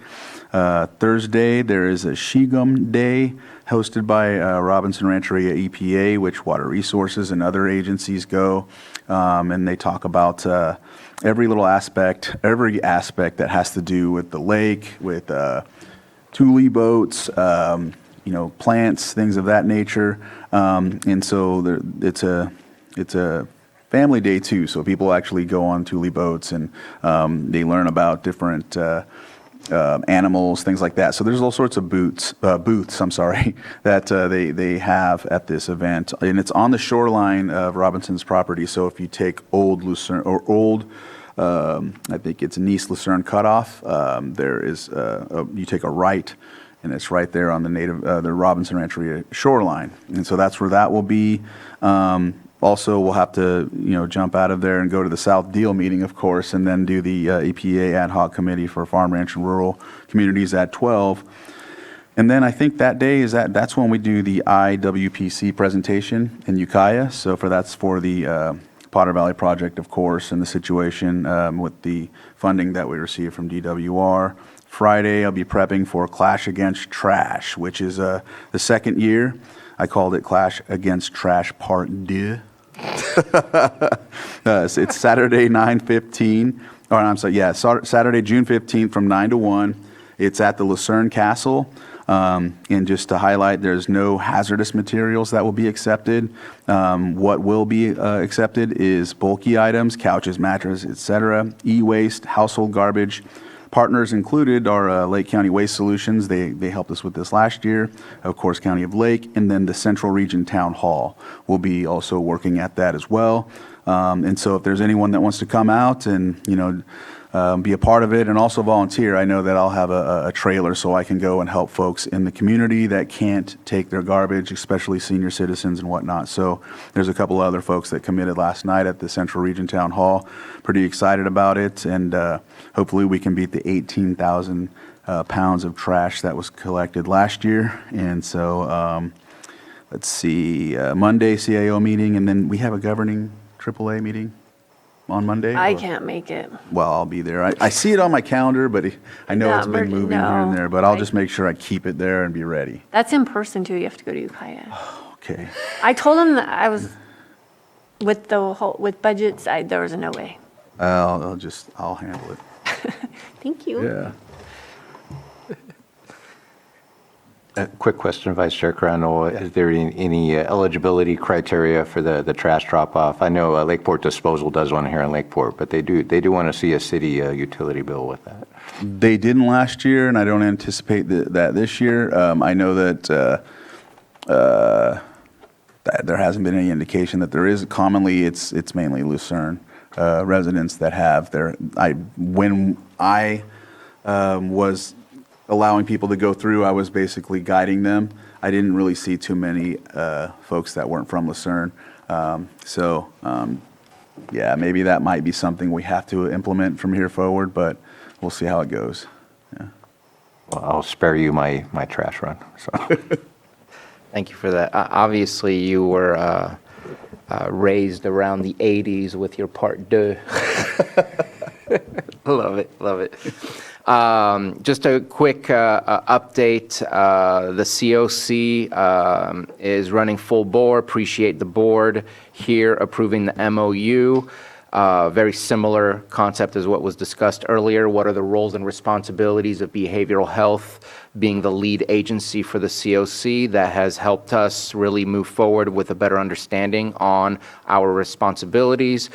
Thursday, there is a Shegum Day hosted by Robinson Rancheria EPA, which Water Resources and other agencies go, and they talk about every aspect that has to do with the lake, with tule boats, plants, things of that nature. And so it's a family day too, so people actually go on tule boats and they learn about different animals, things like that. So there's all sorts of booths, that they have at this event. And it's on the shoreline of Robinson's property. So if you take Old Lucerne, or I think it's Nice Lucerne Cutoff, there is, you take a right, and it's right there on the Robinson Rancheria shoreline. And so that's where that will be. Also, we'll have to, jump out of there and go to the South Deal meeting, of course, and then do the EPA Ad Hoc Committee for Farm, Ranch, and Rural Communities at 12. And then I think that day that's when we do the IWPC presentation in Ukiah. So that's for the Potter Valley Project, of course, and the situation with the funding that we received from DWR. Friday, I'll be prepping for Clash Against Trash, which is the second year. I called it Clash Against Trash Part 2. It's Saturday, 9:15. Or I'm sorry, yeah, Saturday, June 15th from 9 to 1. It's at the Lucerne Castle. And just to highlight, there's no hazardous materials that will be accepted. What will be accepted is bulky items, couches, mattresses, etc., e-waste, household garbage. Partners included are Lake County Waste Solutions. They helped us with this last year. Of course, County of Lake, and then the Central Region Town Hall will be also working at that as well. And so if there's anyone that wants to come out and, be a part of it and also volunteer, I know that I'll have a trailer so I can go and help folks in the community that can't take their garbage, especially senior citizens and whatnot. So there's a couple other folks that committed last night at the Central Region Town Hall. Pretty excited about it, and hopefully we can beat the 18,000 pounds of trash that was collected last year. And so let's see, Monday CAO meeting, and then we have a governing AAA meeting on Monday? I or- can't make it. Well, I'll be there. I see it on my calendar, but I know it's been moving here and no. there, but I'll just make sure I keep it there and be ready. That's in person too. You have to go to Ukiah. Okay. I told him that I was with with budgets. There was no way. I'll handle it. Thank you. Yeah. A quick question, Vice Chair Carano. Is there any eligibility criteria for the trash drop-off? I know Lakeport Disposal does one here in Lakeport, but they do want to see a city utility bill with that. They didn't last year, and I don't anticipate that this year. I know that there hasn't been any indication that there is. Commonly, it's mainly Lucerne residents that have when I was allowing people to go through, I was basically guiding them. I didn't really see too many folks that weren't from Lucerne. Yeah, maybe that might be something we have to implement from here forward, but we'll see how it goes. Yeah. Well, I'll spare you my trash run. So. Thank you for that. Obviously, you were raised around the 80s with your Part 2. Love it, love it. Just a quick update. The COC is running full bore. Appreciate the board here approving the MOU. Very similar concept as what was discussed earlier. What are the roles and responsibilities of behavioral health being the lead agency for the COC? That has helped us really move forward with a better understanding on our responsibilities.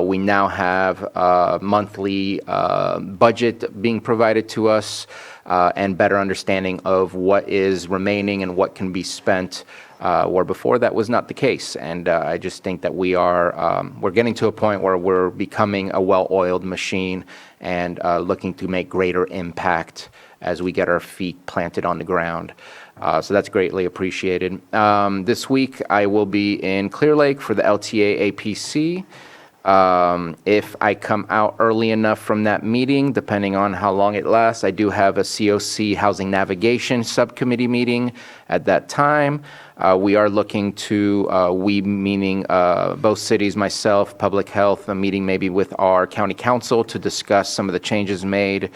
We now have a monthly budget being provided to us and better understanding of what is remaining and what can be spent. Where before that was not the case. And I just think that we're getting to a point where we're becoming a well-oiled machine and looking to make greater impact as we get our feet planted on the ground. So that's greatly appreciated. This week I will be in Clear Lake for the LTA APC. If I come out early enough from that meeting, depending on how long it lasts, I do have a COC Housing Navigation Subcommittee meeting at that time. We are looking to, we meaning both cities, myself, Public Health, a meeting maybe with our county council to discuss some of the changes made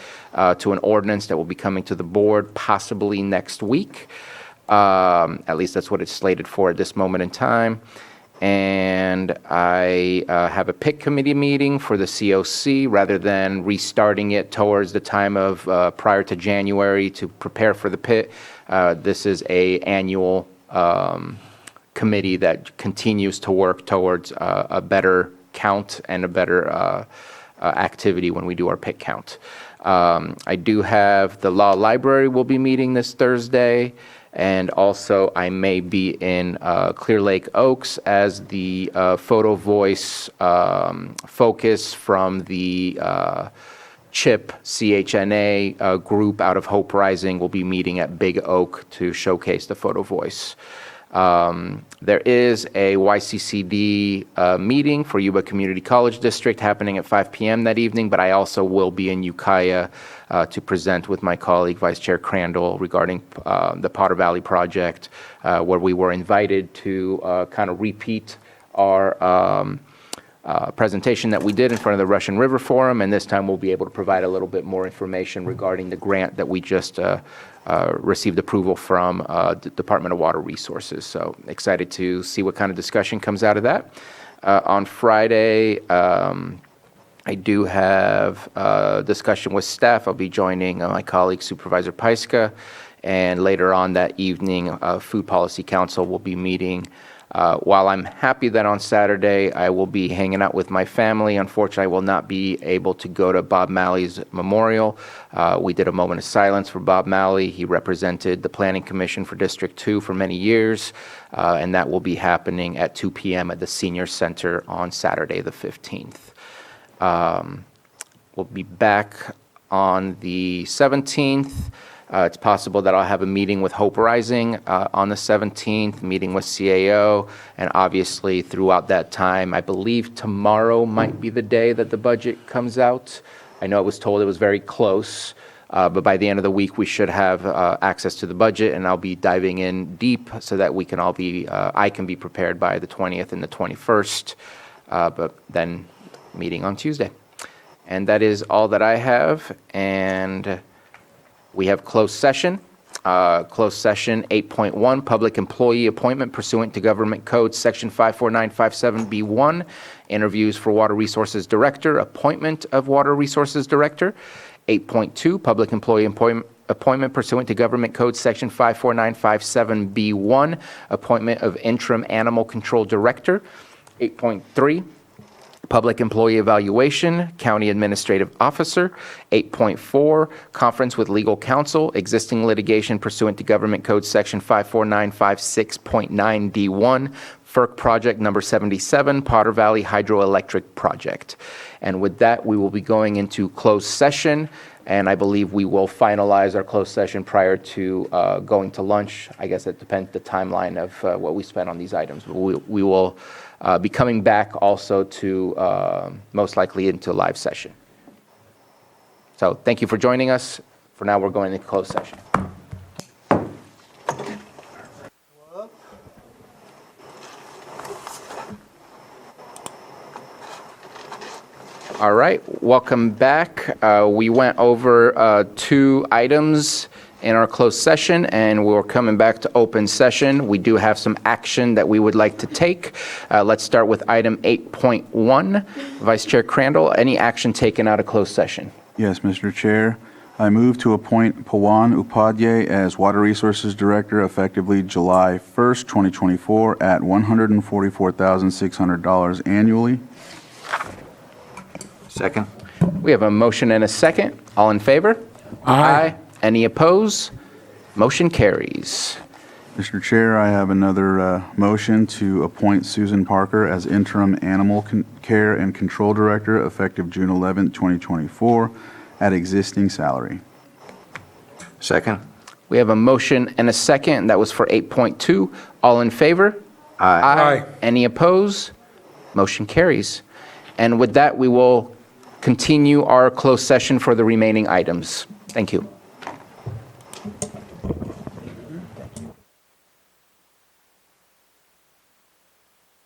to an ordinance that will be coming to the board possibly next week. At least that's what it's slated for at this moment in time. And I have a PIC committee meeting for the COC rather than restarting it towards the time of prior to January to prepare for the PIT. This is a annual committee that continues to work towards a better count and a better activity when we do our pick count. I do have the law library will be meeting this Thursday, and also I may be in Clear Lake Oaks as the photo voice focus from the CHIP, CHNA group out of Hope Rising will be meeting at Big Oak to showcase the photo voice. There is a YCCD meeting for Yuba Community College District happening at 5 p.m. that evening, but I also will be in Ukiah to present with my colleague, Vice Chair Crandall, regarding the Potter Valley project, where we were invited to kind of repeat our presentation that we did in front of the Russian River Forum, and this time we'll be able to provide a little bit more information regarding the grant that we just received approval from the Department of Water Resources. So excited to see what kind of discussion comes out of that. On Friday, I do have a discussion with staff. I'll be joining my colleague Supervisor Paiska, and later on that evening, Food Policy Council will be meeting. While I'm happy that on Saturday I will be hanging out with my family, unfortunately I will not be able to go to Bob Malley's memorial. We did a moment of silence for Bob Malley. He represented the Planning Commission for District 2 for many years, and that will be happening at 2 p.m. at the Senior Center on Saturday the 15th. We'll be back on the 17th. It's possible that I'll have a meeting with Hope Rising on the 17th, meeting with CAO, and obviously throughout that time, I believe tomorrow might be the day that the budget comes out. I know I was told it was very close, but by the end of the week, we should have access to the budget, and I'll be diving in deep so that we can all be, I can be prepared by the 20th and the 21st, but then meeting on Tuesday. And that is all that I have, and we have closed session. Closed session 8.1, public employee appointment pursuant to Government Code Section 54957B1, interviews for Water Resources Director, appointment of Water Resources Director. 8.2, public employee appointment pursuant to Government Code Section 54957B1, appointment of interim Animal Control Director. 8.3, Public Employee Evaluation, County Administrative Officer. 8.4, Conference with Legal Counsel, existing litigation pursuant to Government Code Section 54956.9D1, FERC Project Number 77, Potter Valley Hydroelectric Project. And with that, we will be going into closed session, and I believe we will finalize our closed session prior to going to lunch. I guess it depends the timeline of what we spend on these items. But we will be coming back also to most likely into live session. So thank you for joining us. For now, we're going into closed session. All right, welcome back. We went over 2 items in our closed session, and we're coming back to open session. We do have some action that we would like to take. Let's start with item 8.1. Vice Chair Crandall, any action taken out of closed session? Yes, Mr. Chair. I move to appoint Pawan Upadhyay as Water Resources Director effectively July 1st, 2024 at $144,600 annually. Second. We have a motion and a second. All in favor? Aye. Any opposed? Motion carries. Mr. Chair, I have another motion to appoint Susan Parker as Interim Animal Care and Control Director effective June 11th, 2024 at existing salary. Second. We have a motion and a second. That was for 8.2. All in favor? Aye. Any opposed? Motion carries. And with that, we will continue our closed session for the remaining items. Thank you.